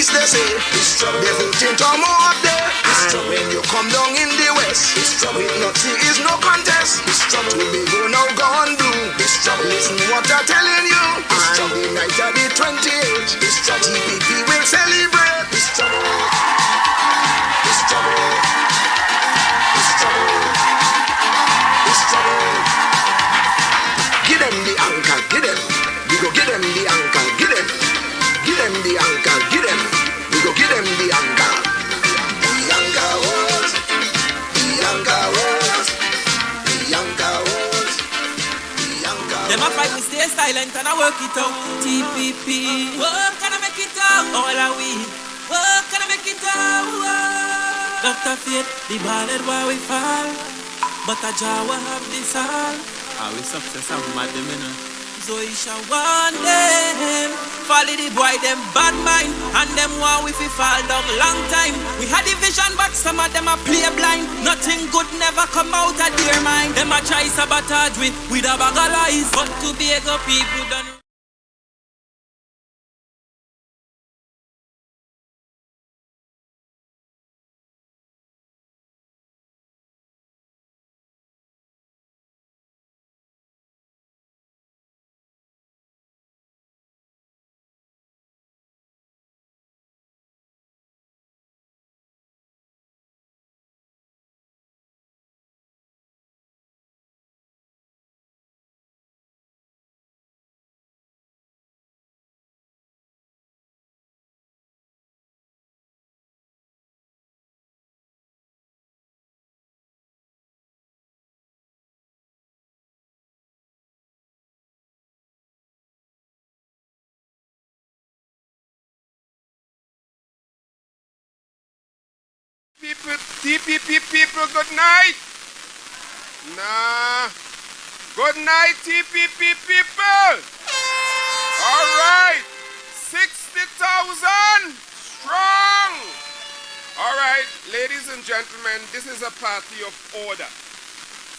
east, they say. Devil think I'm more up there. And when you come down in the west, with nothing is no contest. Tobago now gone blue. Listen what I'm telling you. And the night of the 28th, TPP will celebrate. It's trouble. It's trouble. It's trouble. It's trouble. Give them the anchor, give them. We go give them the anchor, give them. Give them the anchor, give them. We go give them the anchor. The anchor was. The anchor was. The anchor was. The anchor was. Them a fight, we stay silent and I work it out. TPP, work and I make it out. All are we, work and I make it out. Dr. Fate, the ballad where we fall, but a jar will have this all. Are we success and mad them, you know? So he shall want them. Follow the boy, them bad mind. And them want we fi fall down long time. We had the vision, but some of them a play blind. Nothing good never come out of their mind. Them a try sabotage with a bag of lies. But Tobago people done. People, TPP people, good night. Nah. Good night, TPP people. All right. 60,000 strong. All right, ladies and gentlemen, this is a party of order.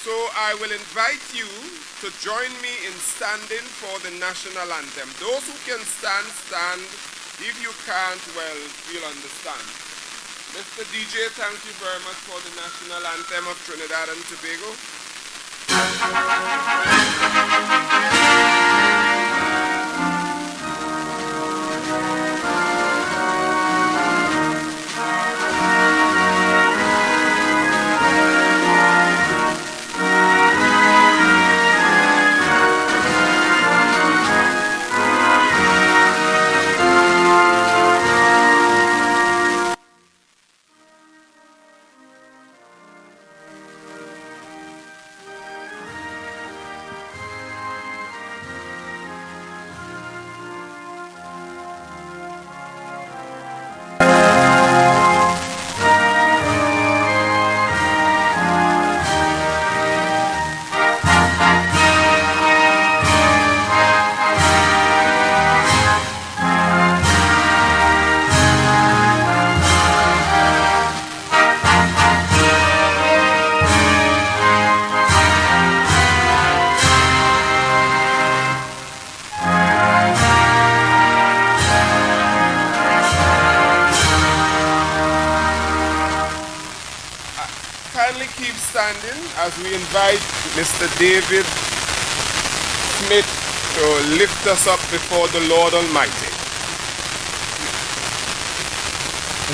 So I will invite you to join me in standing for the national anthem. Those who can stand, stand. If you can't, well, you'll understand. Mr. DJ, thank you very much for the national anthem of Trinidad and Tobago. As we invite Mr. David Smith to lift us up before the Lord Almighty.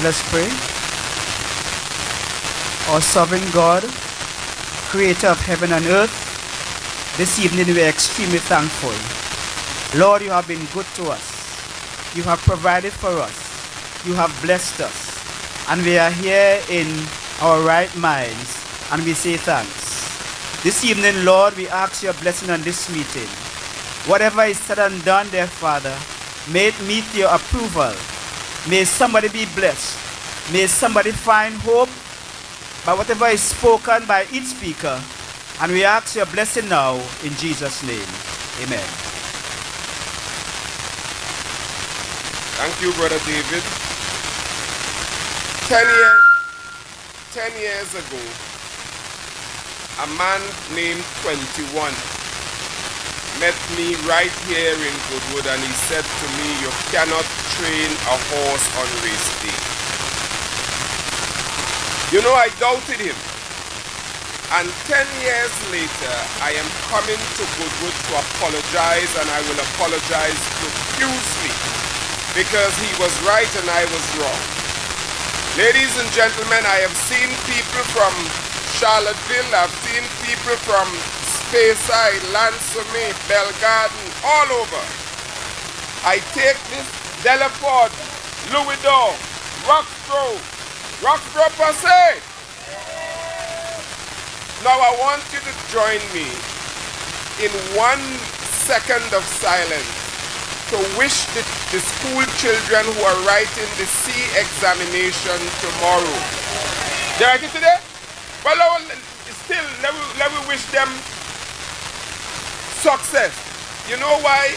Let's pray. Our sovereign God, creator of heaven and earth, this evening we are extremely thankful. Lord, you have been good to us. You have provided for us. You have blessed us. And we are here in our right minds. And we say thanks. This evening, Lord, we ask your blessing on this meeting. Whatever is said and done, dear Father, may it meet your approval. May somebody be blessed. May somebody find hope by whatever is spoken by each speaker. And we ask your blessing now in Jesus' name. Amen. Thank you, Brother David. 10 years ago, a man named 21 met me right here in Goodwood, and he said to me, you cannot train a horse on race day. You know, I doubted him. And 10 years later, I am coming to Goodwood to apologize, and I will apologize profusely because he was right and I was wrong. Ladies and gentlemen, I have seen people from Charlottesville, I've seen people from Speyside, Lansome, Belgarden, all over. I take this Delaford, Louisdor, Roxborough per se. Now I want you to join me in 1 second of silence to wish the school children who are writing the C examination tomorrow. They write it today? Well, still, let me wish them success. You know why?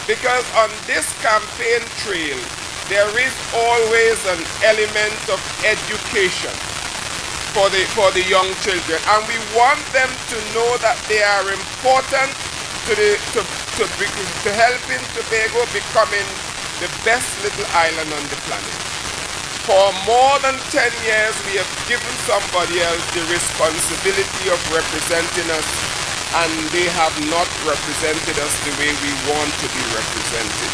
Because on this campaign trail, there is always an element of education for the young children, and we want them to know that they are important to helping Tobago becoming the best little island on the planet. For more than 10 years, we have given somebody else the responsibility of representing us, and they have not represented us the way we want to be represented.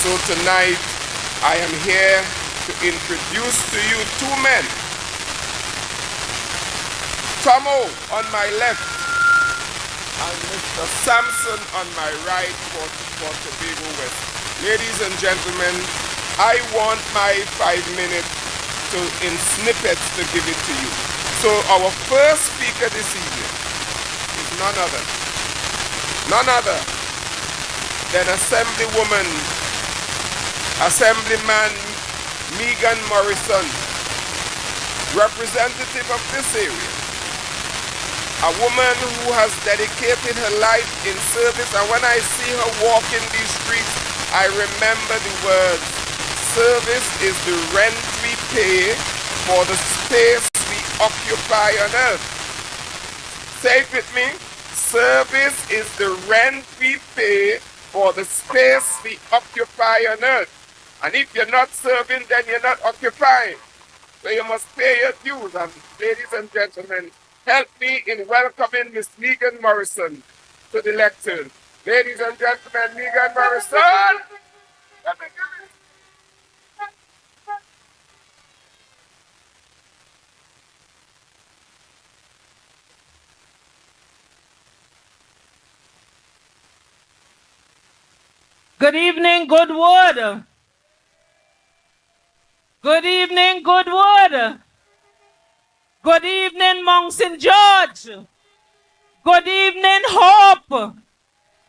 So tonight, I am here to introduce to you 2 men. Tomo on my left and Mr. Samson on my right for Tobago West. Ladies and gentlemen, I want my 5 minutes in snippets to give it to you. So our first speaker this evening is none other than Assemblyman Megan Morrison, representative of this area. A woman who has dedicated her life in service, and when I see her walking these streets, I remember the words, service is the rent we pay for the space we occupy on earth. Say it with me. Service is the rent we pay for the space we occupy on earth. And if you're not serving, then you're not occupying. So you must pay your dues. And ladies and gentlemen, help me in welcoming Miss Megan Morrison to the lectern. Ladies and gentlemen, Megan Morrison. Let me give it. Good evening, Goodwood. Good evening, Goodwood. Good evening, Mount St. George. Good evening, Hope.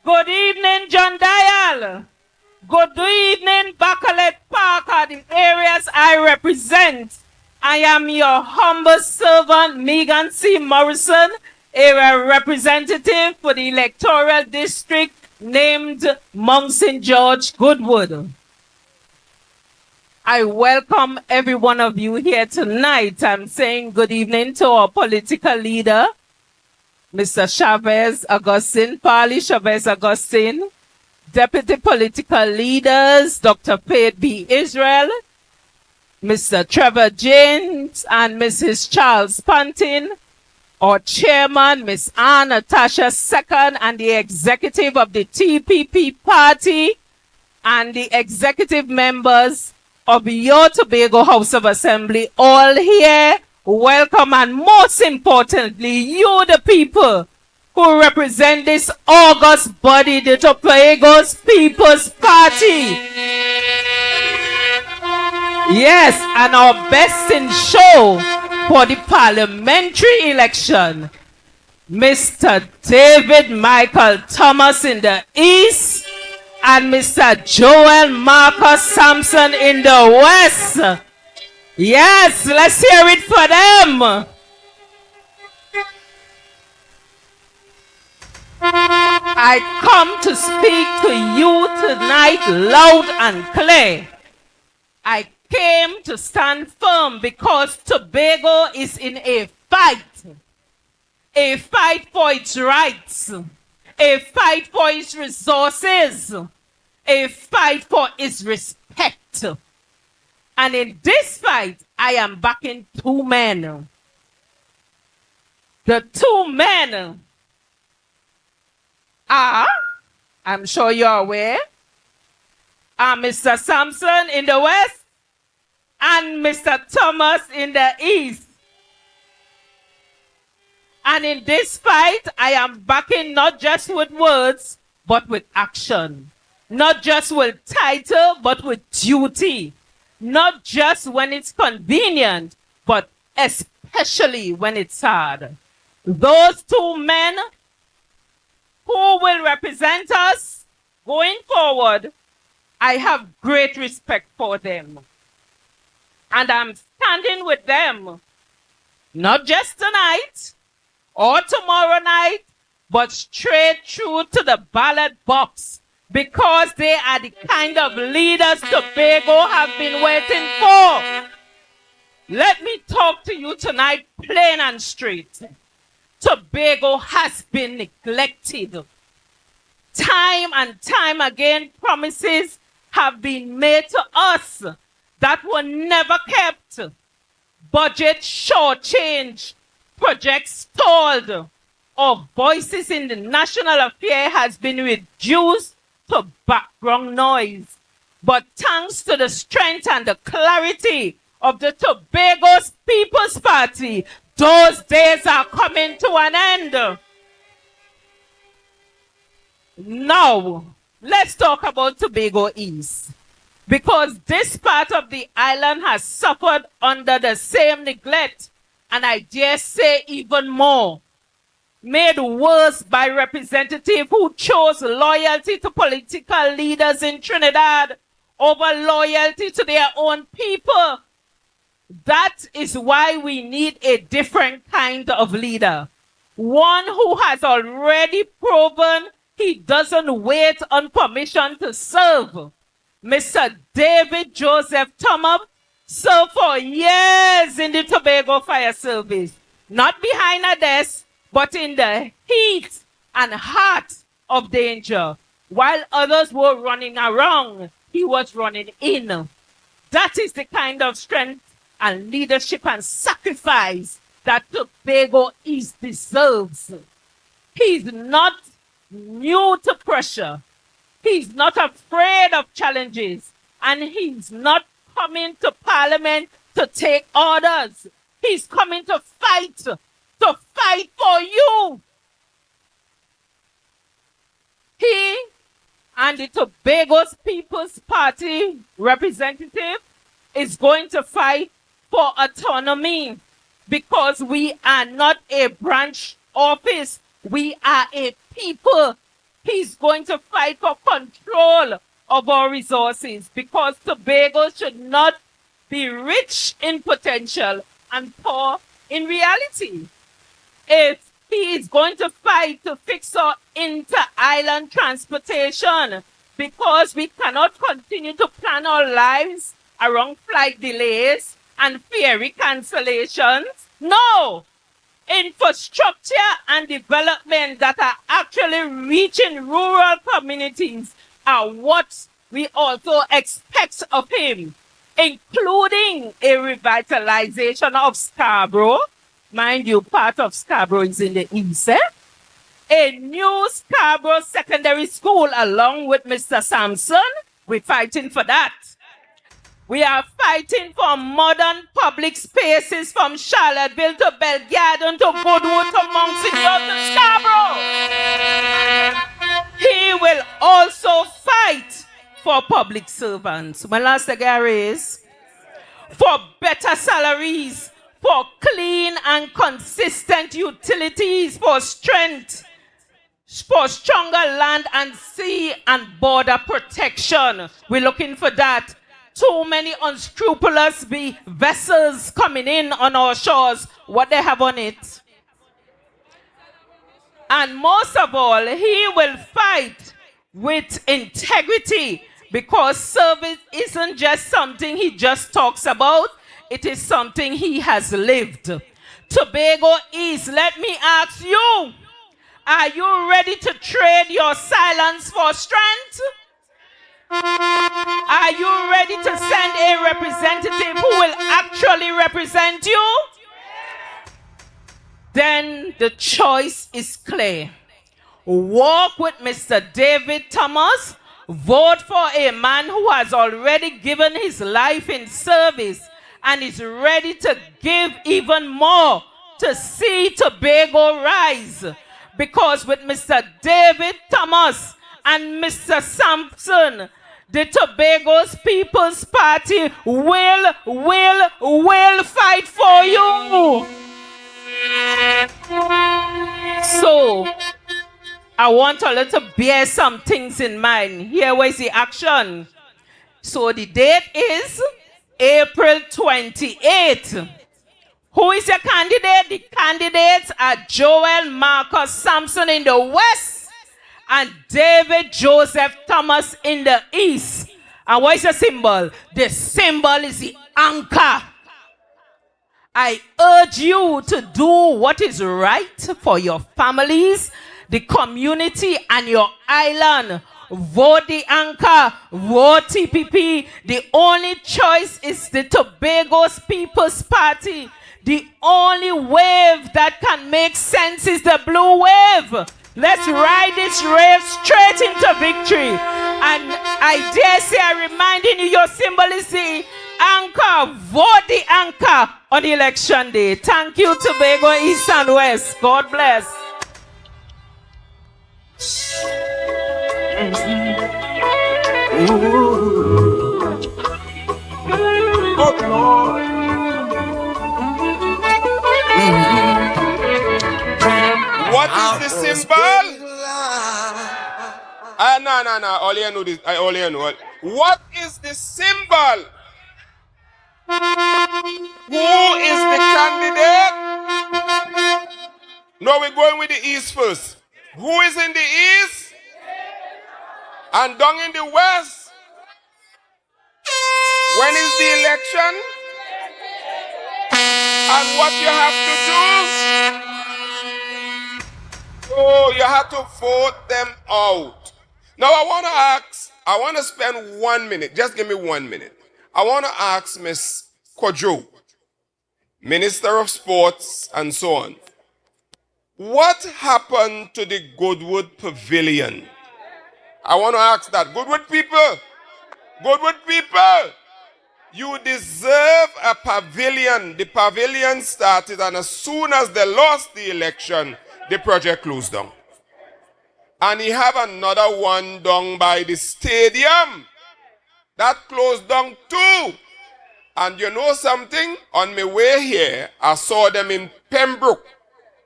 Good evening, John Dial. Good evening, Bacalet Park, are the areas I represent. I am your humble servant, Megan C. Morrison, area representative for the electoral district named Mount St. George, Goodwood. I welcome every one of you here tonight. I'm saying good evening to our political leader, Mr. Chavez Augustine, Parley Chavez Augustine, Deputy Political Leaders, Dr. Pate B. Israel, Mr. Trevor James, and Mrs. Charles Pantin, our chairman, Miss Ann Natasha Second, and the executive of the TPP party, and the executive members of your Tobago House of Assembly, all here, welcome, and most importantly, you the people who represent this august body, the Tobago's People's Party. Yes, and our best in show for the parliamentary election, Mr. David Michael Thomas in the east, and Mr. Joel Marcus Samson in the west. Yes, let's hear it for them. I come to speak to you tonight loud and clear. I came to stand firm because Tobago is in a fight for its rights, a fight for his resources, a fight for his respect. And in this fight, I am backing two men. The two men are, I'm sure you're aware, are Mr. Samson in the west and Mr. Thomas in the east. And in this fight, I am backing not just with words, but with action. Not just with title, but with duty. Not just when it's convenient, but especially when it's hard. Those two men who will represent us going forward, I have great respect for them. And I'm standing with them, not just tonight or tomorrow night, but straight through to the ballot box, because they are the kind of leaders Tobago have been waiting for. Let me talk to you tonight plain and straight. Tobago has been neglected. Time and time again, promises have been made to us that were never kept. Budget shortchanged, projects stalled, or voices in the national affair has been reduced to background noise. But thanks to the strength and the clarity of the Tobago's People's Party, those days are coming to an end. Now, let's talk about Tobago East. Because this part of the island has suffered under the same neglect, and I dare say even more, made worse by representatives who chose loyalty to political leaders in Trinidad over loyalty to their own people. That is why we need a different kind of leader. One who has already proven he doesn't wait on permission to serve. Mr. David Joseph Thomas served for years in the Tobago Fire Service. Not behind a desk, but in the heat and heart of danger. While others were running around, he was running in. That is the kind of strength and leadership and sacrifice that Tobago East deserves. He's not new to pressure. He's not afraid of challenges. And he's not coming to Parliament to take orders. He's coming to fight for you. He and the Tobago's People's Party representative is going to fight for autonomy, because we are not a branch office. We are a people. He's going to fight for control of our resources, because Tobago should not be rich in potential and poor in reality. If he is going to fight to fix our inter-island transportation, because we cannot continue to plan our lives around flight delays and ferry cancellations. No! Infrastructure and development that are actually reaching rural communities are what we also expect of him, including a revitalization of Scarborough. Mind you, part of Scarborough is in the east. A new Scarborough Secondary School along with Mr. Samson. We're fighting for that. We are fighting for modern public spaces from Charlottesville to Belgarden to Goodwood to Monsignor to Scarborough. He will also fight for public servants. My last is for better salaries, for clean and consistent utilities, for strength, for stronger land and sea and border protection. We're looking for that. Too many unscrupulous vessels coming in on our shores. What they have on it. And most of all, he will fight with integrity, because service isn't just something he just talks about. It is something he has lived. Tobago East, let me ask you, Are you ready to trade your silence for strength? Are you ready to send a representative who will actually represent you? Then the choice is clear. Walk with Mr. David Thomas. Vote for a man who has already given his life in service and is ready to give even more to see Tobago rise. Because with Mr. David Thomas and Mr. Samson, the Tobago's People's Party will fight for you. So, I want all to bear some things in mind. Here was the action. So the date is April 28th. Who is your candidate? The candidates are Joel Marcus Samson in the west and David Joseph Thomas in the east. And what is the symbol? The symbol is the anchor. I urge you to do what is right for your families, the community, and your island. Vote the anchor. Vote TPP. The only choice is the Tobago's People's Party. The only wave that can make sense is the blue wave. Let's ride this wave straight into victory. And I dare say, I'm reminding you, your symbol is the anchor. Vote the anchor on election day. Thank you, Tobago, East and West. God bless. Oh, Lord. What is the symbol? No. All you know this. All you know. What is the symbol? Who is the candidate? No, we're going with the East first. Who is in the East? And down in the West? When is the election? And what you have to do? Oh, you have to vote them out. Now I want to spend 1 minute. Just give me 1 minute. I want to ask Miss Kojo, Minister of Sports and so on. What happened to the Goodwood Pavilion? I want to ask that. Goodwood people, you deserve a pavilion. The pavilion started, and as soon as they lost the election, the project closed down. And he have another one down by the stadium. That closed down too. And you know something? On my way here, I saw them in Pembroke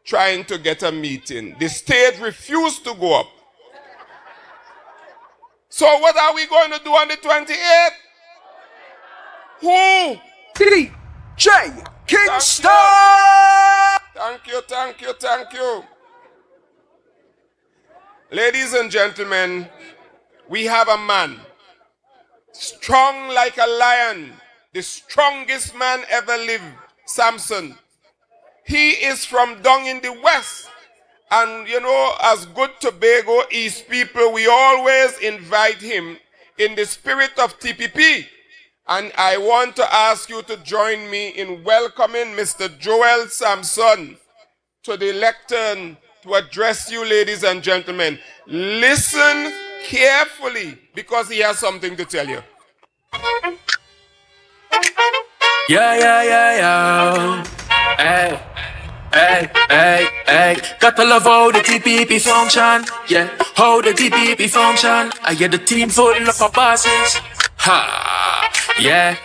trying to get a meeting. The state refused to go up. So what are we going to do on the 28th? Who? DJ Kingston! Thank you. Ladies and gentlemen, we have a man, strong like a lion, the strongest man ever lived, Samson. He is from down in the west. And you know, as good Tobago East people, we always invite him in the spirit of TPP. And I want to ask you to join me in welcoming Mr. Joel Samson to the lectern to address you, ladies and gentlemen. Listen carefully because he has something to tell you. Yeah. Hey. Gotta love how the TPP function. Yeah, how the TPP function. I get the team full of bosses. Ha, yeah.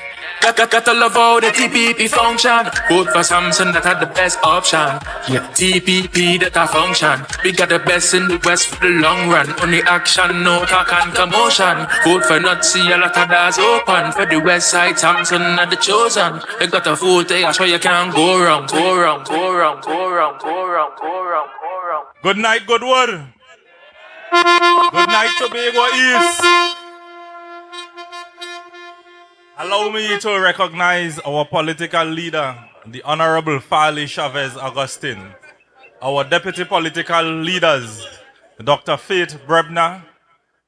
Gotta love how the TPP function. Vote for Samson, that had the best option. Yeah, TPP that a function. We got the best in the west for the long run. Only action, no talk and commotion. Vote for not see a lot of doors open. For the west side, Samson are the chosen. They got a vote, I sure you can't go wrong. Good night, Goodwood. Good night, Tobago East. Allow me to recognize our political leader, the Honorable Farley Chavez Augustine, our deputy political leaders, Dr. Faith Brebner,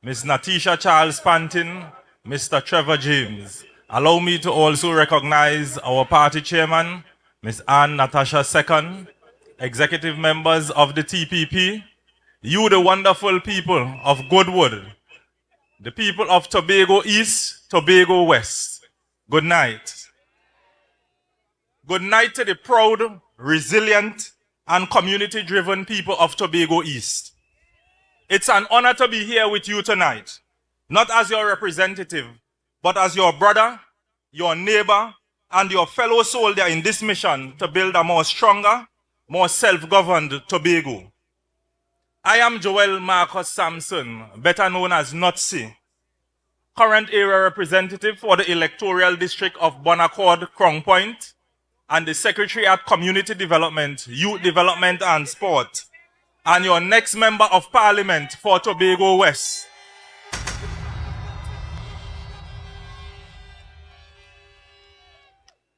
Ms. Natisha Charles Pantin, Mr. Trevor James. Allow me to also recognize our party chairman, Ms. Ann Natasha Second, executive members of the TPP, you the wonderful people of Goodwood, the people of Tobago East, Tobago West. Good night. Good night to the proud, resilient, and community-driven people of Tobago East. It's an honor to be here with you tonight, not as your representative, but as your brother, your neighbor, and your fellow soldier in this mission to build a more stronger, more self-governed Tobago. I am Joel Marcus Samson, better known as Nutsi, current area representative for the electoral district of Bonaccord, Crown Point, and the Secretary at Community Development, Youth Development and Sport, and your next Member of Parliament for Tobago West.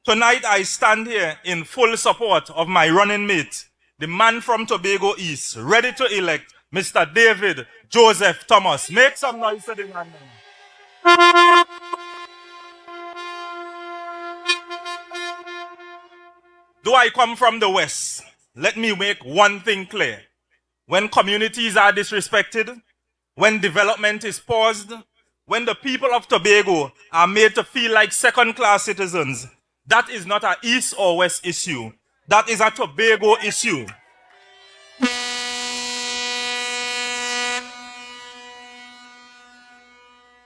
Tonight I stand here in full support of my running mate, the man from Tobago East, ready to elect Mr. David Joseph Thomas. Make some noise to the man. Do I come from the West? Let me make one thing clear. When communities are disrespected, when development is paused, when the people of Tobago are made to feel like second-class citizens, that is not an East or West issue. That is a Tobago issue.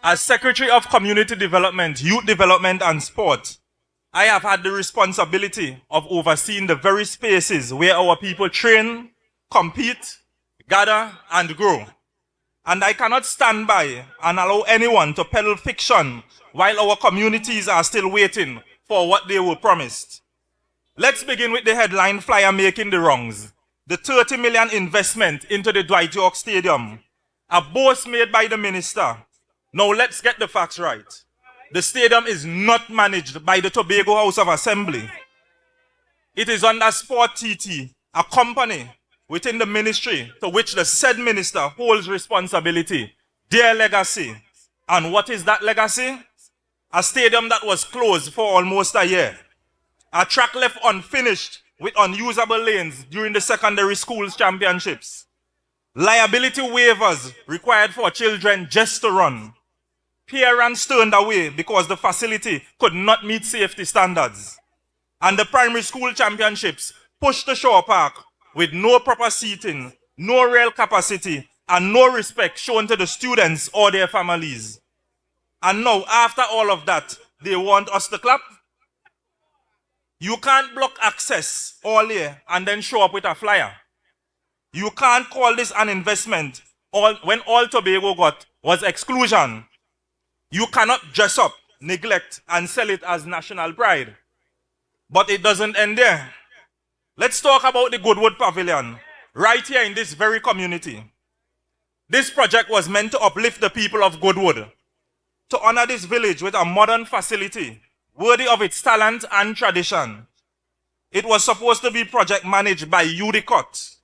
As Secretary of Community Development, Youth Development and Sport, I have had the responsibility of overseeing the very spaces where our people train, compete, gather, and grow. And I cannot stand by and allow anyone to peddle fiction while our communities are still waiting for what they were promised. Let's begin with the headline flyer making the wrongs. The 30 million investment into the Dwight York Stadium, a boast made by the minister. Now let's get the facts right. The stadium is not managed by the Tobago House of Assembly. It is under Sport TT, a company within the ministry to which the said minister holds responsibility. Their legacy. And what is that legacy? A stadium that was closed for almost a year. A track left unfinished with unusable lanes during the secondary schools championships. Liability waivers required for children just to run. Parents turned away because the facility could not meet safety standards. And the primary school championships pushed to Shore Park with no proper seating, no real capacity, and no respect shown to the students or their families. And now, after all of that, they want us to clap? You can't block access all year and then show up with a flyer. You can't call this an investment when all Tobago got was exclusion. You cannot dress up, neglect, and sell it as national pride. But it doesn't end there. Let's talk about the Goodwood Pavilion, right here in this very community. This project was meant to uplift the people of Goodwood, to honor this village with a modern facility, worthy of its talent and tradition. It was supposed to be project managed by UDCOT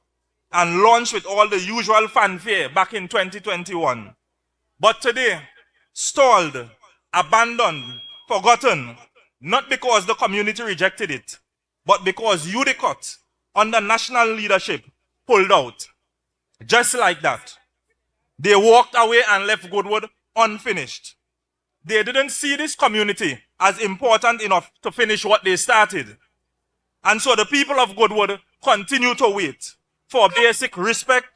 and launched with all the usual fanfare back in 2021. But today, stalled, abandoned, forgotten, not because the community rejected it, but because UDCOT, under national leadership, pulled out. Just like that. They walked away and left Goodwood unfinished. They didn't see this community as important enough to finish what they started. And so the people of Goodwood continue to wait for basic respect,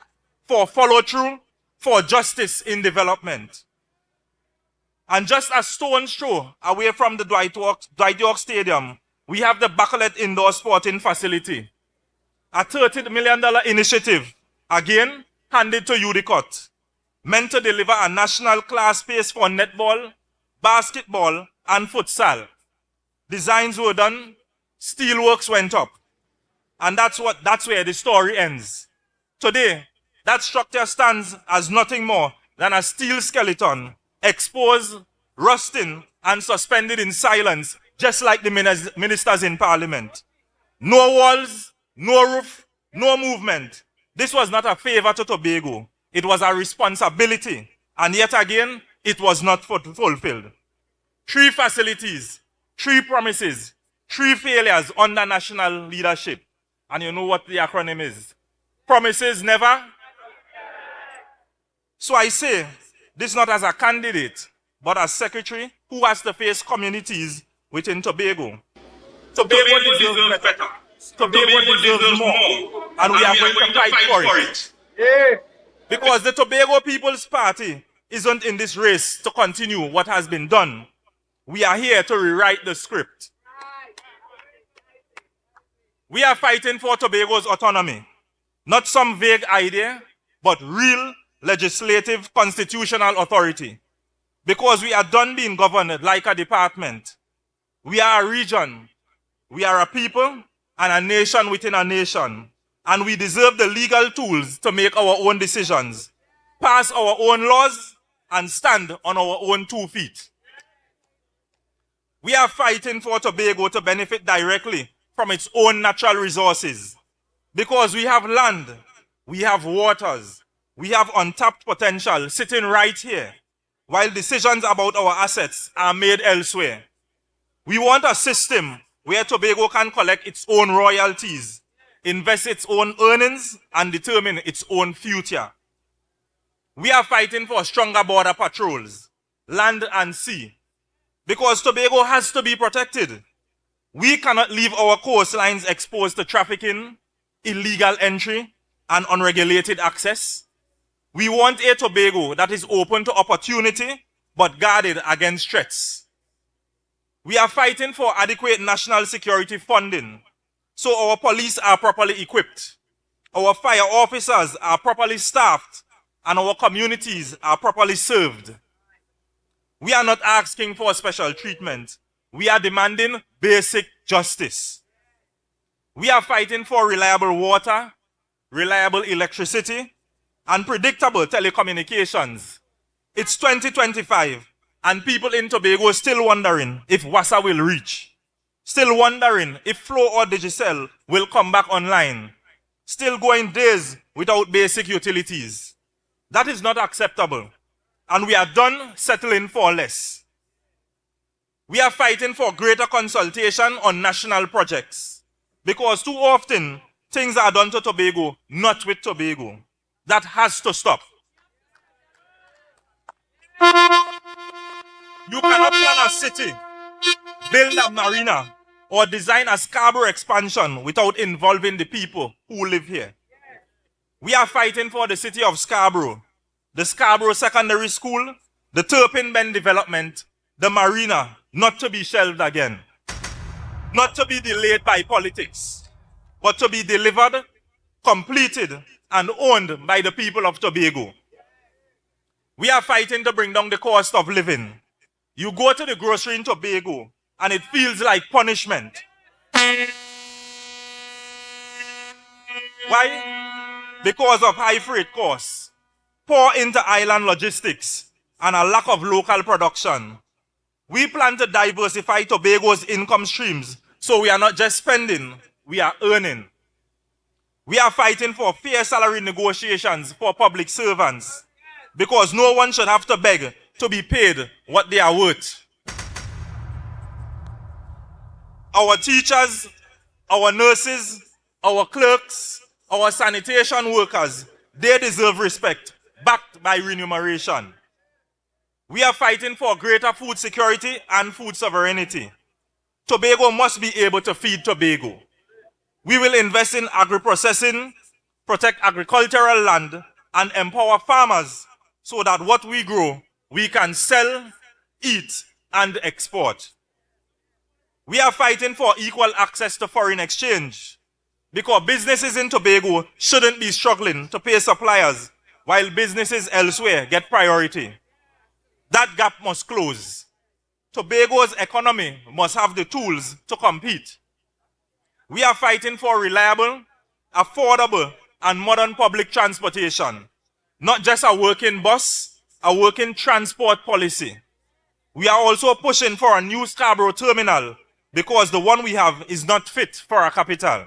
for follow-through, for justice in development. And just a stone's throw away from the Dwight York Stadium, we have the Bacolet Indoor Sporting Facility, a $30 million initiative, again handed to UDCOT, meant to deliver a national class space for netball, basketball, and futsal. Designs were done, steelworks went up, and that's where the story ends. Today, that structure stands as nothing more than a steel skeleton, exposed, rusting, and suspended in silence, just like the ministers in Parliament. No walls, no roof, no movement. This was not a favor to Tobago. It was a responsibility. And yet again, it was not fulfilled. 3 facilities, 3 promises, 3 failures under national leadership. And you know what the acronym is? Promises never. So I say, this not as a candidate, but as secretary who has to face communities within Tobago. Tobago deserves better. Tobago deserves more. And we are going to fight for it. Yeah. Because the Tobago People's Party isn't in this race to continue what has been done. We are here to rewrite the script. We are fighting for Tobago's autonomy. Not some vague idea, but real legislative constitutional authority. Because we are done being governed like a department. We are a region. We are a people and a nation within a nation. And we deserve the legal tools to make our own decisions, pass our own laws, and stand on our own 2 feet. We are fighting for Tobago to benefit directly from its own natural resources. Because we have land, we have waters, we have untapped potential sitting right here, while decisions about our assets are made elsewhere. We want a system where Tobago can collect its own royalties, invest its own earnings, and determine its own future. We are fighting for stronger border patrols, land and sea, because Tobago has to be protected. We cannot leave our coastlines exposed to trafficking, illegal entry, and unregulated access. We want a Tobago that is open to opportunity, but guarded against threats. We are fighting for adequate national security funding, so our police are properly equipped, our fire officers are properly staffed, and our communities are properly served. We are not asking for special treatment. We are demanding basic justice. We are fighting for reliable water, reliable electricity, and predictable telecommunications. It's 2025, and people in Tobago are still wondering if WASA will reach. Still wondering if Flow or Digicel will come back online. Still going days without basic utilities. That is not acceptable. And we are done settling for less. We are fighting for greater consultation on national projects. Because too often, things are done to Tobago, not with Tobago. That has to stop. You cannot plan a city, build a marina, or design a Scarborough expansion without involving the people who live here. We are fighting for the city of Scarborough, the Scarborough Secondary School, the Turpin Bend development, the marina, not to be shelved again. Not to be delayed by politics, but to be delivered, completed, and owned by the people of Tobago. We are fighting to bring down the cost of living. You go to the grocery in Tobago, and it feels like punishment. Why? Because of high freight costs, poor inter-island logistics, and a lack of local production. We plan to diversify Tobago's income streams, so we are not just spending, we are earning. We are fighting for fair salary negotiations for public servants, because no one should have to beg to be paid what they are worth. Our teachers, our nurses, our clerks, our sanitation workers, they deserve respect, backed by remuneration. We are fighting for greater food security and food sovereignty. Tobago must be able to feed Tobago. We will invest in agri-processing, protect agricultural land, and empower farmers so that what we grow, we can sell, eat, and export. We are fighting for equal access to foreign exchange because businesses in Tobago shouldn't be struggling to pay suppliers while businesses elsewhere get priority. That gap must close. Tobago's economy must have the tools to compete. We are fighting for reliable, affordable, and modern public transportation. Not just a working bus, a working transport policy. We are also pushing for a new Scarborough terminal because the one we have is not fit for our capital.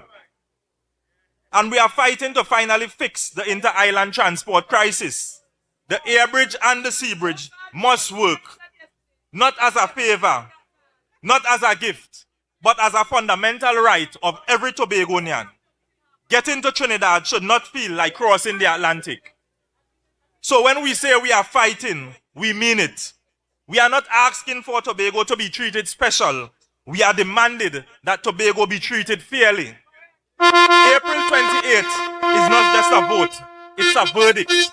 And we are fighting to finally fix the inter-island transport crisis. The air bridge and the sea bridge must work, not as a favor, not as a gift, but as a fundamental right of every Tobagonian. Getting to Trinidad should not feel like crossing the Atlantic. So when we say we are fighting, we mean it. We are not asking for Tobago to be treated special. We are demanding that Tobago be treated fairly. April 28th is not just a vote, it's a verdict.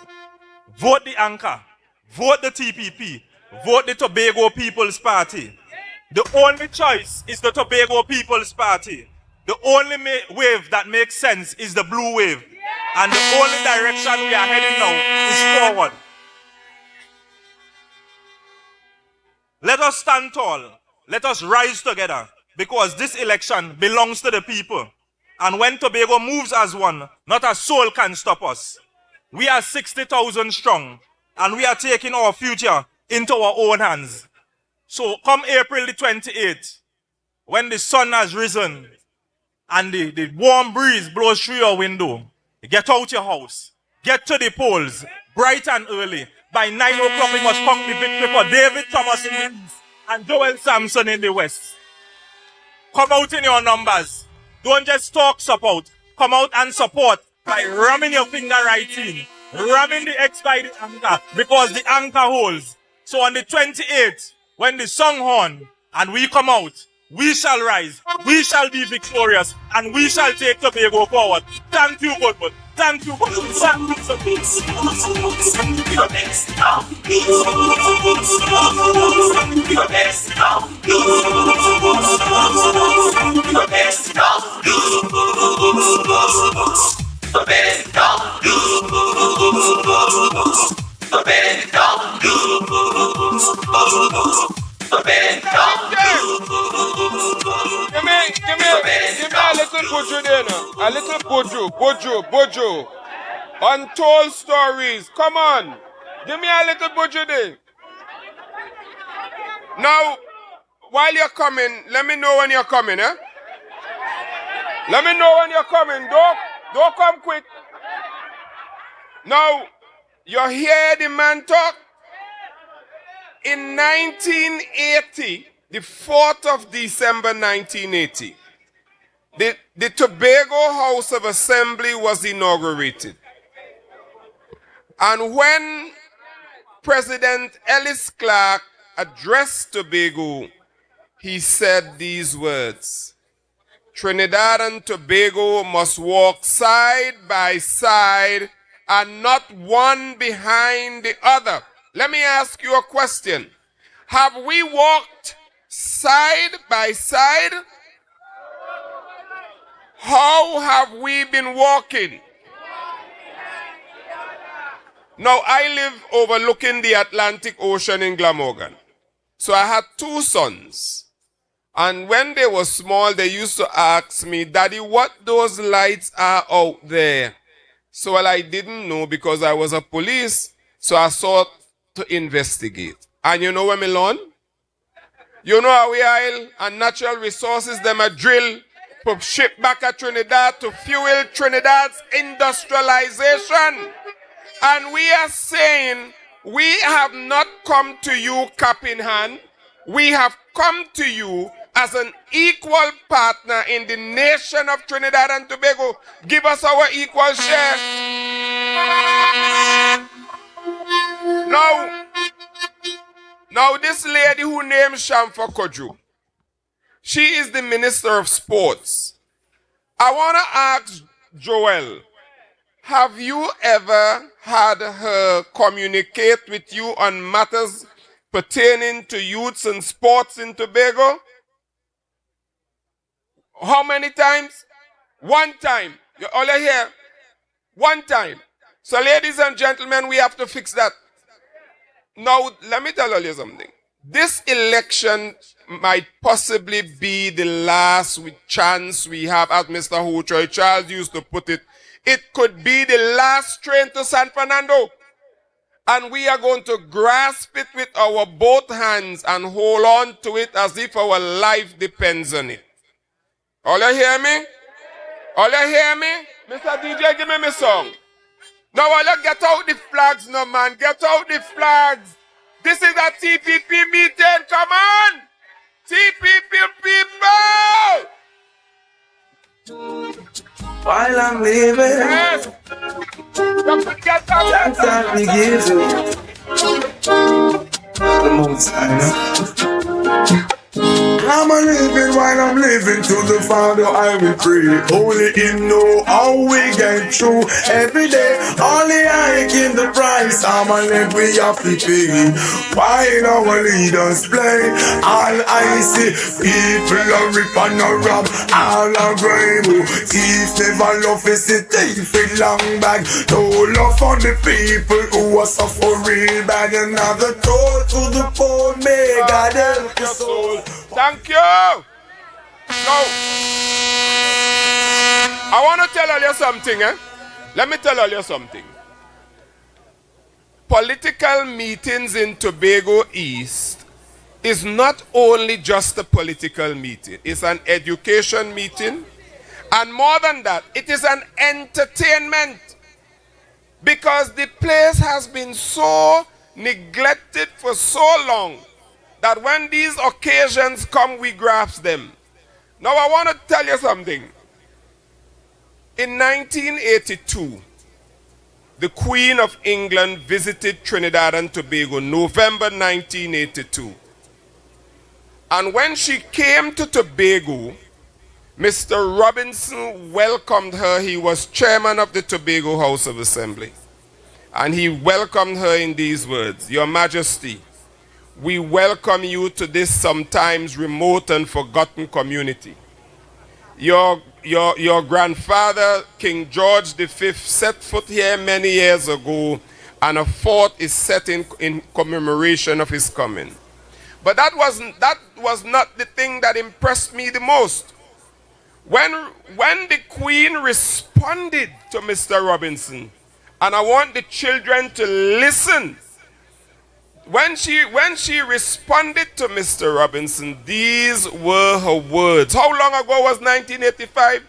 Vote the anchor, vote the TPP, vote the Tobago People's Party. The only choice is the Tobago People's Party. The only wave that makes sense is the blue wave. And the only direction we are heading now is forward. Let us stand tall. Let us rise together, because this election belongs to the people. And when Tobago moves as one, not a soul can stop us. We are 60,000 strong, and we are taking our future into our own hands. So come April the 28th, when the sun has risen and the warm breeze blows through your window, get out your house, get to the polls, bright and early. By 9 o'clock we must conquer the victory for David Thomas in the east and Joel Samson in the west. Come out in your numbers. Don't just talk support. Come out and support by ramming your finger right in. Ramming the X by the anchor, because the anchor holds. So on the 28th, when the song horn and we come out, we shall rise, we shall be victorious, and we shall take Tobago forward. Thank you, Goodwood. Thank you, Goodwood. Thank Give me a little bojo there now. A little bojo. Untold stories. Come on. Give me a little bojo there. Now, while you're coming, let me know when you're coming, eh? Let me know when you're coming. Don't come quick. Now, you hear the man talk? In 1980, the 4th of December 1980, the Tobago House of Assembly was inaugurated. And when President Ellis Clark addressed Tobago, he said these words: Trinidad and Tobago must walk side by side and not one behind the other. Let me ask you a question. Have we walked side by side? How have we been walking? Now, I live overlooking the Atlantic Ocean in Glamorgan. So I had 2 sons. And when they were small, they used to ask me, Daddy, what those lights are out there? So well, I didn't know, because I was a police. So I sought to investigate. And you know where me learn? You know how we oil and natural resources them a drill for ship back at Trinidad to fuel Trinidad's industrialization. And we are saying we have not come to you cap in hand. We have come to you as an equal partner in the nation of Trinidad and Tobago. Give us our equal share. Now this lady who named Shamfa Koju, she is the Minister of Sports. I want to ask Joel, have you ever had her communicate with you on matters pertaining to youths and sports in Tobago? How many times? 1 time. You all are here? 1 time. So ladies and gentlemen, we have to fix that. Now, let me tell you something. This election might possibly be the last chance we have, as Mr. Ho-Choi Charles used to put it. It could be the last train to San Fernando. And we are going to grasp it with our both hands and hold on to it as if our life depends on it. All you hear me? All you hear me? Mr. DJ, give me my song. Now, let's get out the flags, no man. Get out the flags. This is a TPP meeting. Come on. TPP people. While I'm living, Yes. Get out. that's all we give the most high. I'm a living while I'm living to the Father I will pray. Only Him know how we get through every day. Only I give the price. I'm a live we have to pay. While our leaders play, all I see people are rip and a rob, all are grave. Thieves never love is a thief with long bag. No love for the people who are suffering bad. Another toll to the poor. May God help your soul. Thank you. Now, I want to tell you something. Let me tell you something. Political meetings in Tobago East is not only just a political meeting. It's an education meeting. And more than that, it is an entertainment. Because the place has been so neglected for so long that when these occasions come, we grasp them. Now, I want to tell you something. In 1982, the Queen of England visited Trinidad and Tobago, November 1982. And when she came to Tobago, Mr. Robinson welcomed her. He was chairman of the Tobago House of Assembly. And he welcomed her in these words: Your Majesty, we welcome you to this sometimes remote and forgotten community. Your grandfather, King George V, set foot here many years ago, and a fort is set in commemoration of his coming. But that was not the thing that impressed me the most. When the Queen responded to Mr. Robinson, and I want the children to listen. When she responded to Mr. Robinson, these were her words. How long ago was 1985?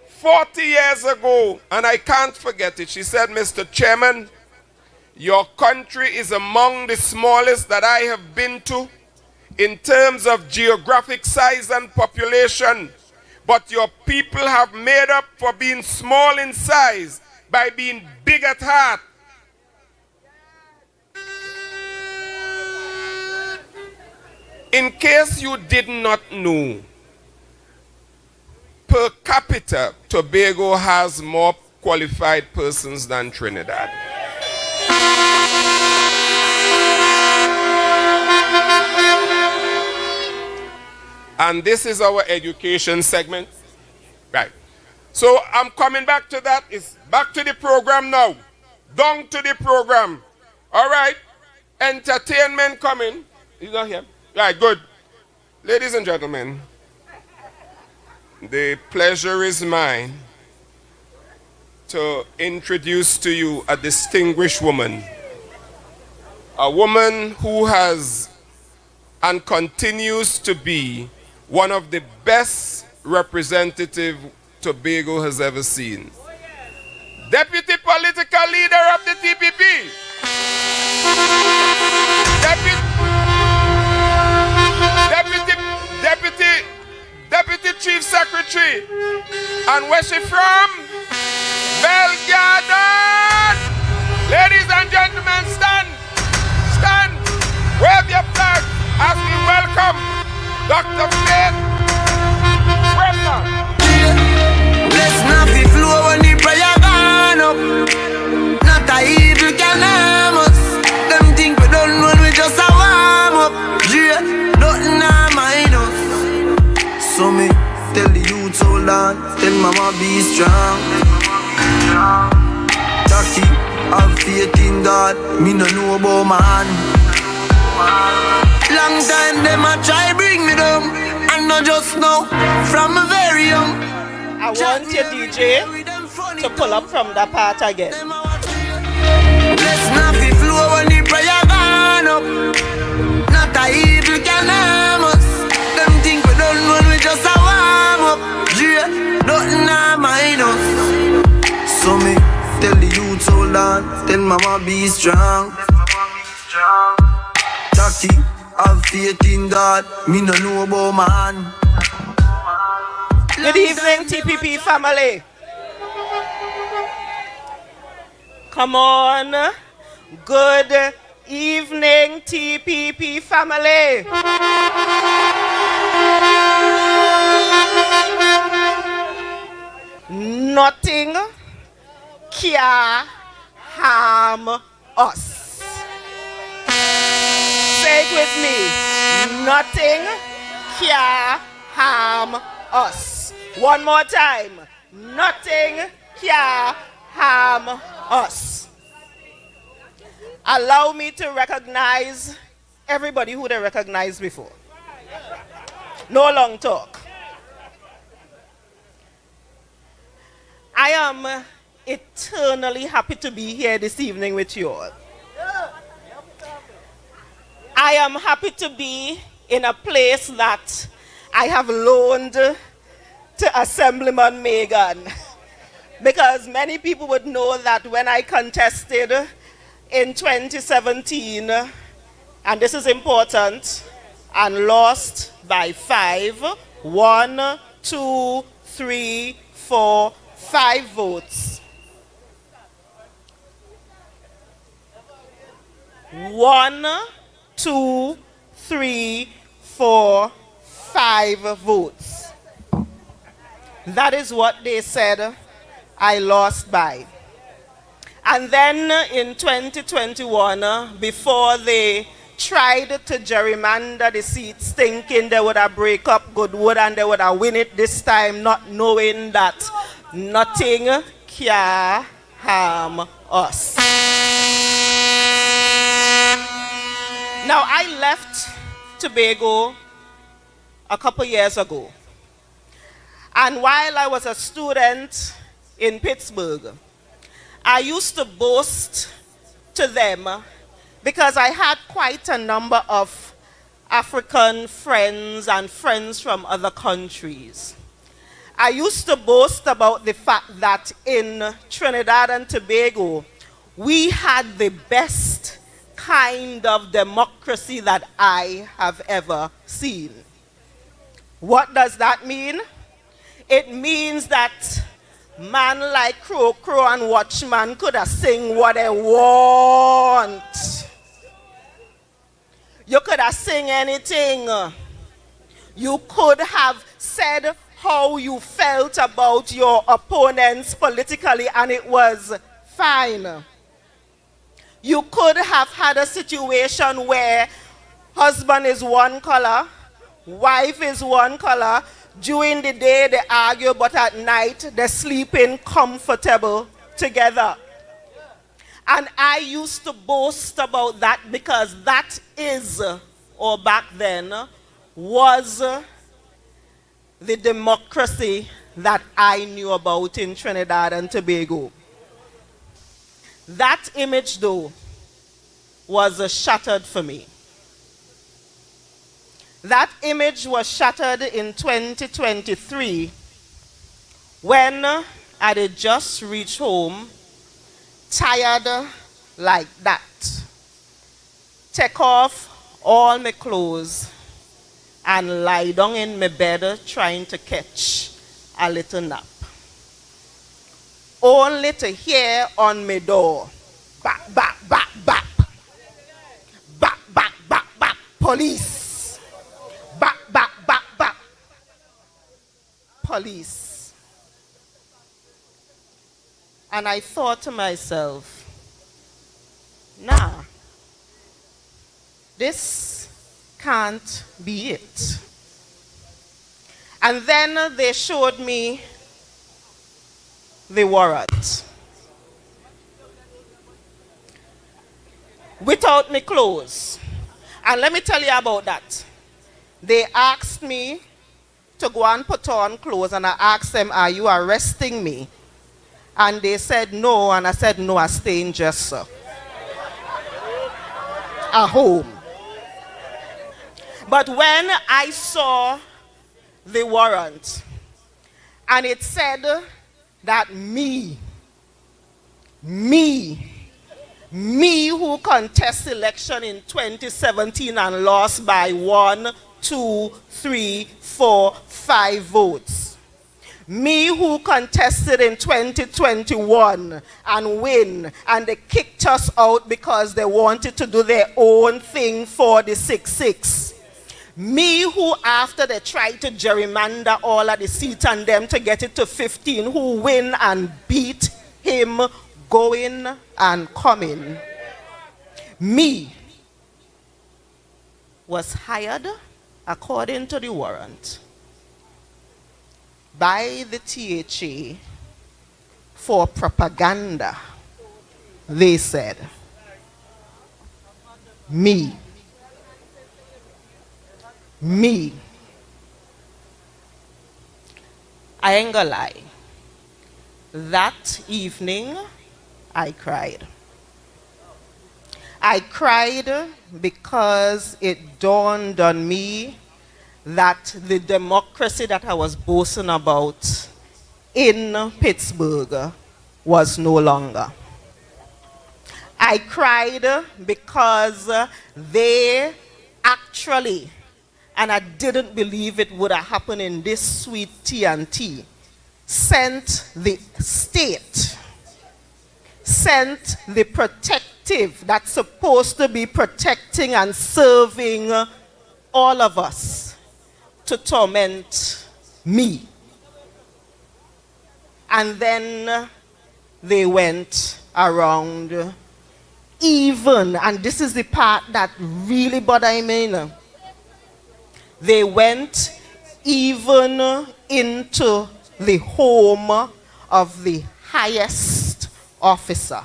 40 years ago, and I can't forget it. She said, Mr. Chairman, your country is among the smallest that I have been to in terms of geographic size and population, but your people have made up for being small in size by being big at heart. In case you did not know, per capita, Tobago has more qualified persons than Trinidad. And this is our education segment. Right. So I'm coming back to that. It's back to the program now. Down to the program. All right. Entertainment coming. He's not here. Right, good. Ladies and gentlemen, the pleasure is mine to introduce to you a distinguished woman. A woman who has and continues to be one of the best representatives Tobago has ever seen. Deputy political leader of the TPP. Deputy Chief Secretary. And where's she from? Belgarden. Ladies and gentlemen, stand. Stand. Wave your flag as we welcome Dr. Faith Bremner. Bless not the flow when the prayer gone up. Not a evil can harm us. Them think we don't know we just a warm up. Yeah, nothing a mind us. So me tell the youth hold on. Tell mama be strong. Jackie, have faith in God. Me no know about man. Long time them a try bring me down. And not just now, from a very young. I want your DJ to pull up from that part again. Let's not be flow when the prayer gone up. Not a evil can harm us. Them think we don't know we just a warm up. Yeah, nothing a mind us. mama be strong. Jackie, have faith in God. Me no know about man. Good evening, TPP family. Come on. Good evening, TPP family. Nothing can harm us. Say it with me. Nothing can harm us. One more time. Nothing can harm us. Allow me to recognize everybody who they recognized before. No long talk. I am eternally happy to be here this evening with you all. I am happy to be in a place that I have loaned to Assemblyman Megan. Because many people would know that when I contested in 2017, and this is important, and lost by 5, 1, 2, 3, 4, 5 votes. 1, 2, 3, 4, 5 votes. That is what they said I lost by. And then in 2021, before they tried to gerrymander the seats, thinking they would have break up Goodwood and they would have win it this time, not knowing that nothing can harm us. Now, I left Tobago a couple years ago. And while I was a student in Pittsburgh, I used to boast to them because I had quite a number of African friends and friends from other countries. I used to boast about the fact that in Trinidad and Tobago, we had the best kind of democracy that I have ever seen. What does that mean? It means that man like Crow and Watchman could have sing what they want. You could have sing anything. You could have said how you felt about your opponents politically and it was fine. You could have had a situation where husband is one color, wife is one color. During the day they argue, but at night they're sleeping comfortable together. And I used to boast about that because that is, or back then, was the democracy that I knew about in Trinidad and Tobago. That image, though, was shattered for me. That image was shattered in 2023 when I had just reached home, tired like that. Take off all my clothes and lie down in my bed trying to catch a little nap. Only to hear on my door, bap, bap, bap, bap, bap, bap, bap, bap, police, bap, bap, bap, bap, police. And I thought to myself, nah, this can't be it. And then they showed me the warrant. Without me clothes. And let me tell you about that. They asked me to go and put on clothes, and I asked them, are you arresting me? And they said no, and I said no, I stay in just at home. But when I saw the warrant, and it said that me Me who contest election in 2017 and lost by 1, 2, 3, 4, 5 votes. Me who contested in 2021 and win, and they kicked us out because they wanted to do their own thing for the 6-6. Me who, after they tried to gerrymander all of the seats and them to get it to 15, who win and beat him going and coming. Me was hired, according to the warrant, by the THA for propaganda. They said, me, I ain't gonna lie. That evening, I cried. I cried because it dawned on me that the democracy that I was boasting about in Pittsburgh was no longer. I cried because they actually, and I didn't believe it would have happened in this sweet T&T, sent the state, sent the protective that's supposed to be protecting and serving all of us to torment me. And then they went around even, and this is the part that really bothered me, they went even into the home of the highest officer,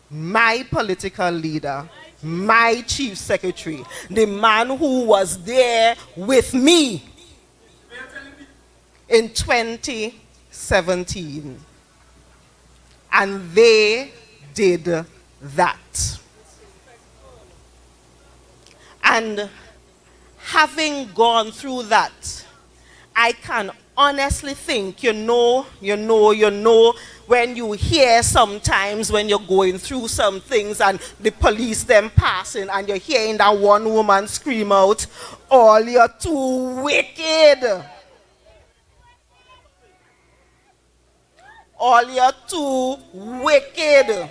my political leader, my chief secretary, the man who was there with me in 2017. And they did that. And having gone through that, I can honestly think, you know, when you hear sometimes when you're going through some things and the police them passing and you're hearing that one woman scream out, "All you're too wicked. All you're too wicked."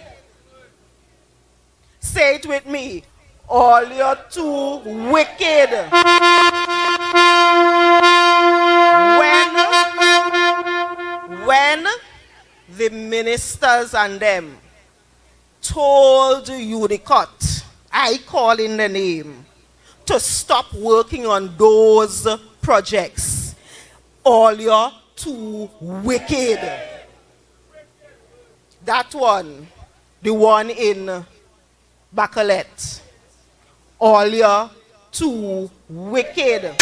Say it with me. All you're too wicked. When the ministers and them told you the cut, I call in the name, to stop working on those projects, all you're too wicked. That one, the one in Bacolet, all you're too wicked.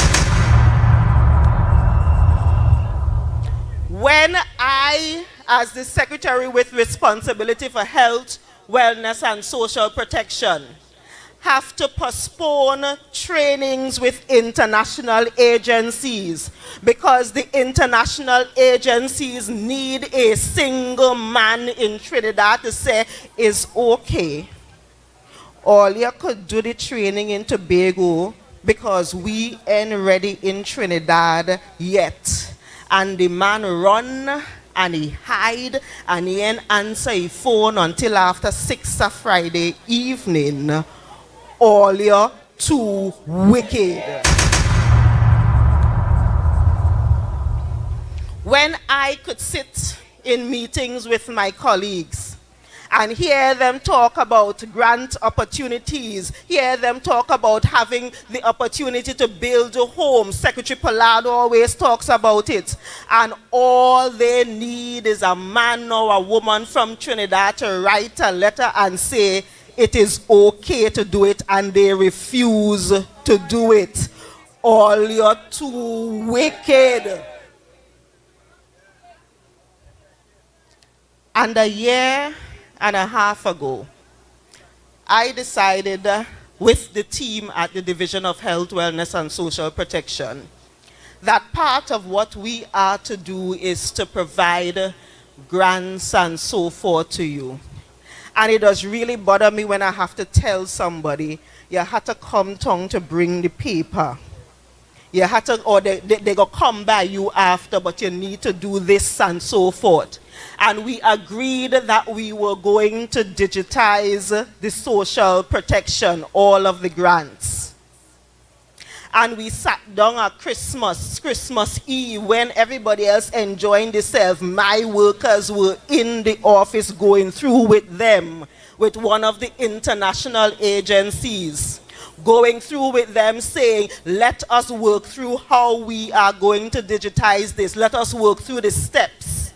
When I, as the secretary with responsibility for health, wellness, and social protection, have to postpone trainings with international agencies because the international agencies need a single man in Trinidad to say, "It's okay. All you could do the training in Tobago because we ain't ready in Trinidad yet." And the man run and he hide and he ain't answer his phone until after 6 of Friday evening. All you're too wicked. When I could sit in meetings with my colleagues and hear them talk about grant opportunities, hear them talk about having the opportunity to build a home. Secretary Pollard always talks about it. And all they need is a man or a woman from Trinidad to write a letter and say it is okay to do it, and they refuse to do it. All you're too wicked. And a year and a half ago, I decided with the team at the Division of Health, Wellness, and Social Protection that part of what we are to do is to provide grants and so forth to you. And it does really bother me when I have to tell somebody, you had to come down to bring the paper. You had to, or they go come by you after, but you need to do this and so forth. And we agreed that we were going to digitize the social protection, all of the grants. And we sat down at Christmas Eve, when everybody else enjoying themselves. My workers were in the office going through with them, with one of the international agencies. Going through with them saying, let us work through how we are going to digitize this. Let us work through the steps.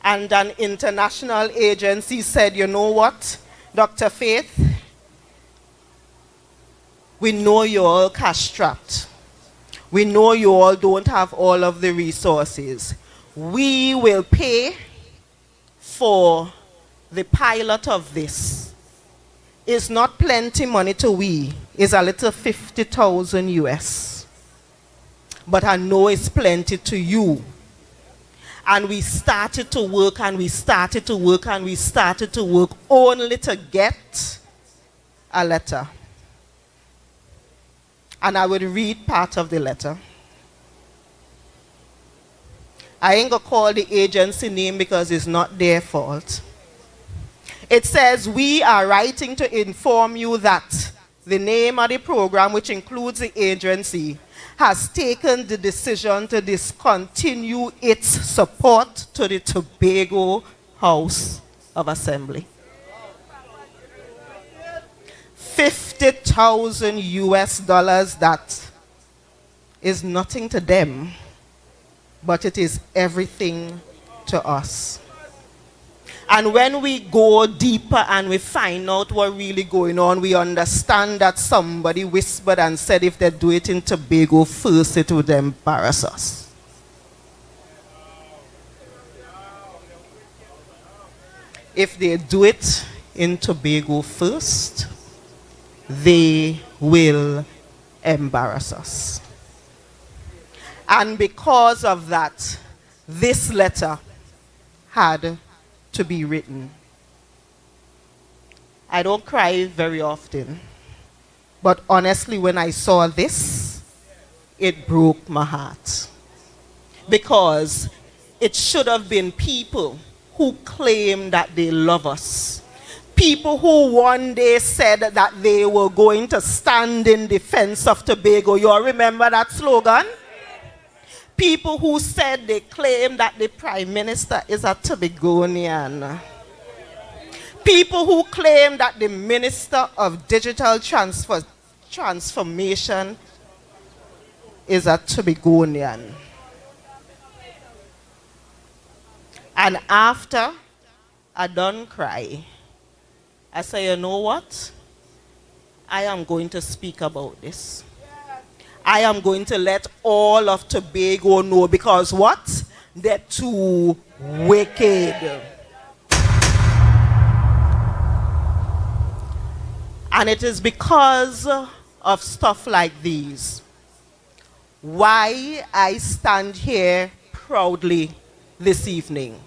And an international agency said, you know what, Dr. Faith? We know you're all cash-strapped. We know you all don't have all of the resources. We will pay for the pilot of this. It's not plenty money to we. It's a little 50,000 US. But I know it's plenty to you. And we started to work, and we started to work, and we started to work, only to get a letter. And I would read part of the letter. I ain't gonna call the agency name because it's not their fault. It says, we are writing to inform you that the name of the program, which includes the agency, has taken the decision to discontinue its support to the Tobago House of Assembly. 50,000 US dollars, that is nothing to them, but it is everything to us. And when we go deeper and we find out what's really going on, we understand that somebody whispered and said if they do it in Tobago first, it would embarrass us. If they do it in Tobago first, they will embarrass us. And because of that, this letter had to be written. I don't cry very often, but honestly, when I saw this, it broke my heart. Because it should have been people who claim that they love us. People who one day said that they were going to stand in defense of Tobago. You all remember that slogan? People who said they claim that the Prime Minister is a Tobagonian. People who claim that the Minister of Digital Transformation is a Tobagonian. And after I done cry, I say, you know what? I am going to speak about this. I am going to let all of Tobago know, because what? They're too wicked. And it is because of stuff like these why I stand here proudly this evening.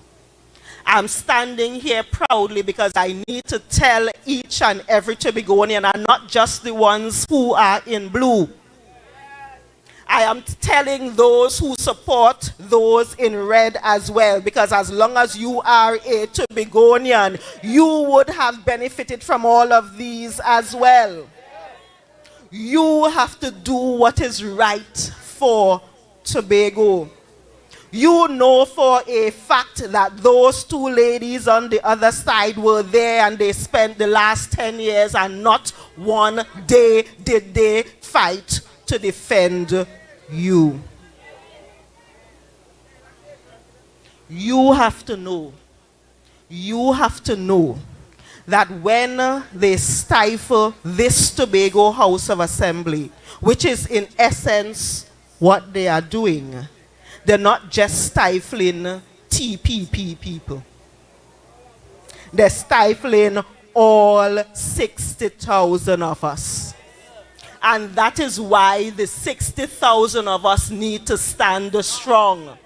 I'm standing here proudly because I need to tell each and every Tobagonian, and not just the ones who are in blue. I am telling those who support those in red as well, because as long as you are a Tobagonian, you would have benefited from all of these as well. You have to do what is right for Tobago. You know for a fact that those two ladies on the other side were there, and they spent the last 10 years and not one day did they fight to defend you. You have to know that when they stifle this Tobago House of Assembly, which is in essence what they are doing, they're not just stifling TPP people. They're stifling all 60,000 of us. And that is why the 60,000 of us need to stand strong.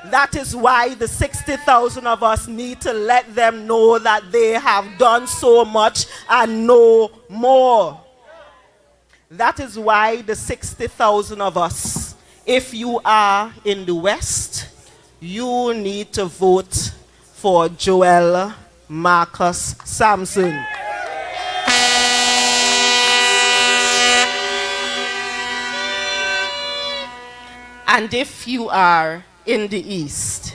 That is why the 60,000 of us need to let them know that they have done so much and no more. That is why the 60,000 of us, if you are in the West, you need to vote for Joel Marcus Samson. And if you are in the East,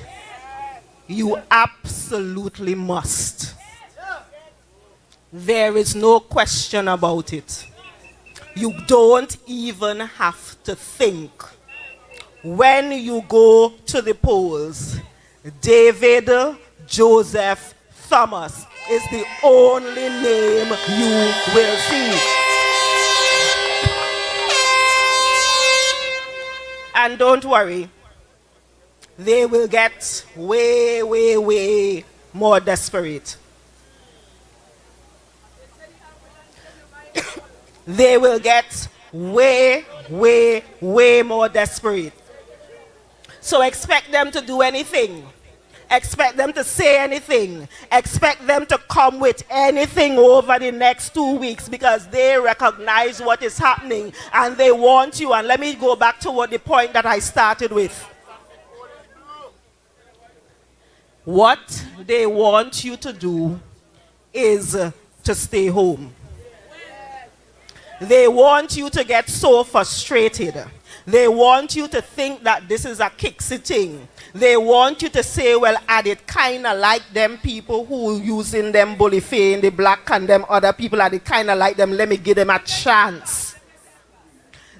you absolutely must. There is no question about it. You don't even have to think. When you go to the polls, David Joseph Thomas is the only name you will see. And don't worry, they will get way, way, way more desperate. They will get way, way, way more desperate. So expect them to do anything. Expect them to say anything. Expect them to come with anything over the next 2 weeks because they recognize what is happening and they want you. And let me go back to the point that I started with. What they want you to do is to stay home. They want you to get so frustrated. They want you to think that this is a kicksy thing. They want you to say, well, I did kind of like them people who using them bully in the black and them other people, I did kind of like them, let me give them a chance.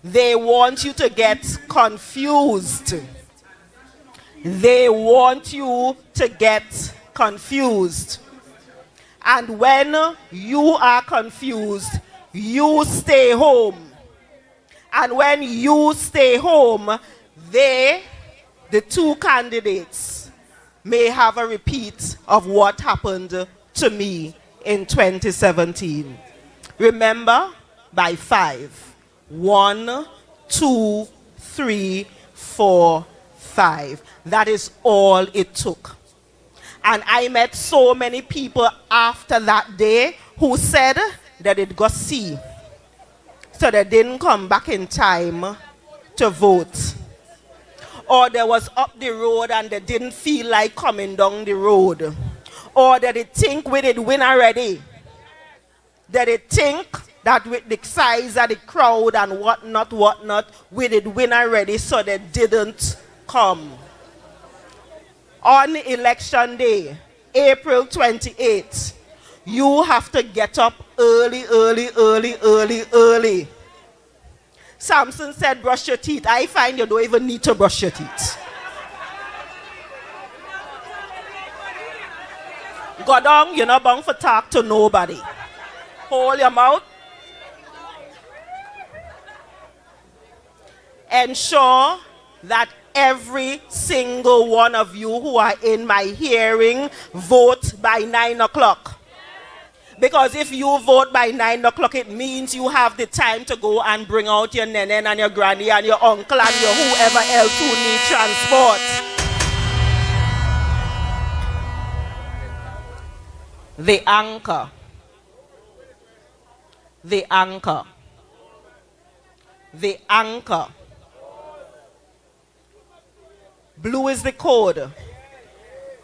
They want you to get confused. They want you to get confused. And when you are confused, you stay home. And when you stay home, the two candidates may have a repeat of what happened to me in 2017. Remember, by 5. 1, 2, 3, 4, 5. That is all it took. And I met so many people after that day who said that it got see. So they didn't come back in time to vote. Or they was up the road and they didn't feel like coming down the road. Or that they think we did win already. That they think that with the size of the crowd and whatnot, we did win already, so they didn't come. On election day, April 28th, you have to get up early. Samson said, brush your teeth. I find you don't even need to brush your teeth. Go down, you're not bound for talk to nobody. Hold your mouth. Ensure that every single one of you who are in my hearing vote by 9 o'clock. Because if you vote by 9 o'clock, it means you have the time to go and bring out your nene and your granny and your uncle and your whoever else who need transport. The anchor. The anchor. The anchor. Blue is the code,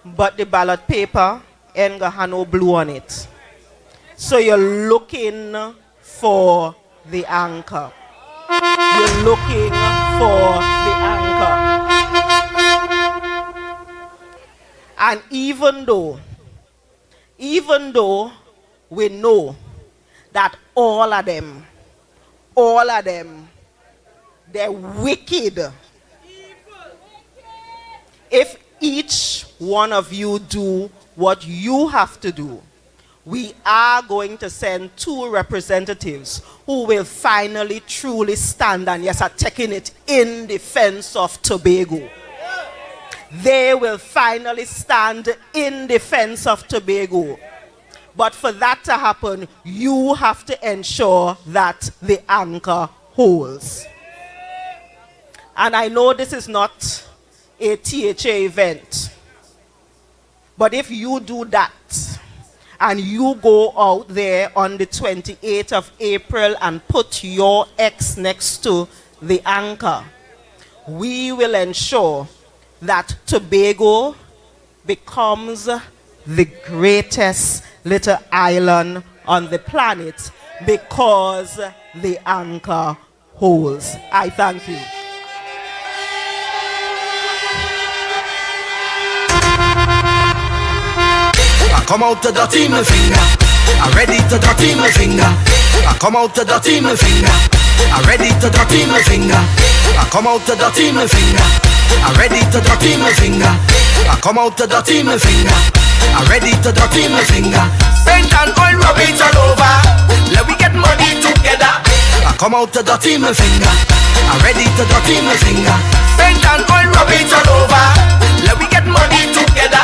but the ballot paper ain't gonna have no blue on it. So you're looking for the anchor. You're looking for the anchor. And even though we know that all of them, they're wicked. If each one of you do what you have to do, we are going to send 2 representatives who will finally truly stand, and yes, are taking it in defense of Tobago. They will finally stand in defense of Tobago. But for that to happen, you have to ensure that the anchor holds. And I know this is not a THA event. But if you do that, and you go out there on the 28th of April and put your X next to the anchor, we will ensure that Tobago becomes the greatest little island on the planet because the anchor holds. I thank you. I come out to dirty my finger. I ready to dirty my finger. I come out to dirty my finger. I ready to dirty my finger. I come out to dirty my finger. I ready to dirty my finger. I come out to dirty my finger. I ready to dirty my finger. Paint and oil rub it all over. Let we get money together. I come out to dirty my finger. I ready to dirty my finger. Paint and oil rub it all over. Let we get money together.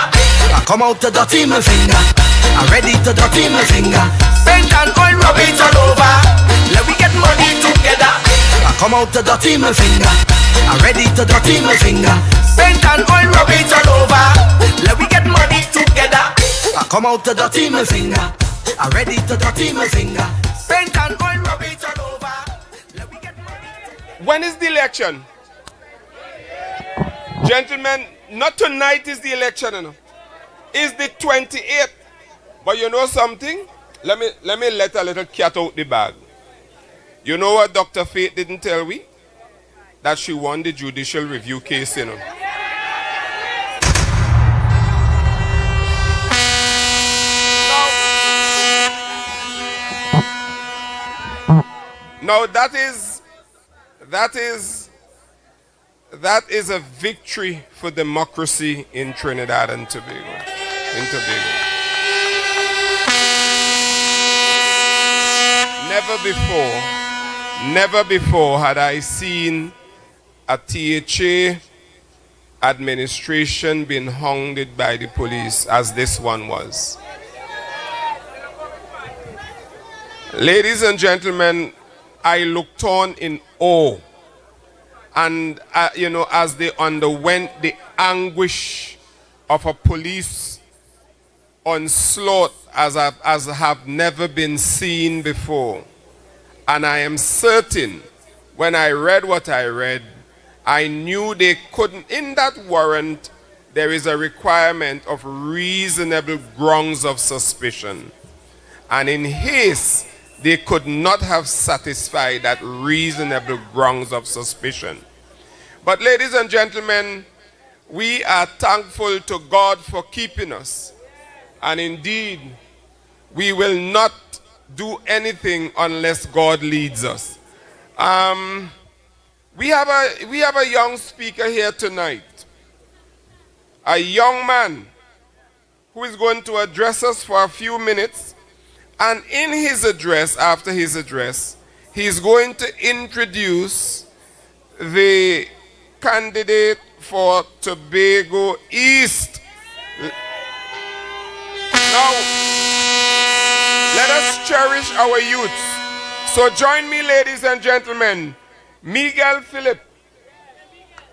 I come out to dirty my finger. I'm ready to dirty my finger. Paint and oil rub it all over. Let we get money together. I come out to dirty my finger. I'm ready to dirty my finger. Paint and oil rub it all over. Let we get money together. I come out to dirty my finger. I'm ready to dirty my finger. Paint and oil rub it all over. Let we get money together. When is the election? Gentlemen, not tonight is the election, you know. It's the 28th. But you know something? Let me let a little cat out the bag. You know what Dr. Faith didn't tell we? That she won the judicial review case, you know. Now that is a victory for democracy in Trinidad and Tobago. Never before had I seen a THA administration being hounded by the police as this one was. Ladies and gentlemen, I looked on in awe, and as they underwent the anguish of a police onslaught as have never been seen before. And I am certain when I read what I read, I knew they couldn't. In that warrant, there is a requirement of reasonable grounds of suspicion. And in haste, they could not have satisfied that reasonable grounds of suspicion. But ladies and gentlemen, we are thankful to God for keeping us. And indeed, we will not do anything unless God leads us. We have a young speaker here tonight. A young man who is going to address us for a few minutes. And in his address, after his address, he's going to introduce the candidate for Tobago East. Now, let us cherish our youths. So join me, ladies and gentlemen. Miguel Philip.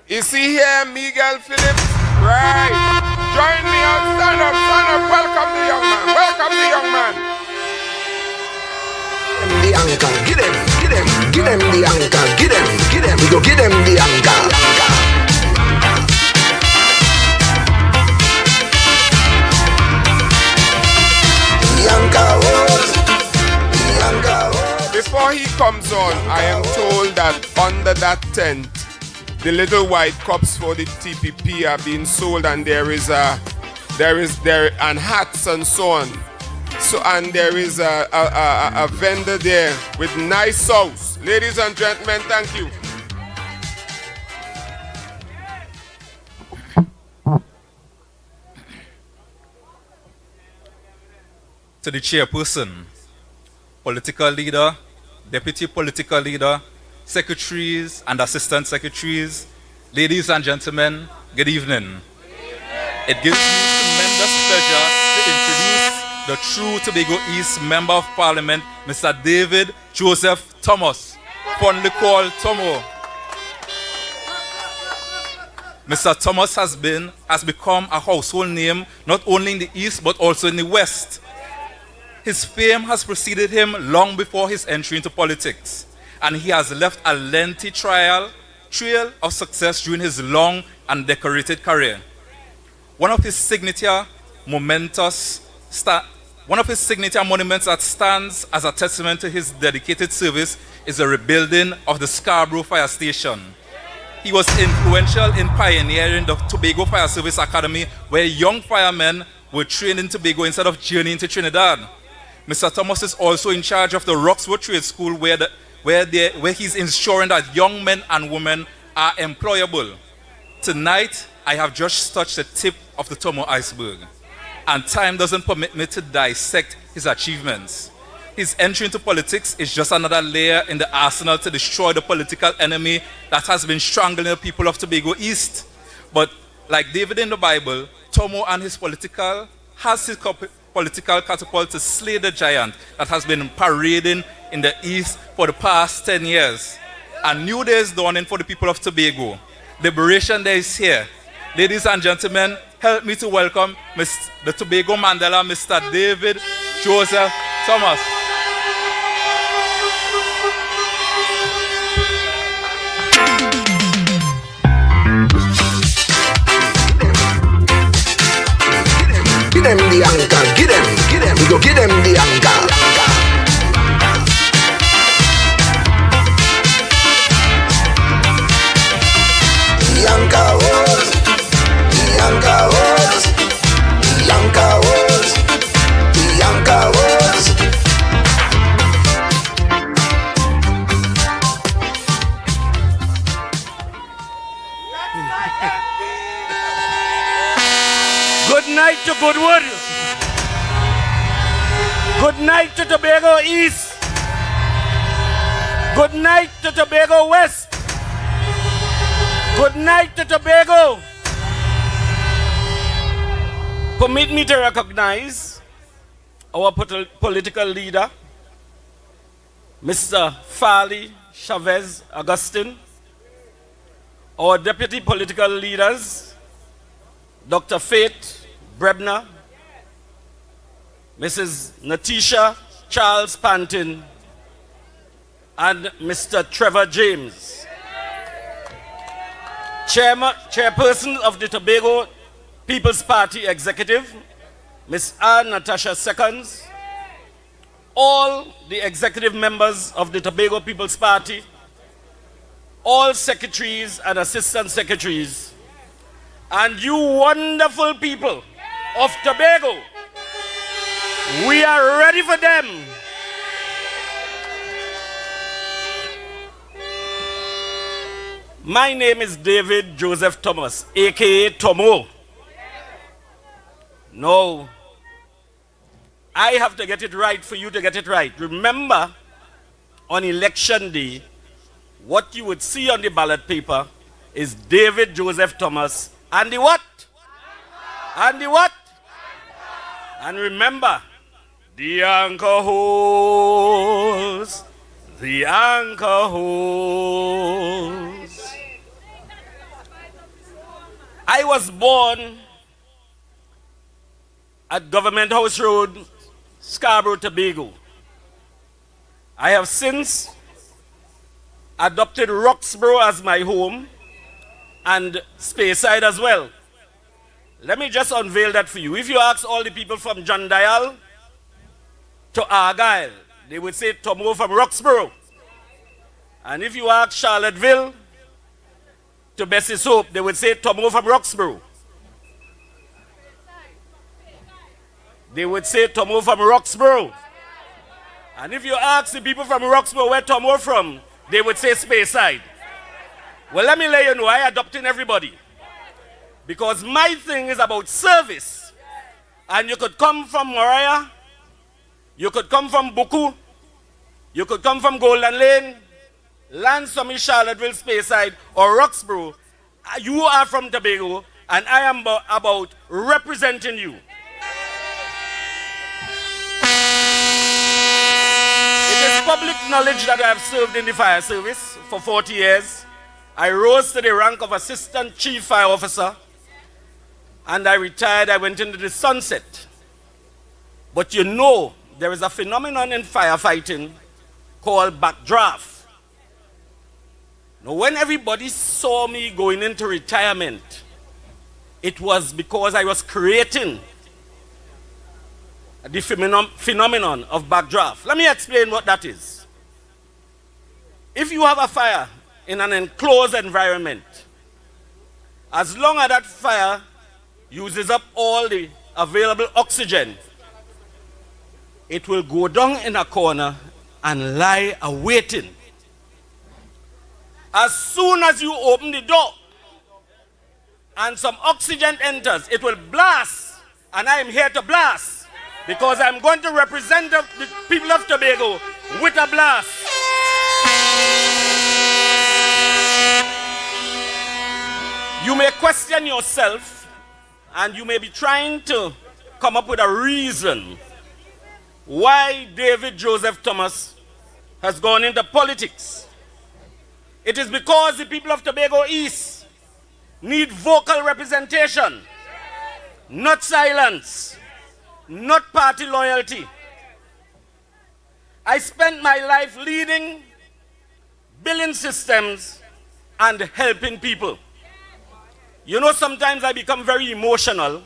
Is he here, Miguel Philip? Right. Join me out. Stand up. Welcome the young man. Welcome the young man. The anchor, get them the anchor, get them, we go get them the anchor. Before he comes on, I am told that under that tent, the little white cups for the TPP are being sold, and there and hats and so on. So, and there is a vendor there with nice sauce. Ladies and gentlemen, thank you. To the chairperson, political leader, deputy political leader, secretaries and assistant secretaries, ladies and gentlemen, good evening. It gives me tremendous pleasure to introduce the true Tobago East Member of Parliament, Mr. David Joseph Thomas, fondly called Tomo. Mr. Thomas has become a household name not only in the East but also in the West. His fame has preceded him long before his entry into politics, and he has left a lengthy trail of success during his long and decorated career. One of his signature monuments that stands as a testament to his dedicated service is the rebuilding of the Scarborough Fire Station. He was influential in pioneering the Tobago Fire Service Academy, where young firemen were trained in Tobago instead of journeying to Trinidad. Mr. Thomas is also in charge of the Roxwood Trade School, where he's ensuring that young men and women are employable. Tonight, I have just touched the tip of the Tomo iceberg, and time doesn't permit me to dissect his achievements. His entry into politics is just another layer in the arsenal to destroy the political enemy that has been strangling the people of Tobago East. But like David in the Bible, Tomo and his political catapult to slay the giant that has been parading in the East for the past 10 years. A new day is dawning for the people of Tobago. Liberation Day is here. Ladies and gentlemen, help me to welcome the Tobago Mandela, Mr. David Joseph Thomas. Give them the anchor, give them, we go give them the anchor. The anchor was, the anchor was, the anchor was, the anchor was. Good night to Goodwood. Good night to Tobago East. Good night to Tobago West. Good night to Tobago. Permit me to recognize our political leader, Mr. Farley Chavez Augustine, our deputy political leaders, Dr. Faith Brebner, Mrs. Natisha Charles Pantin, and Mr. Trevor James. Chairperson of the Tobago People's Party Executive, Ms. Ann Natasha Seconds, all the executive members of the Tobago People's Party, all secretaries and assistant secretaries, and you wonderful people of Tobago, we are ready for them. My name is David Joseph Thomas, aka Tomo. No, I have to get it right for you to get it right. Remember, on election day, what you would see on the ballot paper is David Joseph Thomas and the what? And the what? And remember, the anchor holds, the anchor holds. I was born at Government House Road, Scarborough, Tobago. I have since adopted Roxborough as my home and Speyside as well. Let me just unveil that for you. If you ask all the people from John Dial to Argyle, they would say Tomo from Roxborough. And if you ask Charlotteville to Bessie Soap, they would say Tomo from Roxborough. They would say Tomo from Roxborough. And if you ask the people from Roxborough where Tomo from, they would say Speyside. Well, let me let you know, I adopting everybody. Because my thing is about service. And you could come from Moriah, you could come from Buku, you could come from Golden Lane, Lansome, Charlotteville, Speyside, or Roxborough. You are from Tobago, and I am about representing you. It is public knowledge that I have served in the fire service for 40 years. I rose to the rank of Assistant Chief Fire Officer, and I retired. I went into the sunset. But you know, there is a phenomenon in firefighting called backdraft. Now, when everybody saw me going into retirement, it was because I was creating the phenomenon of backdraft. Let me explain what that is. If you have a fire in an enclosed environment, as long as that fire uses up all the available oxygen, it will go down in a corner and lie awaiting. As soon as you open the door and some oxygen enters, it will blast, and I am here to blast because I'm going to represent the people of Tobago with a blast. You may question yourself, and you may be trying to come up with a reason why David Joseph Thomas has gone into politics. It is because the people of Tobago East need vocal representation, not silence, not party loyalty. I spent my life leading billing systems and helping people. You know, sometimes I become very emotional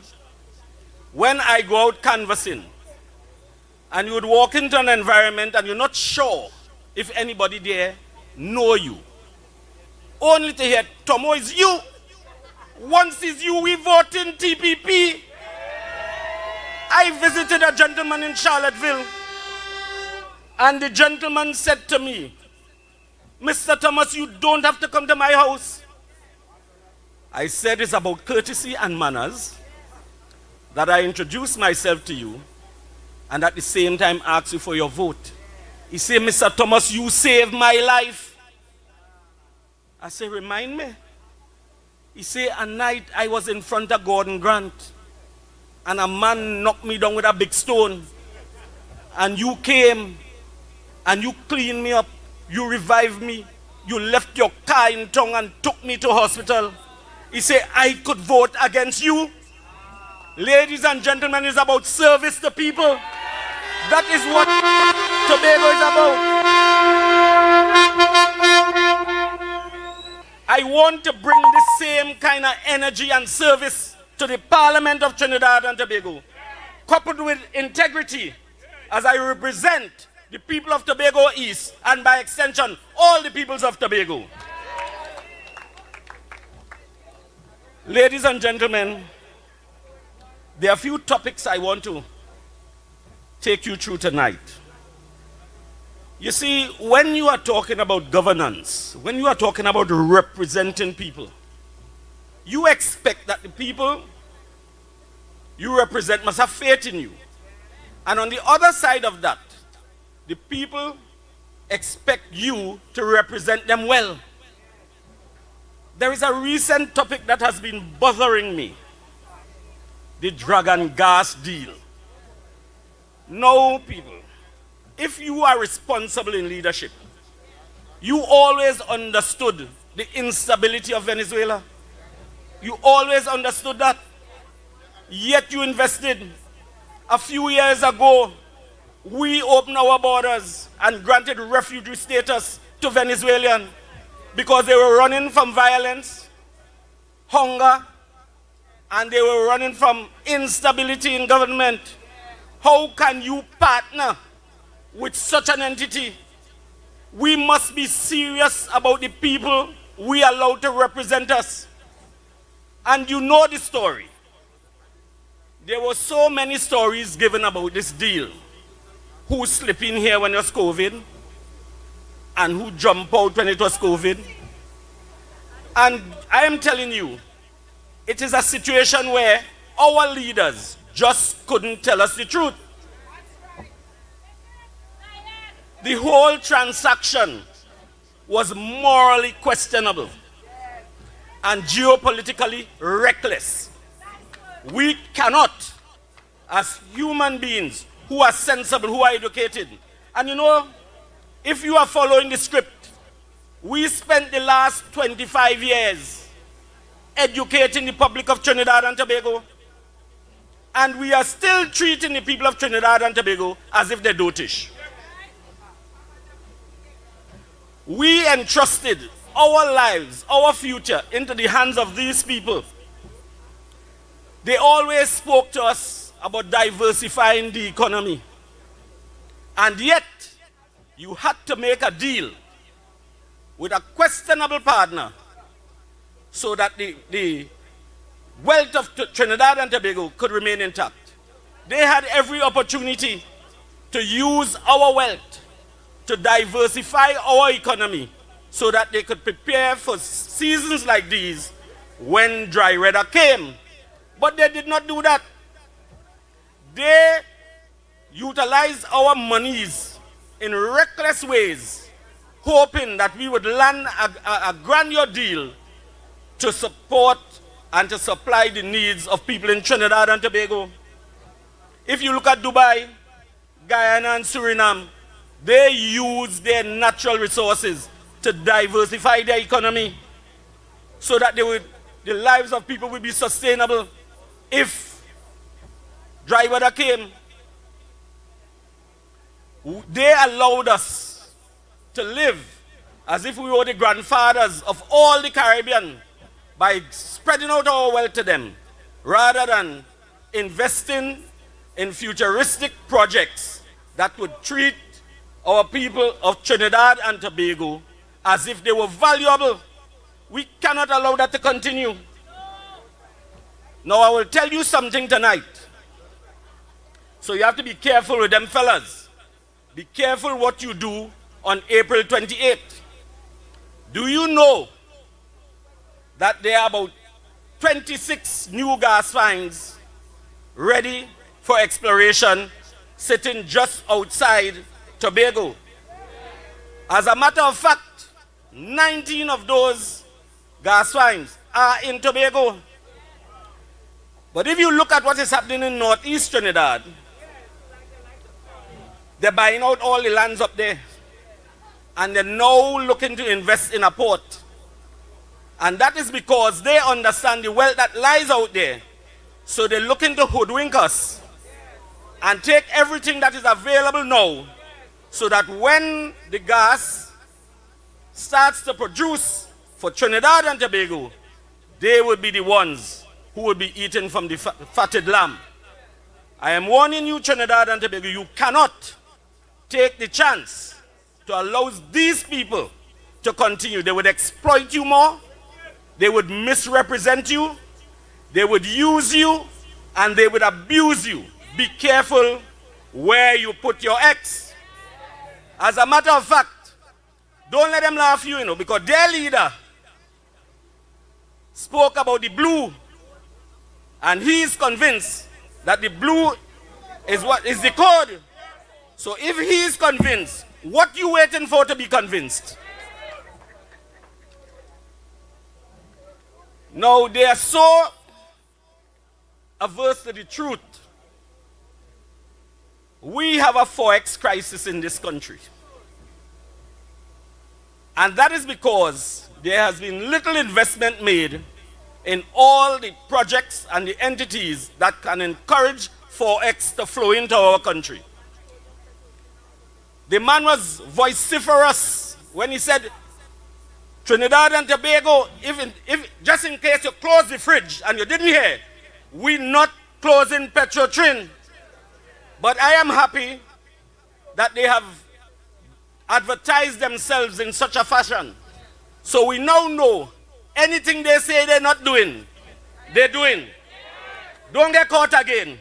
when I go out canvassing, and you would walk into an environment and you're not sure if anybody there know you. Only to hear, Tomo, is you. Once is you, we vote in TPP. I visited a gentleman in Charlottesville, and the gentleman said to me, Mr. Thomas, you don't have to come to my house. I said it's about courtesy and manners that I introduce myself to you and at the same time ask you for your vote. He said, Mr. Thomas, you saved my life. I said, remind me. He said, a night I was in front of Gordon Grant and a man knocked me down with a big stone, and you came and you cleaned me up, you revived me, you left your car in town and took me to hospital. He said, I could vote against you. Ladies and gentlemen, it's about service to people. That is what Tobago is about. I want to bring the same kind of energy and service to the Parliament of Trinidad and Tobago, coupled with integrity, as I represent the people of Tobago East and by extension, all the peoples of Tobago. Ladies and gentlemen, there are a few topics I want to take you through tonight. You see, when you are talking about governance, when you are talking about representing people, you expect that the people you represent must have faith in you. And on the other side of that, the people expect you to represent them well. There is a recent topic that has been bothering me, the Dragon Gas deal. No, people, if you are responsible in leadership, you always understood the instability of Venezuela. You always understood that. Yet you invested. A few years ago, we opened our borders and granted refugee status to Venezuelans because they were running from violence, hunger, and they were running from instability in government. How can you partner with such an entity? We must be serious about the people we allow to represent us. And you know the story. There were so many stories given about this deal. Who slipped in here when it was COVID, and who jumped out when it was COVID. And I am telling you, it is a situation where our leaders just couldn't tell us the truth. The whole transaction was morally questionable and geopolitically reckless. We cannot, as human beings who are sensible, who are educated, and you know, if you are following the script, We spent the last 25 years educating the public of Trinidad and Tobago, and we are still treating the people of Trinidad and Tobago as if they're dotish. We entrusted our lives, our future, into the hands of these people. They always spoke to us about diversifying the economy. And yet, you had to make a deal with a questionable partner so that the wealth of Trinidad and Tobago could remain intact. They had every opportunity to use our wealth to diversify our economy so that they could prepare for seasons like these when dry weather came. But they did not do that. They utilized our monies in reckless ways, hoping that we would land a grandeur deal to support and to supply the needs of people in Trinidad and Tobago. If you look at Dubai, Guyana and Suriname, they use their natural resources to diversify their economy so that the lives of people will be sustainable if dry weather came. They allowed us to live as if we were the grandfathers of all the Caribbean by spreading out our wealth to them rather than investing in futuristic projects that would treat our people of Trinidad and Tobago as if they were valuable. We cannot allow that to continue. Now I will tell you something tonight. So you have to be careful with them fellas. Be careful what you do on April 28th. Do you know that there are about 26 new gas finds ready for exploration sitting just outside Tobago? As a matter of fact, 19 of those gas finds are in Tobago. But if you look at what is happening in northeast Trinidad, they're buying out all the lands up there. And they're now looking to invest in a port. And that is because they understand the wealth that lies out there. So they're looking to hoodwink us and take everything that is available now so that when the gas starts to produce for Trinidad and Tobago, they will be the ones who will be eating from the fatted lamb. I am warning you, Trinidad and Tobago, you cannot take the chance to allow these people to continue. They would exploit you more, they would misrepresent you, they would use you, and they would abuse you. Be careful where you put your eggs. As a matter of fact, don't let them laugh you, because their leader spoke about the blue, and he is convinced that the blue is what is the code. So if he is convinced, what you waiting for to be convinced? No, they are so averse to the truth. We have a forex crisis in this country. And that is because there has been little investment made in all the projects and the entities that can encourage forex to flow into our country. The man was vociferous when he said, Trinidad and Tobago, if just in case you close the fridge and you didn't hear, we're not closing Petrotrin. But I am happy that they have advertised themselves in such a fashion. So we now know anything they say they're not doing, they're doing. Don't get caught again.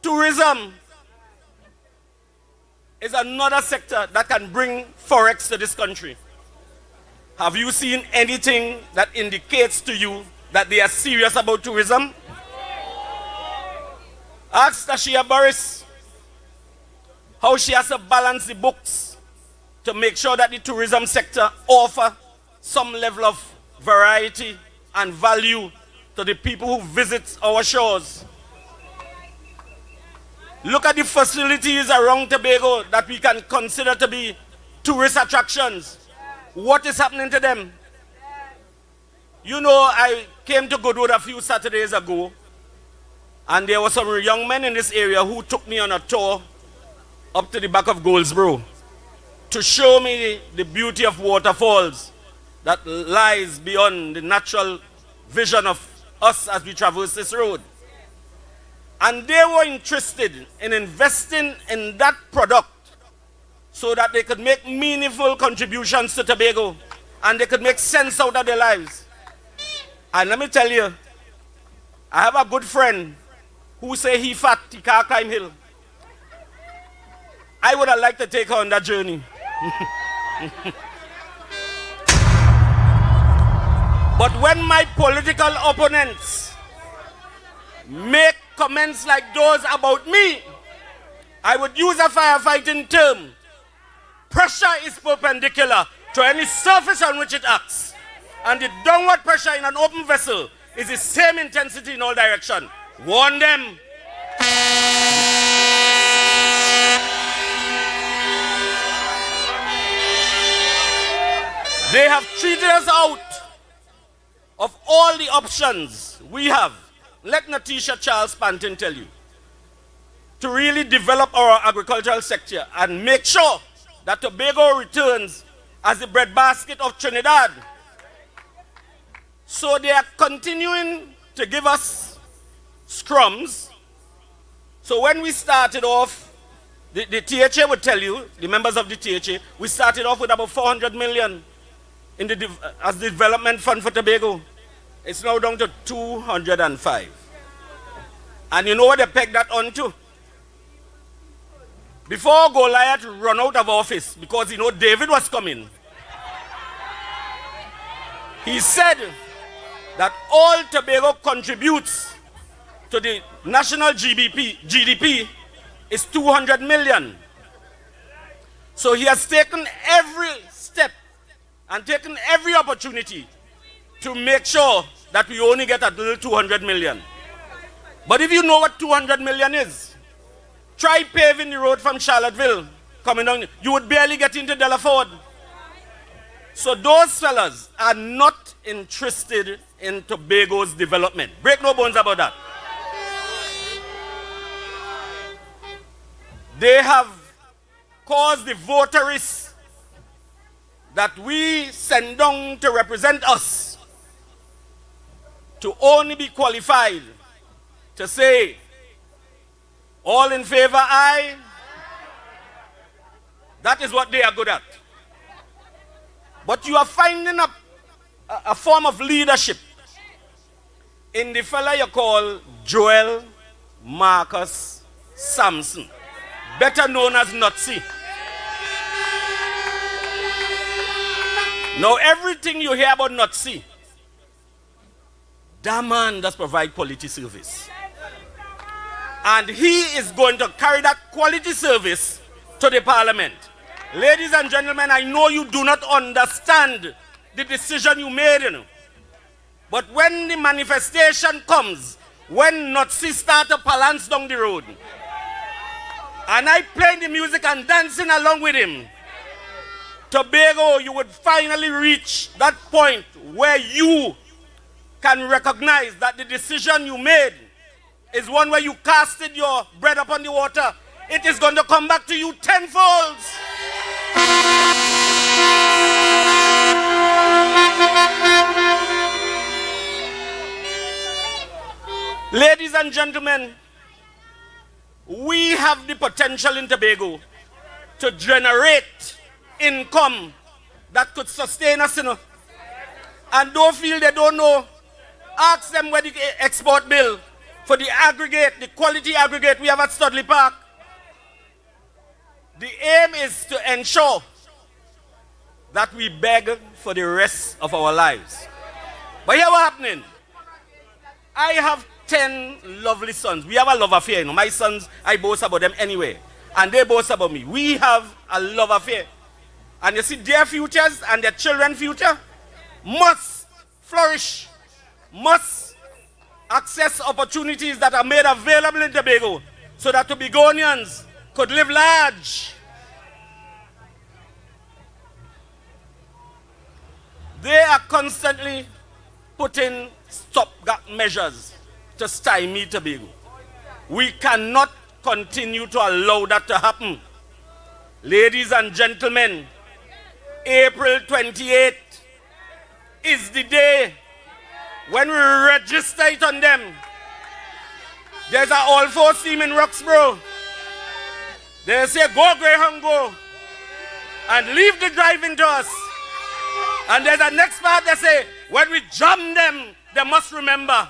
Tourism is another sector that can bring forex to this country. Have you seen anything that indicates to you that they are serious about tourism? Ask Tashia Boris how she has to balance the books to make sure that the tourism sector offer some level of variety and value to the people who visit our shores. Look at the facilities around Tobago that we can consider to be tourist attractions. What is happening to them? You know, I came to Goodwood a few Saturdays ago, and there were some young men in this area who took me on a tour up to the back of Goldsboro to show me the beauty of waterfalls that lies beyond the natural vision of us as we traverse this road. And they were interested in investing in that product so that they could make meaningful contributions to Tobago and they could make sense out of their lives. And let me tell you, I have a good friend who say he fat, he can't climb hill. I would have liked to take her on that journey. But when my political opponents make comments like those about me, I would use a firefighting term. Pressure is perpendicular to any surface on which it acts. And the downward pressure in an open vessel is the same intensity in all directions. Warn them. They have treated us out of all the options we have. Let Natisha Charles Panton tell you. To really develop our agricultural sector and make sure that Tobago returns as the breadbasket of Trinidad. So they are continuing to give us scrums. So when we started off, the THA would tell you, the members of the THA, we started off with about 400 million in as the development fund for Tobago. It's now down to 205. And you know what they pegged that onto? Before Goliath run out of office, because you know David was coming, he said that all Tobago contributes to the national GDP is 200 million. So he has taken every step and taken every opportunity to make sure that we only get a little 200 million. But if you know what 200 million is, try paving the road from Charlottesville coming down, you would barely get into Delaford. So those fellas are not interested in Tobago's development. Break no bones about that. They have caused the votaries that we send down to represent us to only be qualified to say, all in favor, aye. That is what they are good at. But you are finding a form of leadership in the fella you call Joel Marcus Samson, better known as Nazi. Now everything you hear about Nazi, that man does provide quality service. And he is going to carry that quality service to the parliament. Ladies and gentlemen, I know you do not understand the decision you made, you know. But when the manifestation comes, when Nazi start to balance down the road, and I playing the music and dancing along with him, Tobago, you would finally reach that point where you can recognize that the decision you made is one where you casted your bread upon the water. It is going to come back to you tenfold. Ladies and gentlemen, we have the potential in Tobago to generate income that could sustain us, you know. And don't feel they don't know. Ask them where the export bill for the aggregate, the quality aggregate we have at Studley Park. The aim is to ensure that we beg for the rest of our lives. But here what's happening? I have 10 lovely sons. We have a love affair, you know. My sons, I boast about them anyway. And they boast about me. We have a love affair. And you see, their futures and their children's future must flourish, must access opportunities that are made available in Tobago so that Tobagonians could live large. They are constantly putting stopgap measures to stymie Tobago. We cannot continue to allow that to happen. Ladies and gentlemen, April 28th is the day when we register it on them. There's an all-force team in Roxborough. They say, go Greyhound, go. And leave the driving to us. And there's a next part that say, when we jam them, they must remember.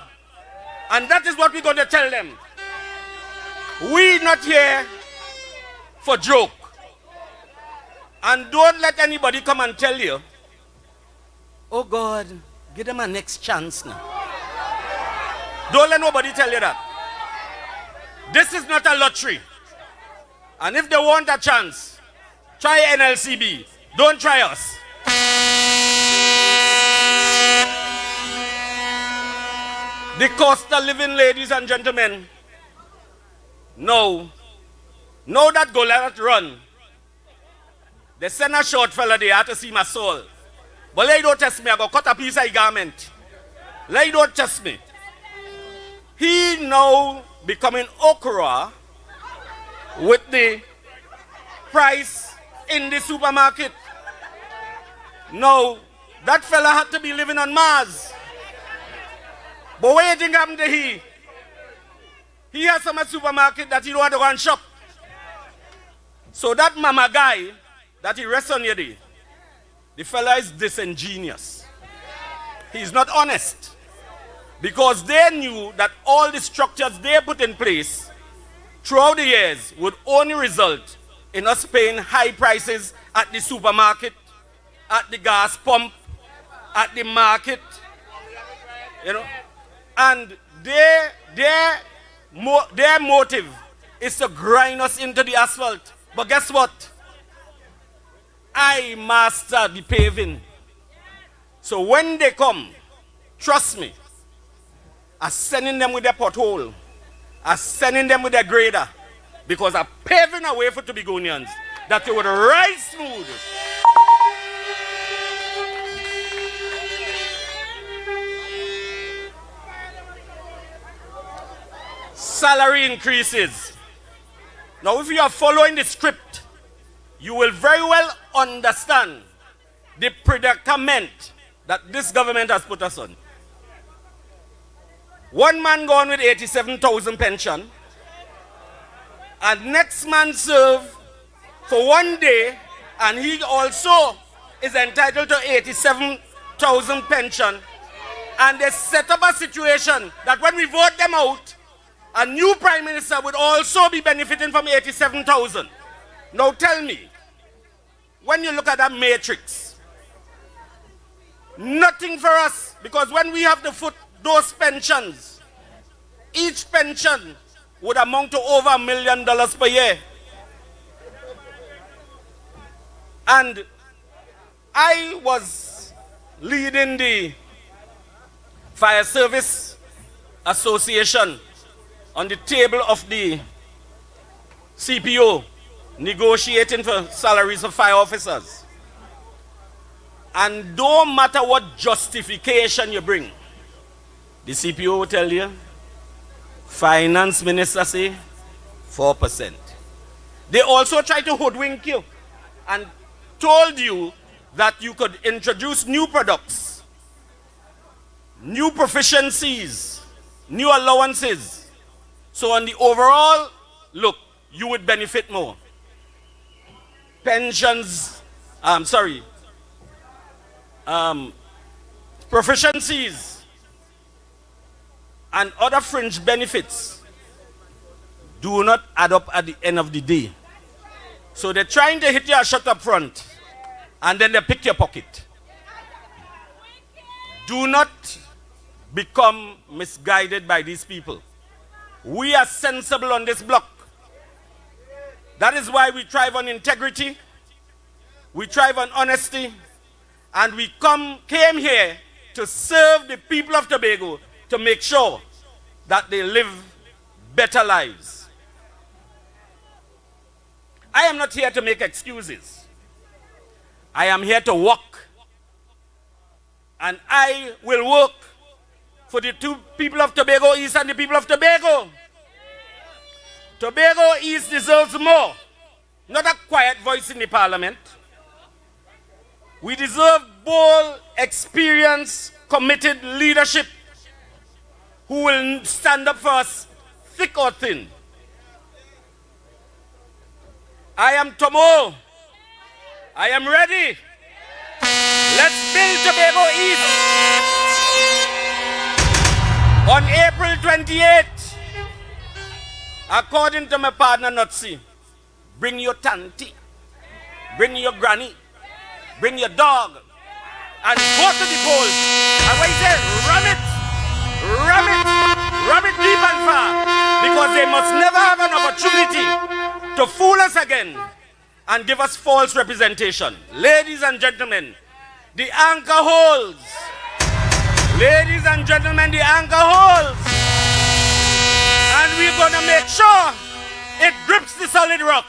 And that is what we're going to tell them. We're not here for joke. And don't let anybody come and tell you, oh God, give them a next chance now. Don't let nobody tell you that. This is not a lottery. And if they want a chance, try NLCB. Don't try us. The cost of living, ladies and gentlemen. Now that Goliath run, they send a short fella there to see my soul. But let don't test me, I go cut a piece of garment. Let don't test me. He now becoming okra with the price in the supermarket. Now, that fella had to be living on Mars. But what do you think happened to he? He has some supermarket that he don't want to go and shop. So that mama guy that he rests on your day, the fella is disingenuous. He's not honest. Because they knew that all the structures they put in place throughout the years would only result in us paying high prices at the supermarket, at the gas pump, at the market, you know. And their motive is to grind us into the asphalt. But guess what? I master the paving. So when they come, trust me, I'm sending them with their pothole. I'm sending them with their grader. Because I'm paving a way for Tobagonians that they would rise smooth. Salary increases. Now, if you are following the script, you will very well understand the predicament that this government has put us on. One man gone with 87,000 pension, and next man serve for 1 day, and he also is entitled to 87,000 pension. And they set up a situation that when we vote them out, a new prime minister would also be benefiting from 87,000. Now tell me, when you look at that matrix, nothing for us, because when we have to foot those pensions, each pension would amount to over $1 million per year. And I was leading the Fire Service Association on the table of the CPO, negotiating for salaries for fire officers. And don't matter what justification you bring, the CPO will tell you, finance minister say 4%. They also try to hoodwink you and told you that you could introduce new products, new proficiencies, new allowances. So on the overall look, you would benefit more. Pensions, proficiencies, and other fringe benefits do not add up at the end of the day. So they're trying to hit you a shot up front, and then they pick your pocket. Do not become misguided by these people. We are sensible on this block. That is why we thrive on integrity, we thrive on honesty, and we came here to serve the people of Tobago to make sure that they live better lives. I am not here to make excuses. I am here to work. And I will work for the two people of Tobago East and the people of Tobago. Tobago East deserves more. Not a quiet voice in the parliament. We deserve bold, experienced, committed leadership who will stand up for us, thick or thin. I am Tomo. I am ready. Let's build Tobago East. On April 28th, according to my partner Notsi, bring your tanty, bring your granny, bring your dog, and go to the polls. And what he said, ram it deep and far, because they must never have an opportunity to fool us again and give us false representation. Ladies and gentlemen, the anchor holds. Ladies and gentlemen, the anchor holds. And we're going to make sure it grips the solid rock.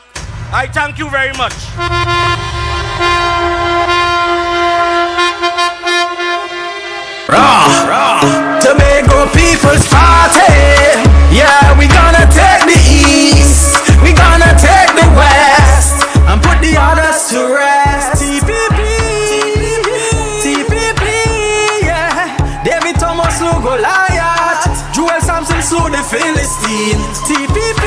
I thank you very much. Tobago People's Party. Yeah, we gonna take the East, we gonna take the West, and put the others to rest. TPP, yeah. David Thomas slew Goliath, Joel Samson slew the Philistine. TPP,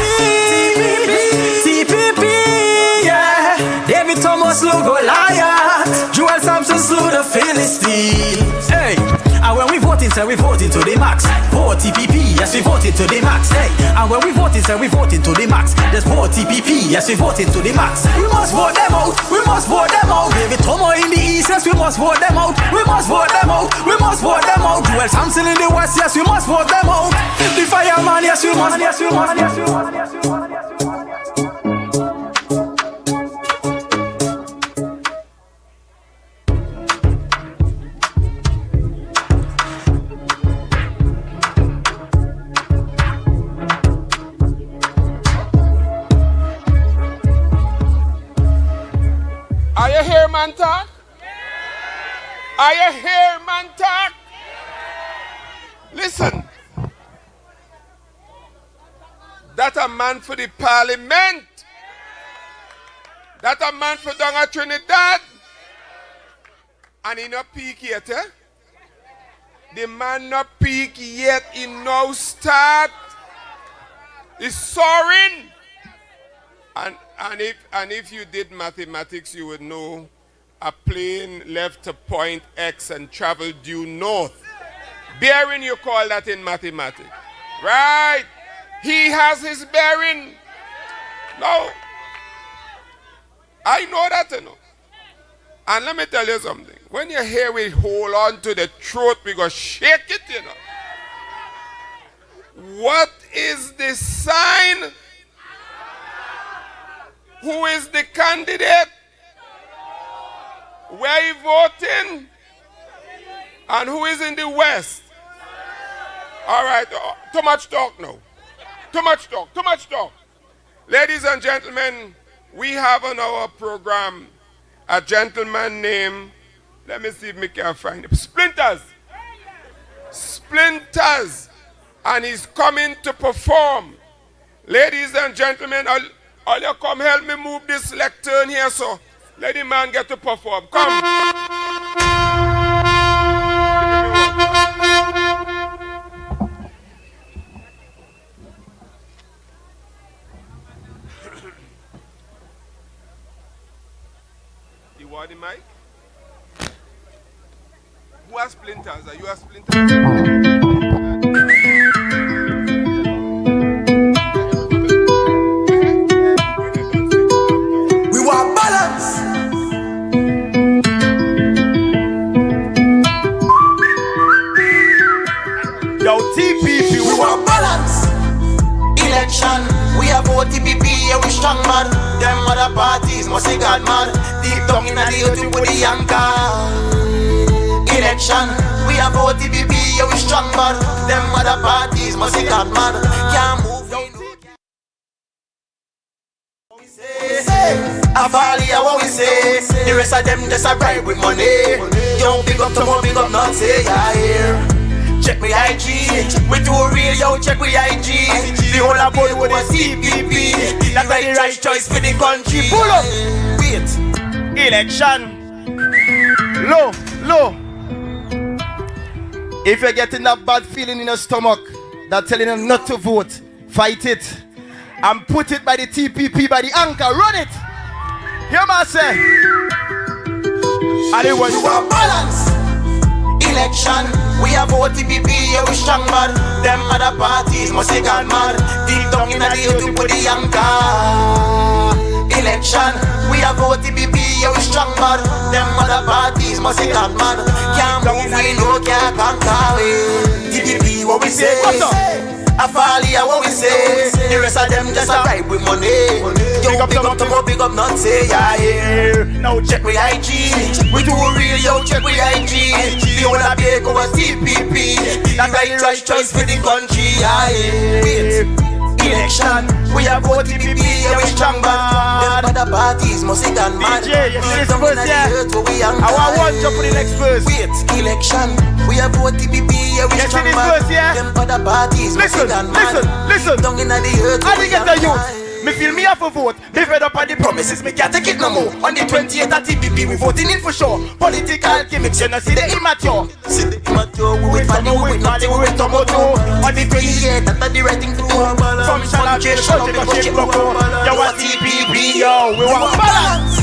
yeah. David Thomas slew Goliath, Joel Samson slew the Philistine. Hey. And when we voting, say we voting to the max. Vote TPP, yes we voting to the max. Hey, and when we voting, say we voting to the max. Just vote TPP, yes we voting to the max. We must vote them out, we must vote them out. David Tomo in the east, yes we must vote them out. We must vote them out, we must vote them out. Joel Samson in the west, yes we must vote them out. The fireman, yes we must, yes we must, yes we must, yes we must. Are you here, man talk? Are you here, man talk? Listen. That a man for the parliament. That a man for down at Trinidad. And he not peak yet, eh? The man not peak yet, he now start. He's soaring. And if you did mathematics, you would know a plane left to point X and travel due north. Bearing, you call that in mathematics. Right? He has his bearing. No. I know that, you know. And let me tell you something. When you hear we hold on to the throat, we go shake it, you know. What is the sign? Who is the candidate? Where you voting? And who is in the West? All right, too much talk now. Too much talk, too much talk. Ladies and gentlemen, we have on our program a gentleman named, let me see if we can find him, Splinters. Splinters. And he's coming to perform. Ladies and gentlemen, all you come help me move this lectern here, so let the man get to perform. Come. You want the mic? Who are Splinters? Are you a Splinter? We have OTPP, yeah, we strong man. Them other parties must say God man. Deep down in the earth we put the anchor. Election, we have OTPP, yeah, we strong man. Them other parties must say God man. Can't move. I fall here what we say. The rest of them just a bribe with money. Yo, big up to more, big up not say yeah here. Check me IG, we too real, yo, check me IG. The whole of Goodwood is CPP. That's the right choice for the country. Pull up. Wait. Election. Low. If you're getting that bad feeling in your stomach that telling you not to vote, fight it. And put it by the TPP, by the anchor, run it. Hear me say. And it was you want balance. Election, we have vote TPP, yeah, we strong man. Them other parties must be gone mad. Deep down in the earth to put the anchor. Election, we have vote TPP, yeah, we strong man. Them other parties must be gone mad. Can't move, we know, can't conquer. TPP, what we say? What's up? I fall here what we say. The rest of them just a bribe with money. Yo, big up to more, big up not say yeah here. Now check me IG. We too real, yo, check me IG. The whole of Baker was TPP. That's the right choice for the country, yeah here. Election, we have vote TPP, yeah, we strong bad. Them other parties must be gone mad. DJ, you see this verse, yeah? I want you for the next verse. Wait, election, we have vote TPP, yeah, we strong bad. Them other parties must be gone mad. Listen, down in the earth, how they get the youth? Me feel me have a vote. Me fed up on the promises, me can't take it no more. On the 28th at TPP, we voting in for sure. Political gimmicks, you know, see the immature. See the immature, we wait for the we wait nothing, we wait tomato. On the 28th, that's the right thing to do. From Shala, shut up, because shit loco. Yo, what TPP, yo, we want balance.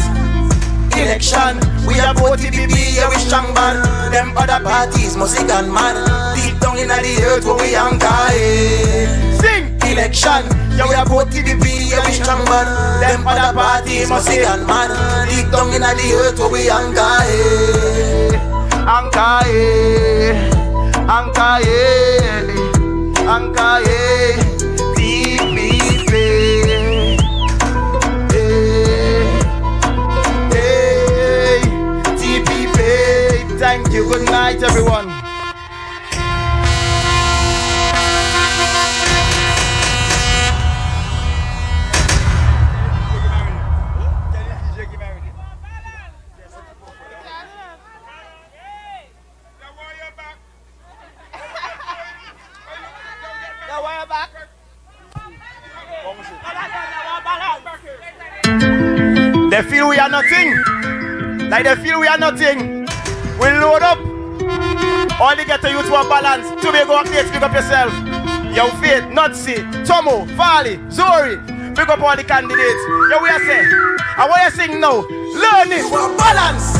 Election, we have vote TPP, yeah, we strong man. Them other parties must be gone mad. Deep down in the earth, where we anchor. Sing! Election, yeah, we have vote TPP, yeah, we strong man. Them other parties must be gone mad. Deep down in the earth, where we anchor. Anchor, TPP. Thank you. Good night, everyone. They feel we are nothing. Like they feel we are nothing. We load up. All they get to use for balance. Tobago updates, pick up yourself. Yo, Faith, Nutsy, Tomo, Farley, Zori. Pick up all the candidates. Yo, we are saying. And what you sing now? Learn it. Balance.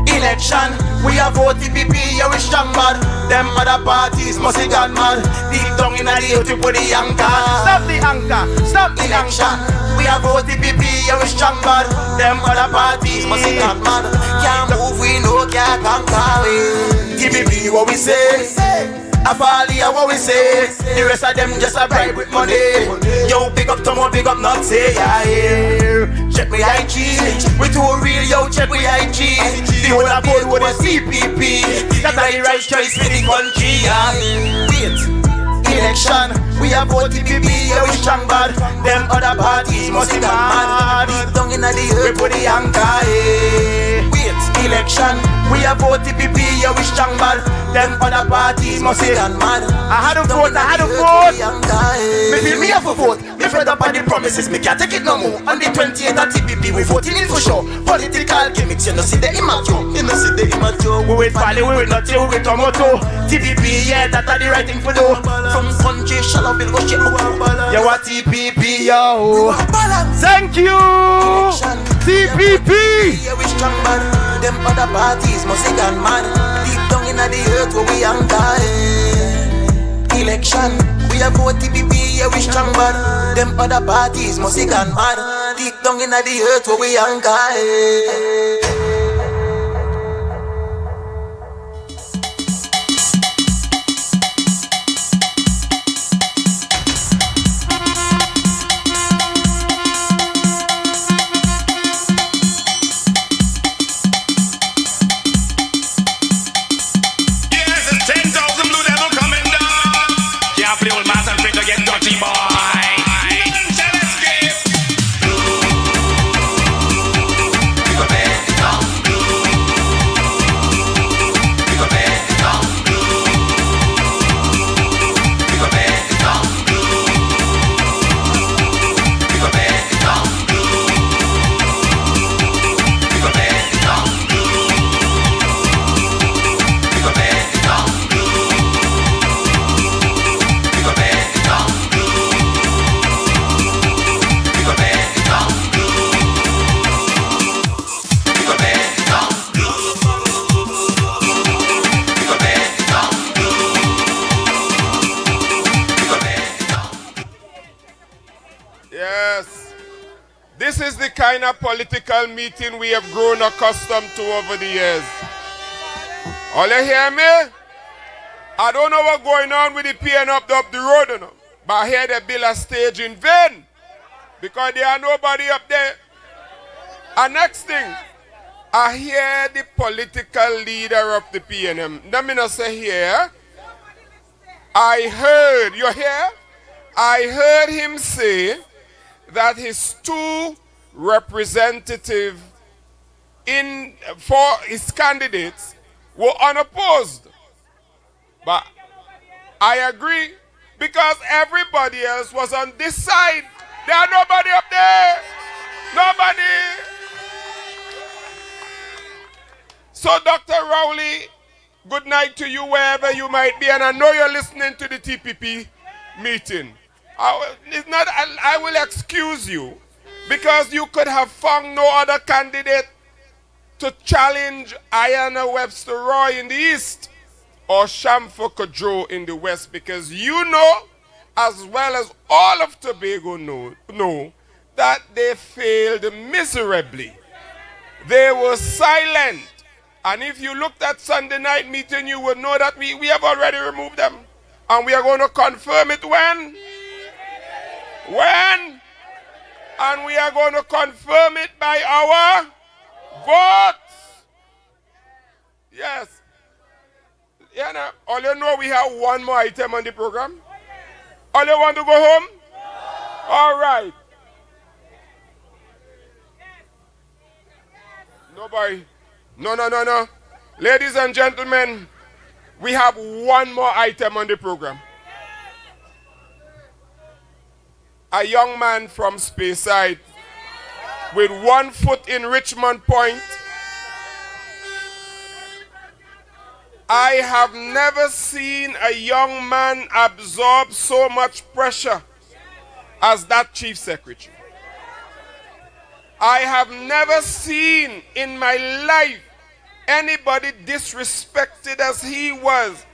Election. We have vote TPP, yeah, we strong bad. Them other parties must be gone mad. Deep down in the earth to put the anchor. Stop the anchor. Stop the election. We have vote TPP, yeah, we strong bad. Them other parties must be gone mad. Can't move, we know, can't conquer. TPP, what we say? I fall here, what we say? The rest of them just a bribe with money. Yo, big up to more, big up not say yeah here. Check me IG, we too real, yo, check me IG. The whole of Goodwood is CPP. That's the right choice for the country, yeah. Wait, election, we have vote TPP, yeah, we strong bad. Them other parties must be gone mad. Deep down in the earth, we put the anchor, Wait, election, we have vote TPP, yeah, we strong bad. Them other parties must be gone mad. I had a vote. Me feel me have a vote. Me fed up on the promises, me can't take it no more. On the 28th at TPP, we voting in for sure. Political gimmicks, you know see the immature. You know see the immature. We wait Farley, we wait Nutsy, we wait Tomato. TPP, yeah, that's the right thing for do. From country, shallow bill, go shit. You want TPP, yo. Thank you, TPP. Yeah, we strong man. Them other parties must be gone mad. Deep down in the earth where we anchor. Election, we have vote TPP, yeah, we strong man. Them other parties must be gone mad. Deep down in the earth where we anchor. kind of political meeting we have grown accustomed to over the years. All you hear me? I don't know what's going on with the PN up the road, you know, but I hear they build a stage in vain because there are nobody up there. And next thing, I hear the political leader of the PNM. Let me not say here. I heard, you hear? I heard him say that his two representatives for his candidates were unopposed. But I agree because everybody else was on this side. There are nobody up there. Nobody. So Dr. Rowley, good night to you wherever you might be. And I know you're listening to the TPP meeting. I will excuse you because you could have found no other candidate to challenge Ayanna Webster Roy in the East or Shamfor Kodjo in the West, because you know, as well as all of Tobago know that they failed miserably. They were silent. And if you looked at Sunday night meeting, you would know that we have already removed them. And we are going to confirm it when? When? And we are going to confirm it by our votes. Yes. Yeah, now, all you know, we have one more item on the program. All you want to go home? All right. Nobody. No. Ladies and gentlemen, we have one more item on the program. A young man from Speyside with 1 foot in Richmond Point. I have never seen a young man absorb so much pressure as that chief secretary. I have never seen in my life anybody disrespected as he was.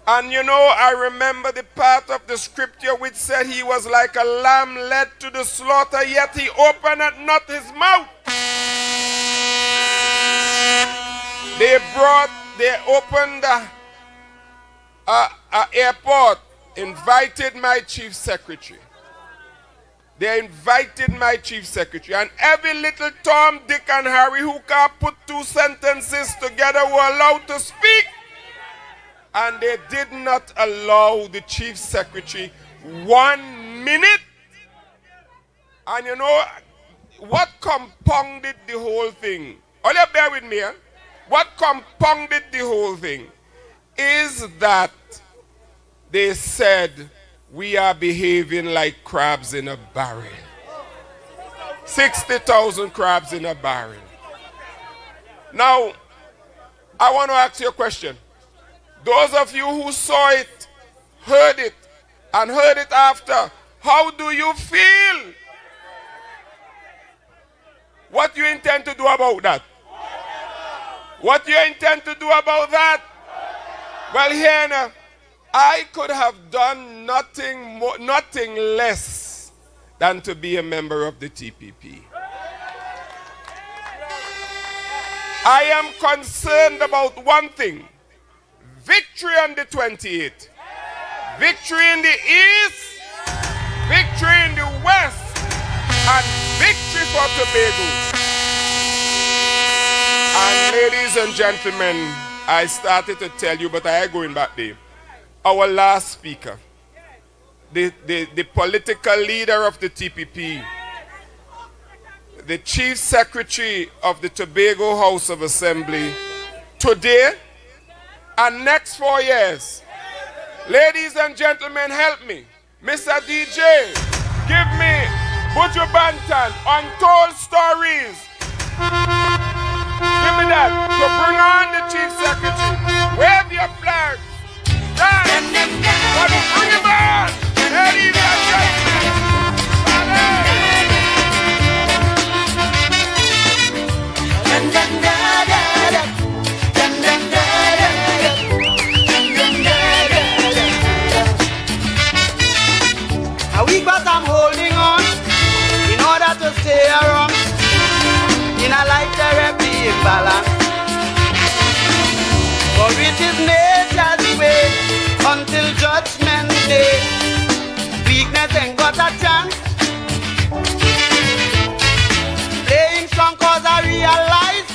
And you know, I remember the part of the scripture which said he was like a lamb led to the slaughter, yet he opened not his mouth. They opened an airport, invited my chief secretary. They invited my chief secretary, and every little Tom, Dick, and Harry who can put two sentences together were allowed to speak. And they did not allow the chief secretary 1 minute. And you know what compounded the whole thing? Oh, you bear with me, eh? What compounded the whole thing is that they said, we are behaving like crabs in a barrel. 60,000 crabs in a barrel. Now, I want to ask you a question. Those of you who saw it, heard it, and heard it after, how do you feel? What do you intend to do about that? What do you intend to do about that? Well, here now, I could have done nothing less than to be a member of the TPP. I am concerned about one thing. Victory on the 28th. Victory in the East. Victory in the West. And victory for Tobago. And ladies and gentlemen, I started to tell you, but I am going back there. Our last speaker, the political leader of the TPP, the chief secretary of the Tobago House of Assembly, today and next 4 years. Ladies and gentlemen, help me. Mr. DJ, give me Buju Banton, Untold Stories. Give me that. So bring on the chief secretary. Wave your flags. Dance. Bring him on. Ladies and gentlemen. A week but I'm holding on in order to stay balance. For it is nature's way until judgment day. Weakness ain't got a chance. Playing strong cause I realize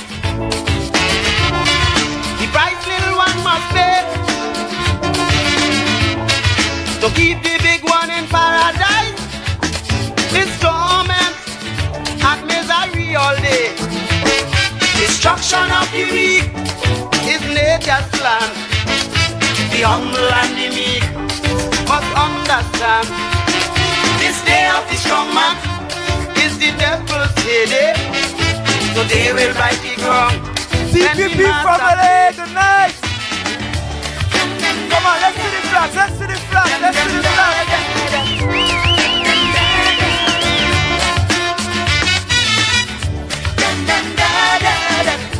the price little one must pay to keep the big one in paradise. This torment and misery all day. Destruction of the weak is nature's plan. The humble and the meek must understand. This day of the strong man is the devil's heyday. So they will right the wrong. TPP family tonight. Come on, let's see the flag, let's see the flag, let's see the flag.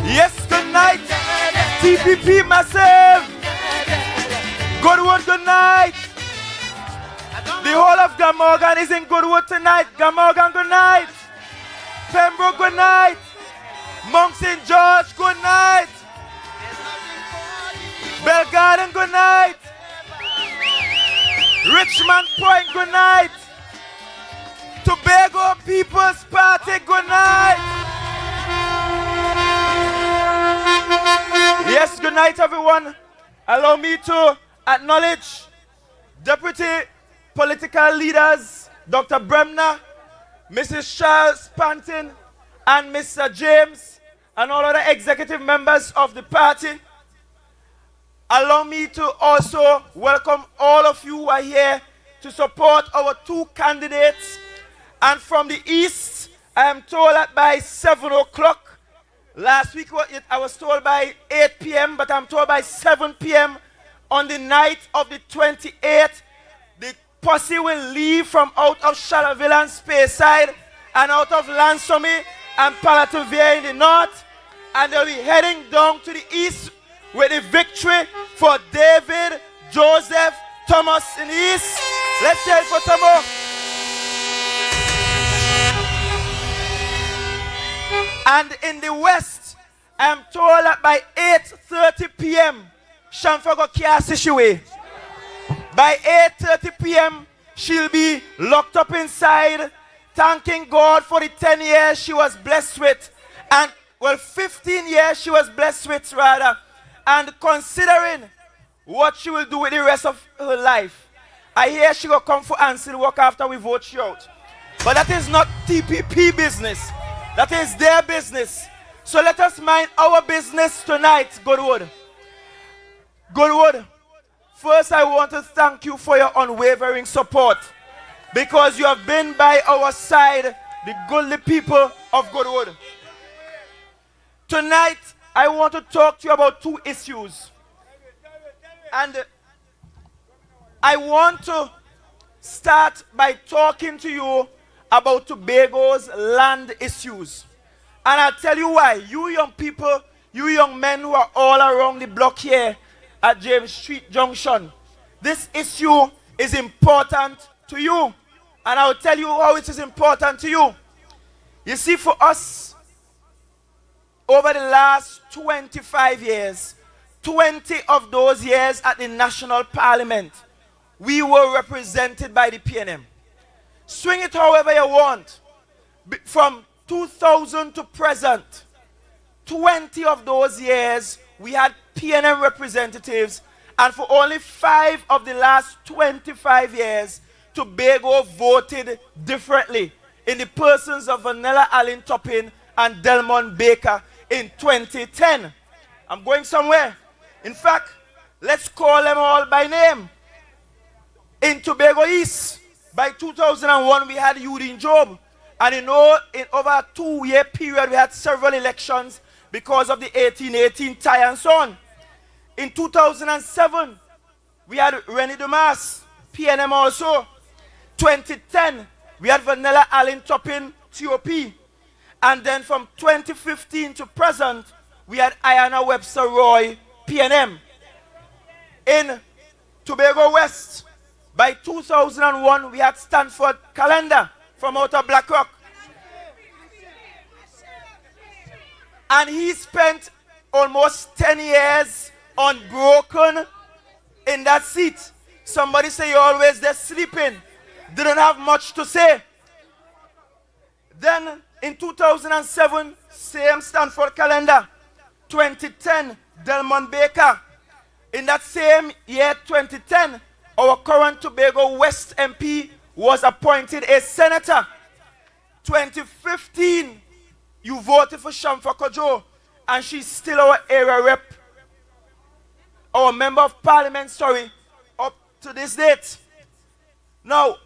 Yes, good night. TPP massive. Goodwood, good night. The whole of Glamorgan is in Goodwood tonight. Glamorgan, good night. Pembroke, good night. Monk St. George, good night. Belgarden, good night. Richmond Point, good night. Tobago People's Party, good night. Yes, good night, everyone. Allow me to acknowledge Deputy Political Leaders, Dr. Bremner, Mrs. Charles Pantin, and Mr. James, and all other executive members of the party. Allow me to also welcome all of you who are here to support our two candidates. And from the east, I am told that by 7 o'clock. Last week I was told by 8 p.m., but I'm told by 7 p.m. on the night of the 28th, the posse will leave from out of Charlottesville and Speyside and out of Lansome and Palativia in the north, and they'll be heading down to the east with the victory for David, Joseph, Thomas in the east. Let's hear it for Tomo. And in the west, I'm told that by 8:30 p.m., Shamfago Kiasishiwe. By 8:30 p.m., she'll be locked up inside, thanking God for the 10 years she was blessed with. And, well, 15 years she was blessed with, rather. And considering what she will do with the rest of her life, I hear she will come for answer work after we vote she out. But that is not TPP business. That is their business. So let us mind our business tonight, Goodwood. Goodwood, first I want to thank you for your unwavering support, because you have been by our side, the goodly people of Goodwood. Tonight, I want to talk to you about two issues. And I want to start by talking to you about Tobago's land issues. And I'll tell you why. You young people, you young men who are all around the block here at James Street Junction, this issue is important to you. And I'll tell you how it is important to you. You see, for us, over the last 25 years, 20 of those years at the National Parliament, we were represented by the PNM. Swing it however you want. From 2000 to present, 20 of those years, we had PNM representatives, and for only 5 of the last 25 years, Tobago voted differently in the persons of Vanilla Allen Toppin and Delmon Baker in 2010. I'm going somewhere. In fact, let's call them all by name. In Tobago East, by 2001, we had Eugene Job. And in over a 2-year period, we had several elections because of the 1818 tie and so on. In 2007, we had Rennie Dumas, PNM also. 2010, we had Vanilla Allen Toppin, TOP. And then from 2015 to present, we had Ayanna Webster Roy, PNM. In Tobago West, by 2001, we had Stanford Calendar from out of Blackrock. And he spent almost 10 years unbroken in that seat. Somebody say you're always there sleeping. Didn't have much to say. Then in 2007, same Stanford calendar. 2010, Delmon Baker. In that same year, 2010, our current Tobago West MP was appointed a senator. 2015, you voted for Shamfa Kojo, and she's still our area rep. Our member of parliament, sorry, up to this date. Now,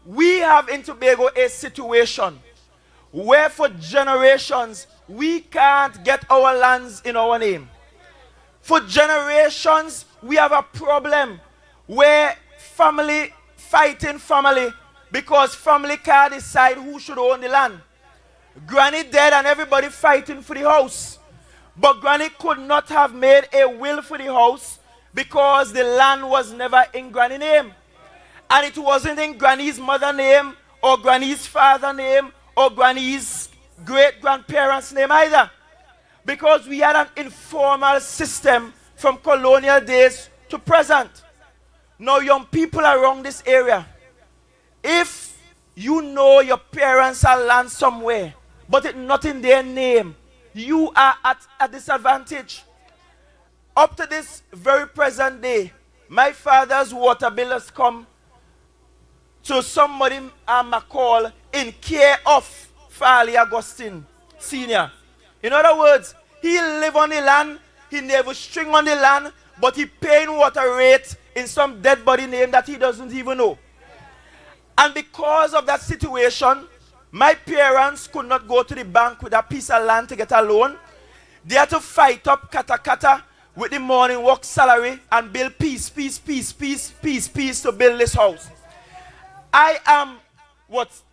we have in Tobago a situation where for generations we can't get our lands in our name. For generations we have a problem where family fighting family because family can't decide who should own the land. Granny dead and everybody fighting for the house. But Granny could not have made a will for the house because the land was never in Granny's name. And it wasn't in Granny's mother's name or Granny's father's name or Granny's great-grandparents' name either. Because we had an informal system from colonial days to present. Now young people around this area, if you know your parents are land somewhere, but it's not in their name, you are at a disadvantage. Up to this very present day, my father's water bill has come to somebody call in care of Farley Augustine Sr. In other words, he live on the land, he never string on the land, but he paying water rate in some dead body name that he doesn't even know. And because of that situation, my parents could not go to the bank with a piece of land to get a loan. They had to fight up kata with the morning work salary and build piece to build this house. I am,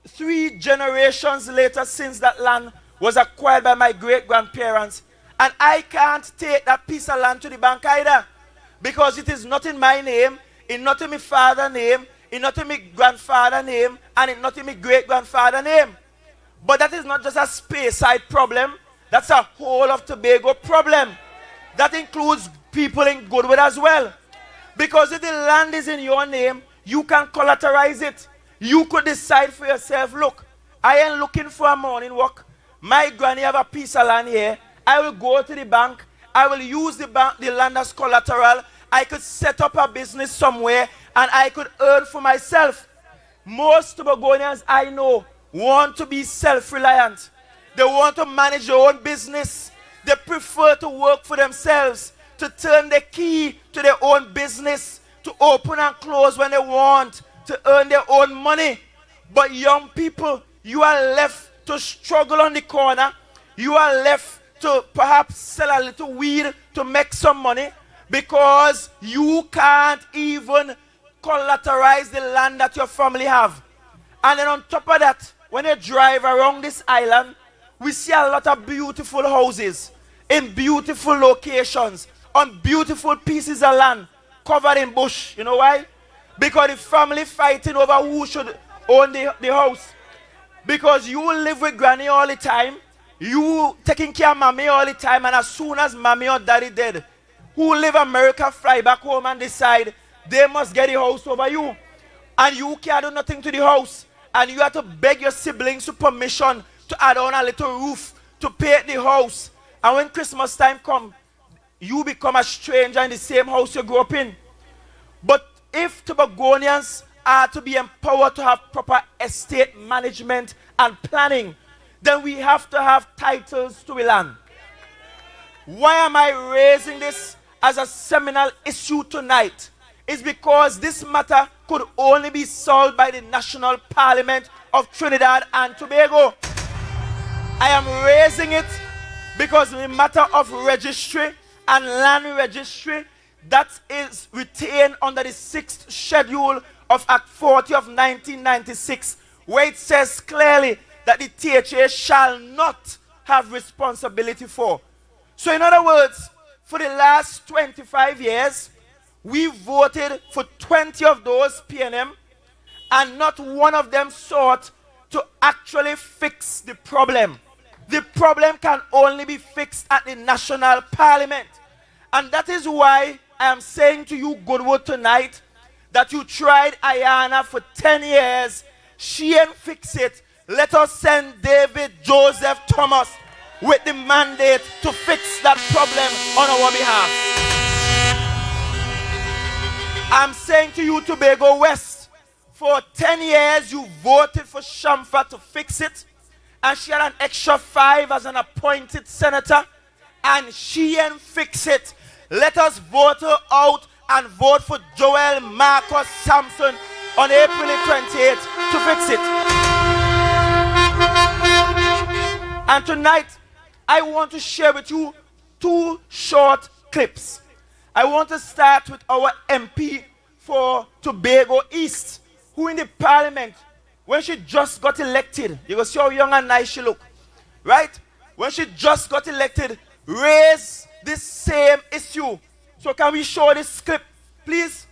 3 generations later since that land was acquired by my great-grandparents. And I can't take that piece of land to the bank either. Because it is not in my name, it's not in my father's name, it's not in my grandfather's name, and it's not in my great-grandfather's name. But that is not just a space-side problem. That's a whole of Tobago problem. That includes people in Goodwood as well. Because if the land is in your name, you can collateralize it. You could decide for yourself, look, I ain't looking for a morning walk. My granny have a piece of land here. I will go to the bank. I will use the land as collateral. I could set up a business somewhere and I could earn for myself. Most Tobagonians I know want to be self-reliant. They want to manage their own business. They prefer to work for themselves, to turn the key to their own business, to open and close when they want, to earn their own money. But young people, you are left to struggle on the corner. You are left to perhaps sell a little weed to make some money because you can't even collateralize the land that your family have. And then on top of that, when you drive around this island, we see a lot of beautiful houses in beautiful locations on beautiful pieces of land covered in bush. You know why? Because the family fighting over who should own the house. Because you live with granny all the time, you taking care of mommy all the time, and as soon as mommy or daddy dead, who live America fly back home and decide they must get the house over you. And you can't do nothing to the house. And you have to beg your siblings for permission to add on a little roof to paint the house. And when Christmas time comes, you become a stranger in the same house you grew up in. But if Tobagonians are to be empowered to have proper estate management and planning, then we have to have titles to the land. Why am I raising this as a seminal issue tonight? It's because this matter could only be solved by the National Parliament of Trinidad and Tobago. I am raising it because the matter of registry and land registry that is retained under the 6th schedule of Act 40 of 1996, where it says clearly that the THA shall not have responsibility for. So in other words, for the last 25 years, we voted for 20 of those PNM, and not one of them sought to actually fix the problem. The problem can only be fixed at the national parliament. And that is why I am saying to you, Goodwood, tonight, that you tried Ayana for 10 years. She ain't fix it. Let us send David Joseph Thomas with the mandate to fix that problem on our behalf. I'm saying to you, Tobago West, for 10 years you voted for Shamfa to fix it, and she had an extra 5 as an appointed senator, and she ain't fix it. Let us vote her out and vote for Joel Marcus Samson on April 28th to fix it. And tonight, I want to share with you 2 short clips. I want to start with our MP for Tobago East, who in the parliament, when she just got elected, you can see how young and nice she look, right? When she just got elected, raised this same issue. So can we show this clip, please?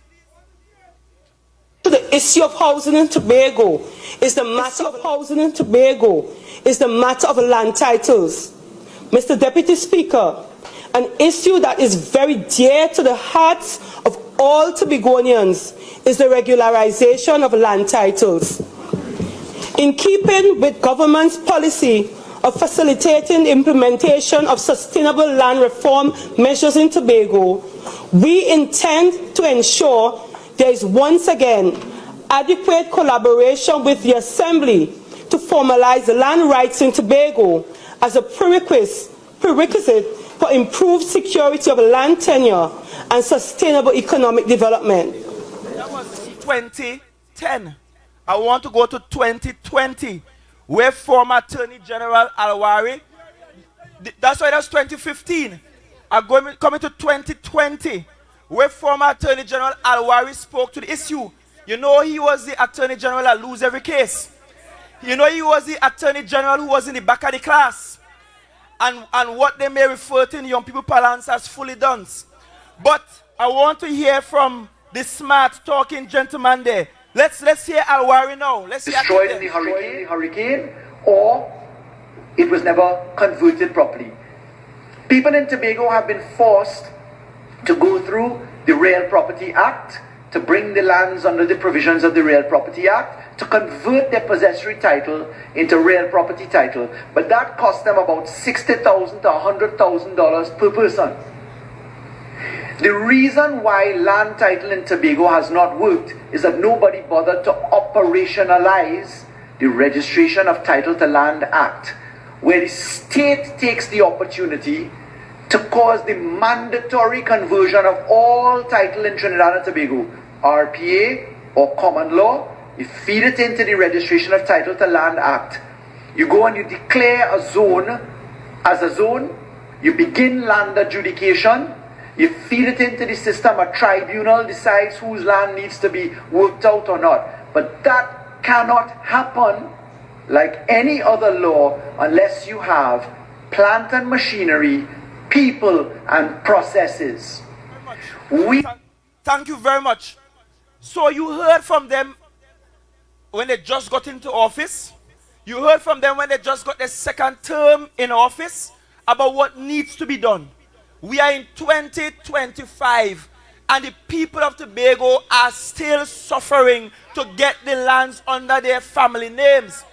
The issue of housing in Tobago is the matter of housing in Tobago is the matter of land titles. Mr. Deputy Speaker, an issue that is very dear to the hearts of all Tobagonians is the regularization of land titles. In keeping with government's policy of facilitating the implementation of sustainable land reform measures in Tobago, we intend to ensure there is once again adequate collaboration with the Assembly to formalize the land rights in Tobago as a prerequisite for improved security of land tenure and sustainable economic development. That was 2010. I want to go to 2020, where former Attorney General Alwari, that's why that's 2015. I'm coming to 2020, where former Attorney General Alwari spoke to the issue. You know he was the Attorney General that lose every case. You know he was the Attorney General who was in the back of the class. And what they may refer to in young people parlance as fully done. But I want to hear from the smart talking gentleman there. Let's hear Alwari now. Let's destroyed in the hurricane, or it was never converted properly. People in Tobago have been forced to go through the Real Property Act, to bring the lands under the provisions of the Real Property Act, to convert their possessory title into real property title. But that cost them about $60,000 to $100,000 per person. The reason why land title in Tobago has not worked is that nobody bothered to operationalize the Registration of Title to Land Act, where the state takes the opportunity to cause the mandatory conversion of all title in Trinidad and Tobago, RPA or common law. You feed it into the Registration of Title to Land Act. You go and you declare a zone as a zone. You begin land adjudication. You feed it into the system. A tribunal decides whose land needs to be worked out or not. But that cannot happen like any other law unless you have plant and machinery, people and processes. Thank you very much. So you heard from them when they just got into office. You heard from them when they just got their second term in office about what needs to be done. We are in 2025 and the people of Tobago are still suffering to get the lands under their family names.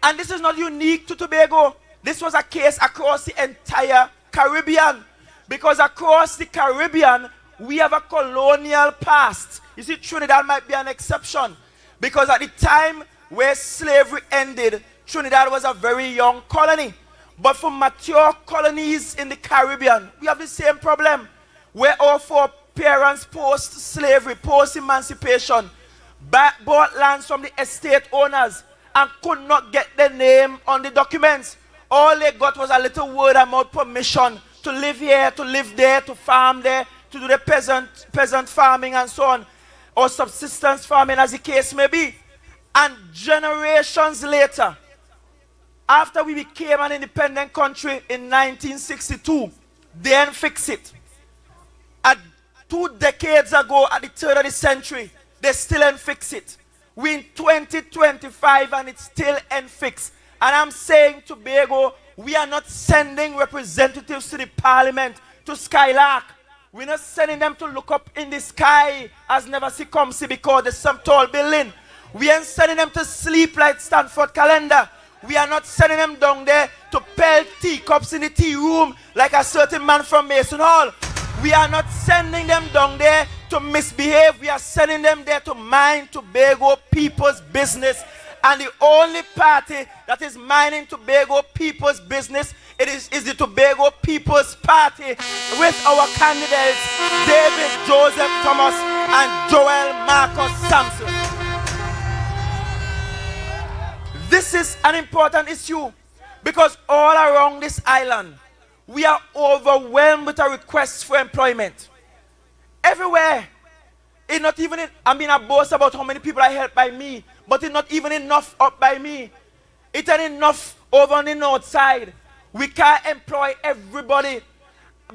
And this is not unique to Tobago. This was a case across the entire Caribbean. Because across the Caribbean, we have a colonial past. You see, Trinidad might be an exception. Because at the time where slavery ended, Trinidad was a very young colony. But for mature colonies in the Caribbean, we have the same problem. Where our foreparents post-slavery, post-emancipation, bought lands from the estate owners and could not get their name on the documents. All they got was a little word about permission to live here, to live there, to farm there, to do the peasant farming and so on, or subsistence farming as the case may be. And generations later, after we became an independent country in 1962, they didn't fix it. 2 decades ago, at the turn of the century, they still didn't fix it. We're in 2025 and it's still ain't fixed. And I'm saying, Tobago, we are not sending representatives to the parliament to skylark. We're not sending them to look up in the sky as never see come see because there's some tall building. We ain't sending them to sleep like Stanford calendar. We are not sending them down there to pelt teacups in the tea room like a certain man from Mason Hall. We are not sending them down there to misbehave. We are sending them there to mind Tobago people's business. And the only party that is minding Tobago people's business is the Tobago People's Party with our candidates David Joseph Thomas and Joel Marcus Samson. This is an important issue because all around this island we are overwhelmed with a request for employment. Everywhere. It's not even, I boast about how many people are helped by me, but it's not even enough up by me. It's not enough over on the north side. We can't employ everybody,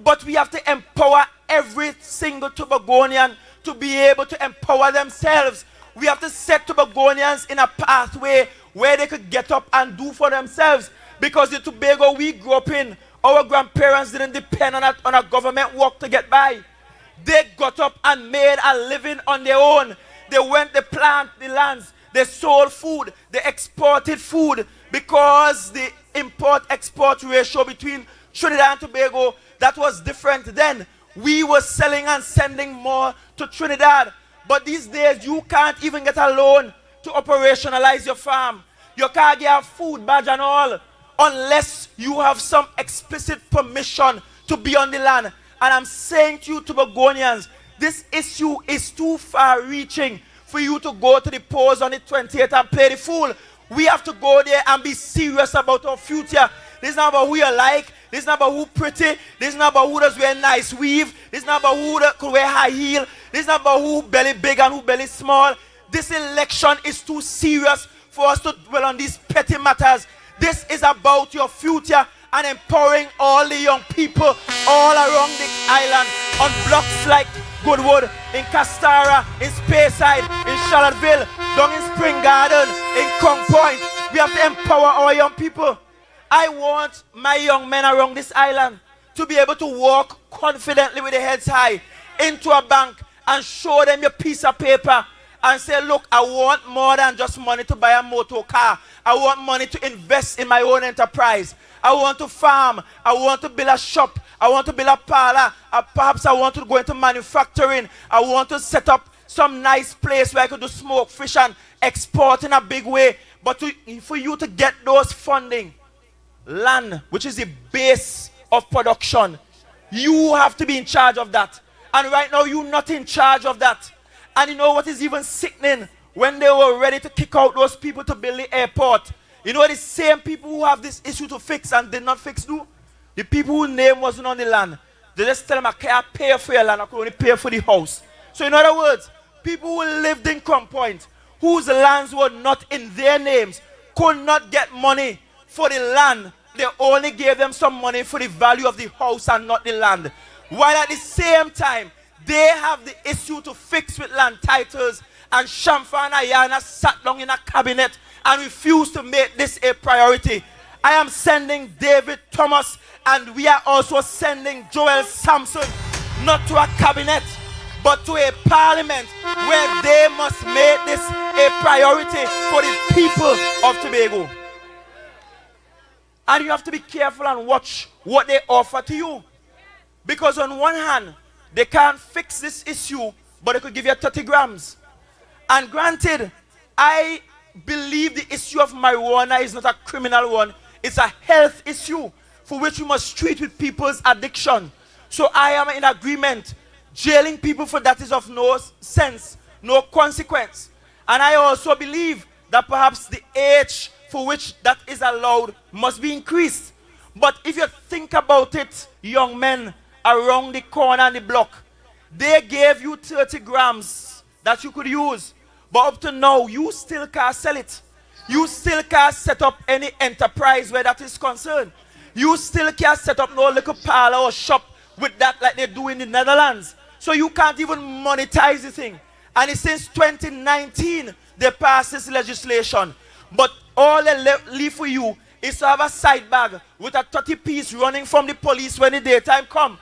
but we have to empower every single Tobagonian to be able to empower themselves. We have to set Tobagonians in a pathway where they could get up and do for themselves. Because the Tobago we grew up in, our grandparents didn't depend on a government work to get by. They got up and made a living on their own. They went, they planted the lands, they sold food, they exported food because the import-export ratio between Trinidad and Tobago, that was different then. We were selling and sending more to Trinidad. But these days, you can't even get a loan to operationalize your farm. You can't get a food badge and all unless you have some explicit permission to be on the land. And I'm saying to you, Tobagonians, this issue is too far-reaching for you to go to the polls on the 28th and play the fool. We have to go there and be serious about our future. This is not about who you like. This is not about who pretty. This is not about who does wear nice weave. This is not about who could wear high heel. This is not about who belly big and who belly small. This election is too serious for us to dwell on these petty matters. This is about your future and empowering all the young people all around the island on blocks like Goodwood, in Castara, in Speyside, in Charlottesville, down in Spring Garden, in Crown Point. We have to empower our young people. I want my young men around this island to be able to walk confidently with their heads high into a bank and show them your piece of paper and say, look, I want more than just money to buy a motor car. I want money to invest in my own enterprise. I want to farm. I want to build a shop. I want to build a parlor. Perhaps I want to go into manufacturing. I want to set up some nice place where I could do smoke, fish, and export in a big way. But for you to get those funding, land, which is the base of production, you have to be in charge of that. And right now, you're not in charge of that. And you know what is even sickening? When they were ready to kick out those people to build the airport, you know the same people who have this issue to fix and did not fix do? The people whose name wasn't on the land. They just tell them, I can't pay for your land, I can only pay for the house. So in other words, people who lived in Crown Point, whose lands were not in their names, could not get money for the land. They only gave them some money for the value of the house and not the land. While at the same time, they have the issue to fix with land titles, and Shamfa and Ayana sat down in a cabinet and refused to make this a priority. I am sending David Thomas, and we are also sending Joel Samson, not to a cabinet, but to a parliament where they must make this a priority for the people of Tobago. And you have to be careful and watch what they offer to you. Because on one hand, they can't fix this issue, but they could give you 30 grams. And granted, I believe the issue of marijuana is not a criminal one. It's a health issue for which we must treat with people's addiction. So I am in agreement. Jailing people for that is of no sense, no consequence. And I also believe that perhaps the age for which that is allowed must be increased. But if you think about it, young men around the corner and the block, they gave you 30 grams that you could use. But up to now, you still can't sell it. You still can't set up any enterprise where that is concerned. You still can't set up no little parlor or shop with that like they do in the Netherlands. So you can't even monetize the thing. And it's since 2019 they passed this legislation. But all they leave for you is to have a side bag with a 30-piece running from the police when the daytime come,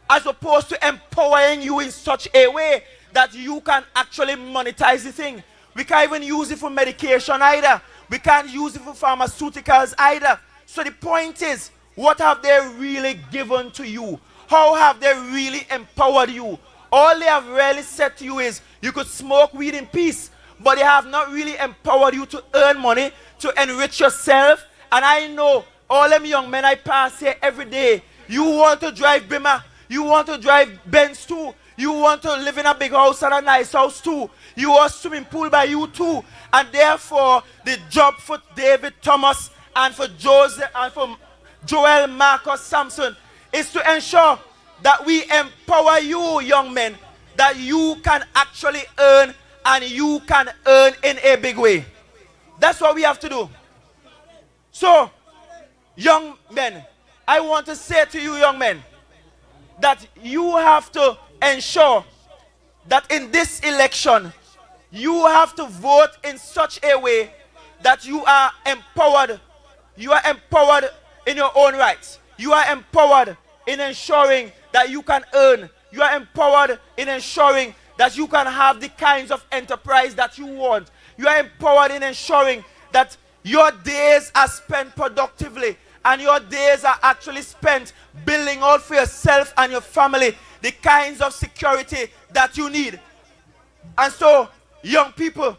as opposed to empowering you in such a way that you can actually monetize the thing. We can't even use it for medication either. We can't use it for pharmaceuticals either. So the point is, what have they really given to you? How have they really empowered you? All they have really said to you is, you could smoke weed in peace, but they have not really empowered you to earn money, to enrich yourself. And I know all them young men I pass here every day, you want to drive Bima, you want to drive Benz too, you want to live in a big house and a nice house too, you want swimming pool by you too. And therefore, the job for David Thomas and for Joseph and for Joel Marcus Samson is to ensure that we empower you, young men, that you can actually earn, and you can earn in a big way. That's what we have to do. So, young men, I want to say to you, young men, that you have to ensure that in this election, you have to vote in such a way that you are empowered. You are empowered in your own rights. You are empowered in ensuring that you can earn. You are empowered in ensuring that you can have the kinds of enterprise that you want. You are empowered in ensuring that your days are spent productively and your days are actually spent building out for yourself and your family the kinds of security that you need. And so, young people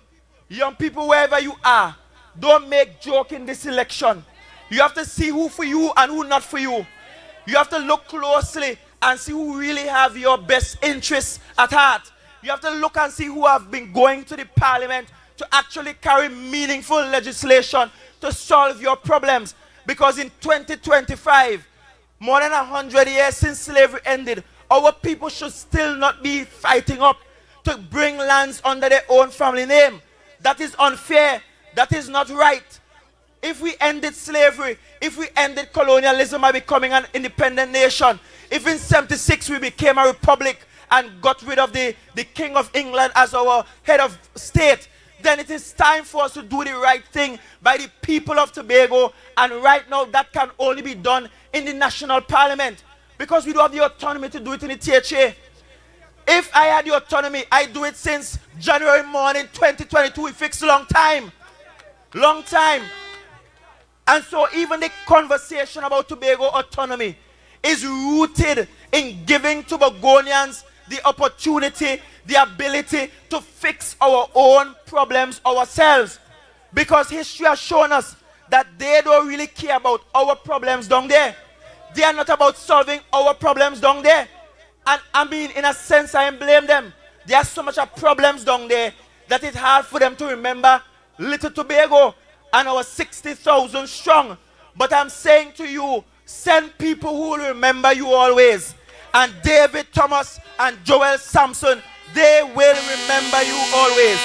wherever you are, don't make joke in this election. You have to see who for you and who not for you. You have to look closely and see who really have your best interests at heart. You have to look and see who have been going to the parliament to actually carry meaningful legislation to solve your problems. Because in 2025, more than 100 years since slavery ended, our people should still not be fighting up to bring lands under their own family name. That is unfair. That is not right. If we ended slavery, if we ended colonialism by becoming an independent nation, if in 76 we became a republic and got rid of the King of England as our head of state, then it is time for us to do the right thing by the people of Tobago. And right now that can only be done in the national parliament, because we don't have the autonomy to do it in the THA. If I had the autonomy, I'd do it since January morning 2022. We fixed a long time. Long time. And so even the conversation about Tobago autonomy is rooted in giving Tobagonians the opportunity, the ability to fix our own problems ourselves. Because history has shown us that they don't really care about our problems down there. They are not about solving our problems down there. And I mean, in a sense, I blame them. There are so much of problems down there that it's hard for them to remember little Tobago and our 60,000 strong. But I'm saying to you, send people who will remember you always. And David Thomas and Joel Samson, they will remember you always.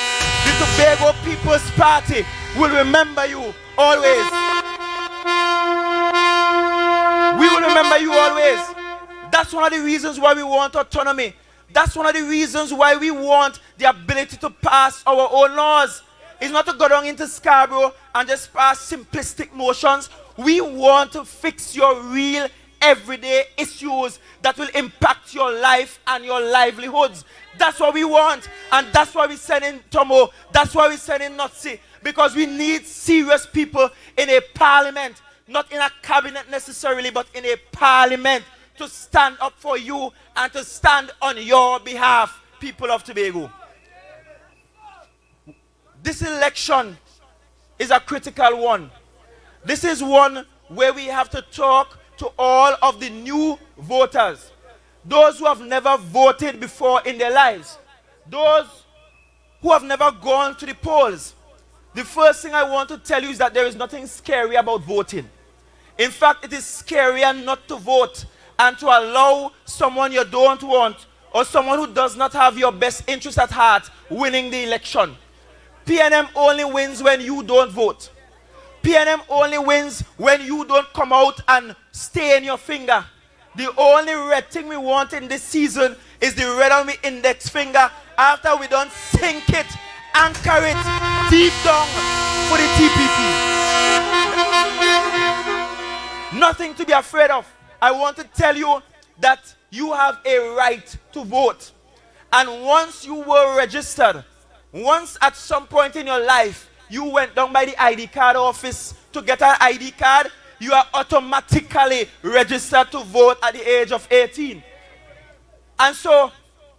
The Tobago People's Party will remember you always. We will remember you always. That's one of the reasons why we want autonomy. That's one of the reasons why we want the ability to pass our own laws. It's not to go down into Scarborough and just pass simplistic motions. We want to fix your real everyday issues that will impact your life and your livelihoods. That's what we want. And that's why we send in Tomo. That's why we send in Notsi. Because we need serious people in a parliament. Not in a cabinet necessarily, but in a parliament to stand up for you and to stand on your behalf, people of Tobago. This election is a critical one. This is one where we have to talk to all of the new voters, those who have never voted before in their lives, those who have never gone to the polls. The first thing I want to tell you is that there is nothing scary about voting. In fact, it is scarier not to vote and to allow someone you don't want or someone who does not have your best interest at heart winning the election. PNM only wins when you don't vote. PNM only wins when you don't come out and stain your finger. The only red thing we want in this season is the red on the index finger after we don't sink it, anchor it deep down for the TPP. Nothing to be afraid of. I want to tell you that you have a right to vote. And once you were registered, once at some point in your life, you went down by the ID card office to get an ID card, you are automatically registered to vote at the age of 18. And so,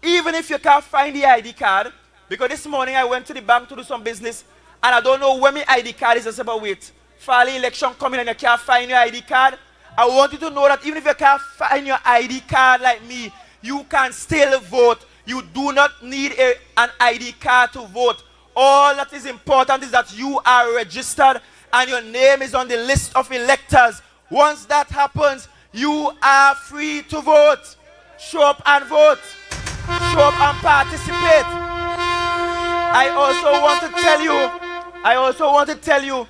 even if you can't find the ID card, because this morning I went to the bank to do some business, and I don't know when my ID card is, I said, but wait, fall election coming and you can't find your ID card, I want you to know that even if you can't find your ID card like me, you can still vote. You do not need an ID card to vote. All that is important is that you are registered and your name is on the list of electors. Once that happens, you are free to vote. Show up and vote. Show up and participate. I also want to tell you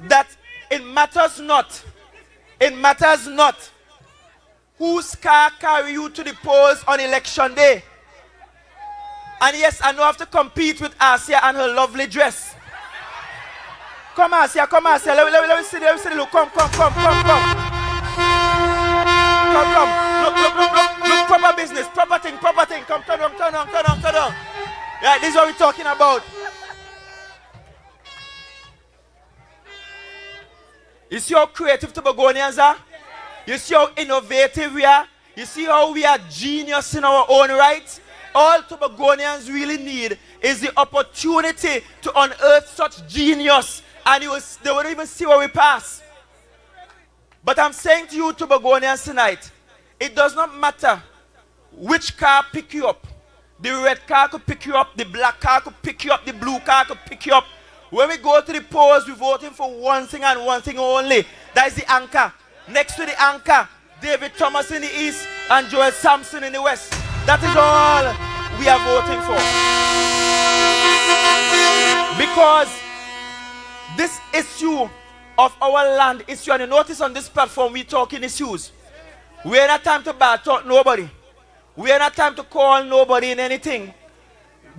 that it matters not whose car carry you to the polls on election day. And yes, I know I have to compete with Asia and her lovely dress. Come Asia, come Asia. Let me see the look. Come. Look, proper business, proper thing. Come, turn on. Yeah, this is what we're talking about. You see how creative Tobagonians are? You see how innovative we are? You see how we are genius in our own right? All Tobagonians really need is the opportunity to unearth such genius, and they won't even see where we pass. But I'm saying to you Tobagonians tonight, it does not matter which car pick you up. The red car could pick you up, the black car could pick you up, the blue car could pick you up. When we go to the polls, we're voting for one thing and one thing only. That is the anchor. Next to the anchor, David Thomas in the east and Joel Samson in the west. That is all we are voting for. Because this issue of our land issue, and you notice on this platform we talking issues. We ain't have time to bad talk nobody. We ain't have time to call nobody in anything.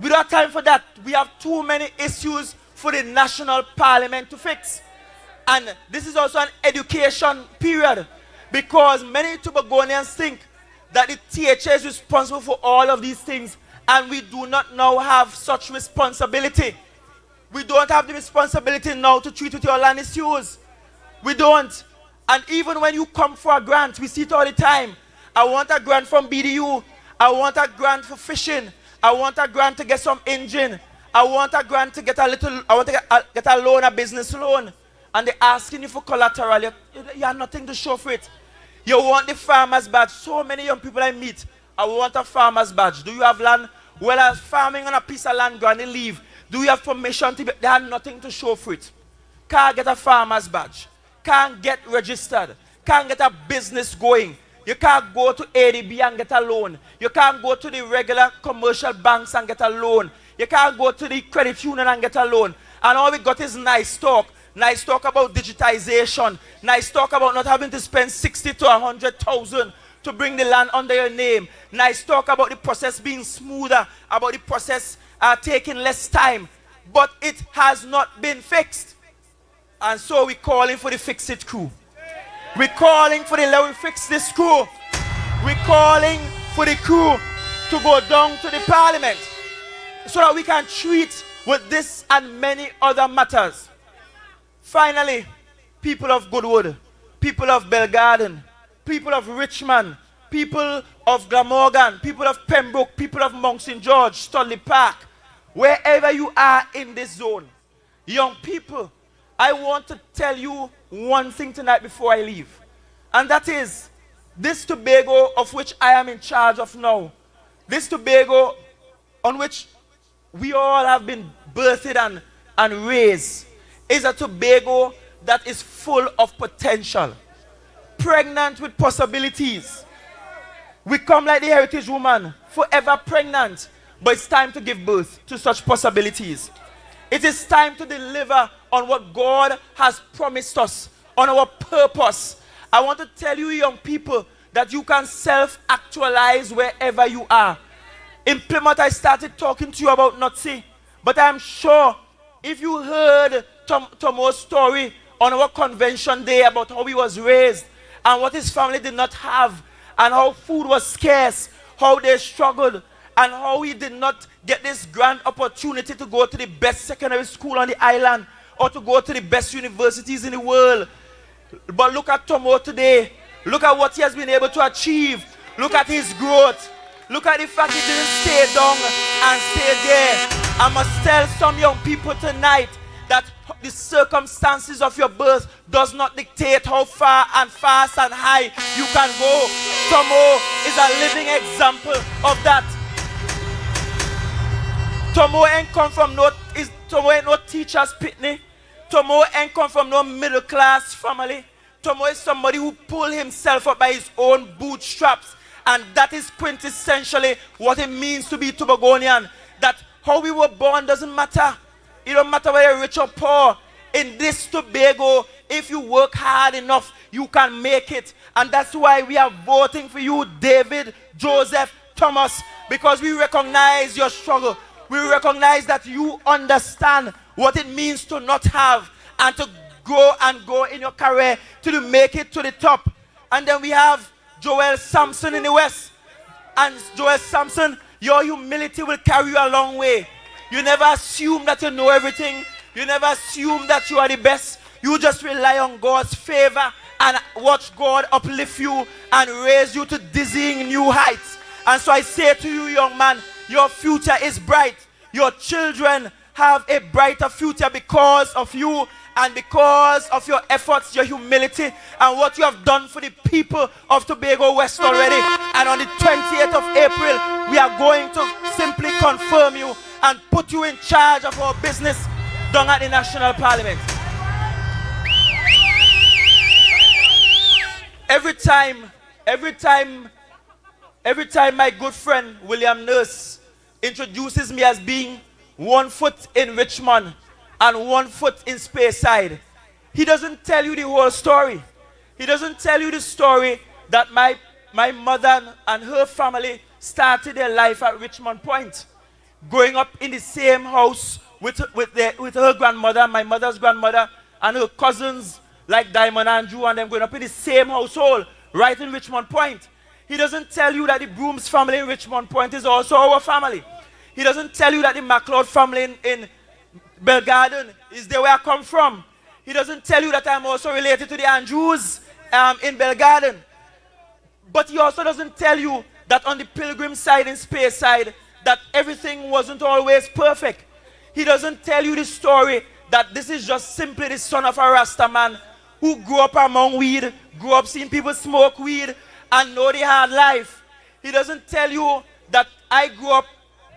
We don't have time for that. We have too many issues for the national parliament to fix. And this is also an education period, because many Tobagonians think that the THA is responsible for all of these things, and we do not now have such responsibility. We don't have the responsibility now to treat with your land issues. We don't. And even when you come for a grant, we see it all the time. I want a grant from BDU. I want a grant for fishing. I want a grant to get some engine. I want a grant to get get a loan, a business loan. And they're asking you for collateral. You have nothing to show for it. You want the farmer's badge. So many young people I meet, I want a farmer's badge. Do you have land? Well, I'm farming on a piece of land, granny leave. Do you have permission to be? They have nothing to show for it. Can't get a farmer's badge. Can't get registered. Can't get a business going. You can't go to ADB and get a loan. You can't go to the regular commercial banks and get a loan. You can't go to the credit union and get a loan. And all we got is nice talk. Nice talk about digitization. Nice talk about not having to spend 60 to 100,000 to bring the land under your name. Nice talk about the process being smoother, about the process taking less time. But it has not been fixed. And so we're calling for the Fix It crew. We're calling for the Let We Fix This crew. We're calling for the crew to go down to the parliament so that we can treat with this and many other matters. Finally, people of Goodwood, people of Belgarden, people of Richmond, people of Glamorgan, people of Pembroke, people of Mount St. George, Studley Park, wherever you are in this zone, young people, I want to tell you one thing tonight before I leave. And that is, this Tobago of which I am in charge of now, this Tobago on which we all have been birthed and raised, is a Tobago that is full of potential, pregnant with possibilities. We come like the heritage woman, forever pregnant, but it's time to give birth to such possibilities. It is time to deliver on what God has promised us, on our purpose. I want to tell you, young people, that you can self-actualize wherever you are. In Plymouth, I started talking to you about Nutsi, but I'm sure if you heard Tomo's story on our convention day about how he was raised and what his family did not have and how food was scarce, how they struggled, and how he did not get this grand opportunity to go to the best secondary school on the island or to go to the best universities in the world. But look at Tomo today. Look at what he has been able to achieve. Look at his growth. Look at the fact he didn't stay down and stay there. I must tell some young people tonight that the circumstances of your birth does not dictate how far and fast and high you can go. Tomo is a living example of that. Tomo ain't come from Tomo ain't no teacher's pitney. Tomo ain't come from no middle class family. Tomo is somebody who pulled himself up by his own bootstraps. And that is quintessentially what it means to be Tobagonian. That how we were born doesn't matter. It don't matter whether you're rich or poor. In this Tobago, if you work hard enough, you can make it. And that's why we are voting for you, David, Joseph, Thomas, because we recognize your struggle. We recognize that you understand what it means to not have and to grow and go in your career to make it to the top. And then we have Joel Samson in the West. And Joel Samson, your humility will carry you a long way. You never assume that you know everything. You never assume that you are the best. You just rely on God's favor and watch God uplift you and raise you to dizzying new heights. And so I say to you, young man, your future is bright. Your children have a brighter future because of you and because of your efforts, your humility, and what you have done for the people of Tobago West already. And on the 28th of April, we are going to simply confirm you and put you in charge of our business down at the National Parliament. Every time my good friend William Nurse introduces me as being 1 foot in Richmond and 1 foot in Speyside, he doesn't tell you the whole story. He doesn't tell you the story that my mother and her family started their life at Richmond Point, growing up in the same house with her grandmother, my mother's grandmother, and her cousins like Diamond and Drew, and them growing up in the same household right in Richmond Point. He doesn't tell you that the Brooms family in Richmond Point is also our family. He doesn't tell you that the MacLeod family in Belgarden is there where I come from. He doesn't tell you that I'm also related to the Andrews in Belgarden. But he also doesn't tell you that on the Pilgrim side in Speyside that everything wasn't always perfect. He doesn't tell you the story that this is just simply the son of a Rasta man who grew up among weed, grew up seeing people smoke weed and know the hard life. He doesn't tell you that I grew up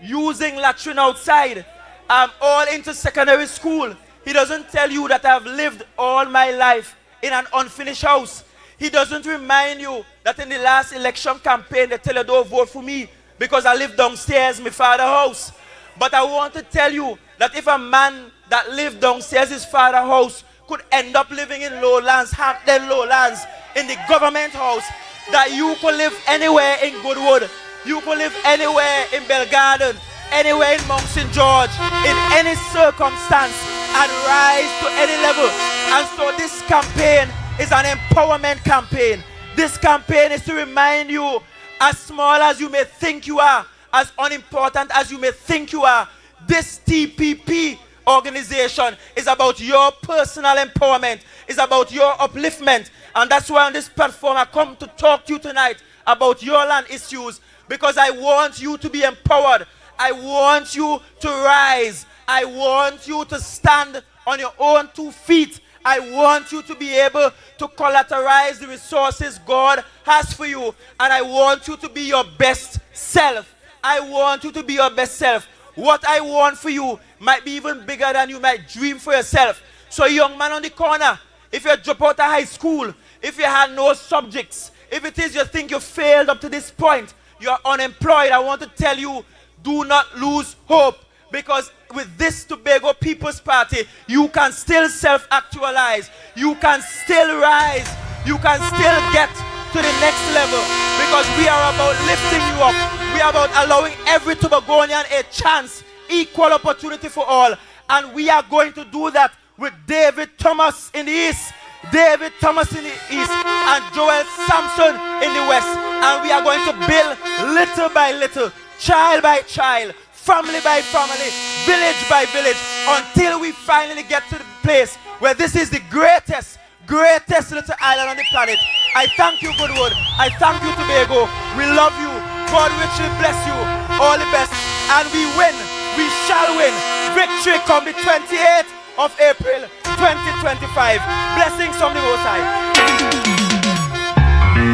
using latrine outside, all into secondary school. He doesn't tell you that I've lived all my life in an unfinished house. He doesn't remind you that in the last election campaign they tell you don't vote for me because I live downstairs my father's house. But I want to tell you that if a man that lived downstairs his father's house could end up living in Lowlands, Hampton Lowlands, in the government house, that you could live anywhere in Goodwood, you could live anywhere in Belgarden, anywhere in Mount St. George, in any circumstance, and rise to any level. And so this campaign is an empowerment campaign. This campaign is to remind you, as small as you may think you are, as unimportant as you may think you are, this TPP organization is about your personal empowerment. It's about your upliftment. And that's why on this platform I come to talk to you tonight about your land issues, because I want you to be empowered. I want you to rise. I want you to stand on your own 2 feet. I want you to be able to collateralize the resources God has for you. And I want you to be your best self. I want you to be your best self. What I want for you might be even bigger than you might dream for yourself. So young man on the corner, if you drop out of high school, if you had no subjects, if it is you think you failed up to this point, you are unemployed, I want to tell you, do not lose hope. Because with this Tobago People's Party, you can still self-actualize. You can still rise. You can still get to the next level. Because we are about lifting you up. We are about allowing every Tobagonian a chance, equal opportunity for all. And we are going to do that with David Thomas in the east, David Thomas in the east, and Joel Samson in the west. And we are going to build little by little, child by child, family by family, village by village, until we finally get to the place where this is the greatest little island on the planet. I thank you, Goodwood. I thank you, Tobago. We love you. God richly bless you. All the best. And we win. We shall win. Victory come the 28th of April 2025. Blessings from the Most High.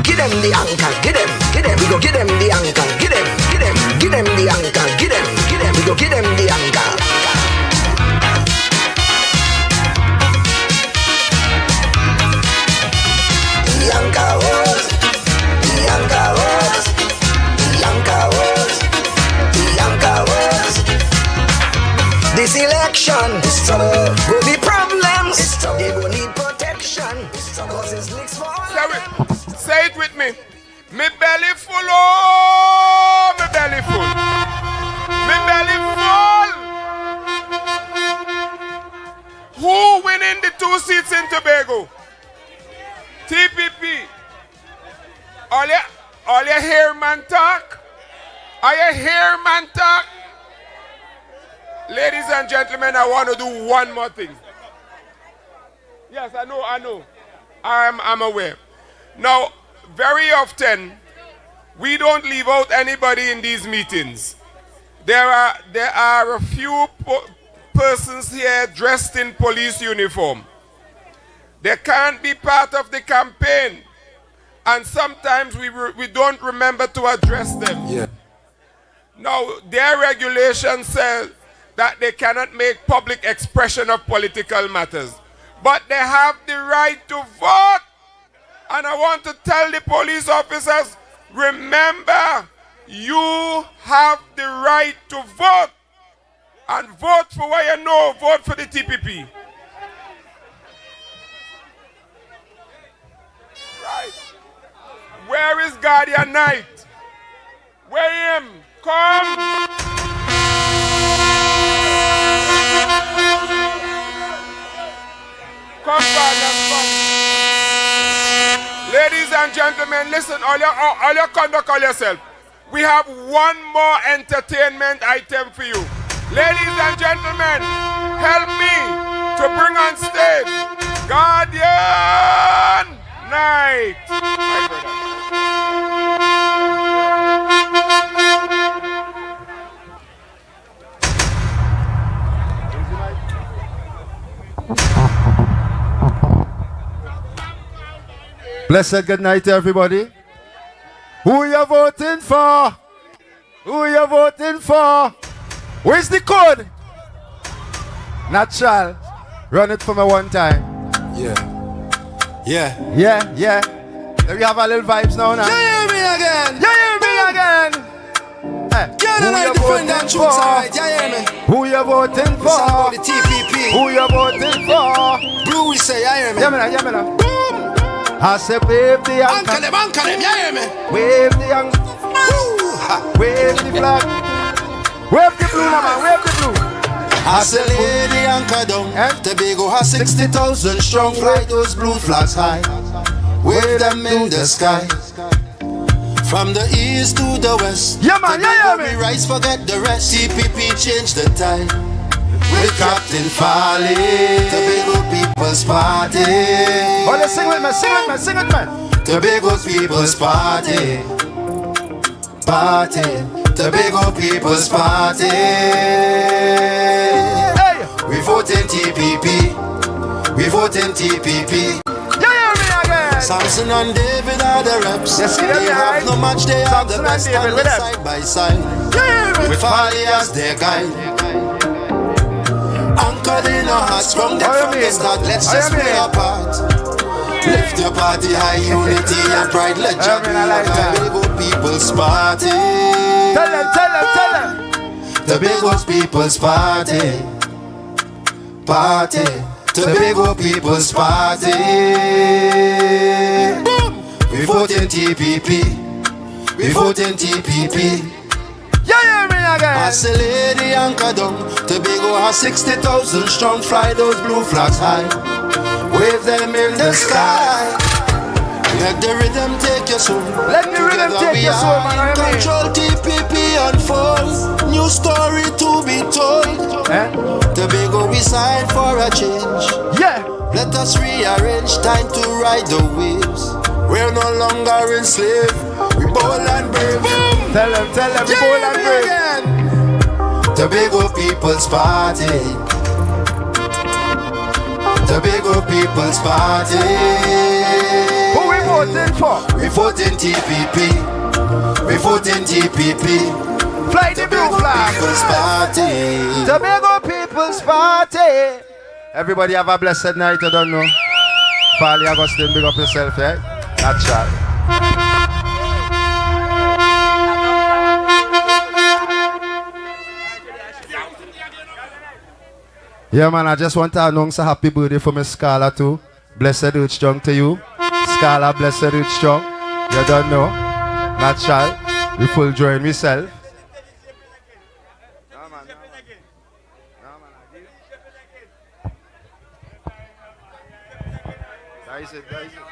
Give them the anchor, give them. We go give them the anchor, give them. Give them the anchor, give them. We go give them the anchor. This election, this trouble, will be problems. They will need protection. Causes leaks for all. Say it with me. Me belly full, oh, me belly full. Me belly full. Who winning the 2 seats in Tobago? TPP. All you hear man talk? Are you hear man talk? Ladies and gentlemen, I want to do one more thing. Yes, I know. I'm aware. Now, very often, we don't leave out anybody in these meetings. There are a few persons here dressed in police uniform. They can't be part of the campaign. And sometimes we don't remember to address them. Yeah. Now, their regulation says that they cannot make public expression of political matters. But they have the right to vote. And I want to tell the police officers, remember, you have the right to vote. And vote for what you know, vote for the TPP. Right. Where is Guardian Knight? Where him? Come. Come, Father, come. Ladies and gentlemen, listen, all your conduct, all yourself. We have one more entertainment item for you. Ladies and gentlemen, help me to bring on stage Guardian Knight. My brother. Blessed good night, everybody. Who you voting for? Who you voting for? Where's the code? Natural. Run it for me one time. Yeah. Let me have a little vibes now. You hear me again? Who you voting for? Who you voting for? The TPP. Who you voting for? Blue, we say, you hear me? Yeah, me. I say wave the anchor. Anchor them, you hear me? Wave the anchor. Wave the flag. Wave the blue, mama, wave the blue. I say lay the anchor down. Tobago has 60,000 strong. Fly those blue flags high. Wave them in the sky. From the east to the west. Yeah, man, we rise, forget the rest. TPP change the tide. With Captain Farley, Tobago People's Party. Oh, let's sing with me. Tobago People's Party. Tobago People's Party. Hey. We vote in TPP. Samson and David are the reps. Yes, they have no match, they have the best standing side by side. With Farley as their guide. Anchored in our hearts from the start. Let's just play our part. Lift your party high, unity and pride. Let your Tobago People's Party. Tell them. Tobago's People's Party. Tobago People's Party. We vote in TPP. Yeah, again. I say lady anchor down. Tobago has 60,000 strong. Fly those blue flags high. Wave them in the sky. Let the rhythm take your soul. Let the rhythm take your soul, man. Control TPP unfold. New story to be told. Tobago we sign for a change. Yeah. Let us rearrange. Time to ride the waves. We're no longer enslaved. We bold and brave. Tell them, we bold and brave. Tobago People's Party. Tobago People's Party. Who we voting for? We voting TPP. We voting TPP. Fly the blue flag. People's Party. Tobago People's Party. Everybody have a blessed night, I don't know. Pali Augustine, big up yourself, eh? That's right. Yeah, man, I just want to announce a happy birthday for Miss Scala too. Blessed Earth Strong to you. Scala, blessed Earth Strong. You don't know. Natural. We full join myself. That is it.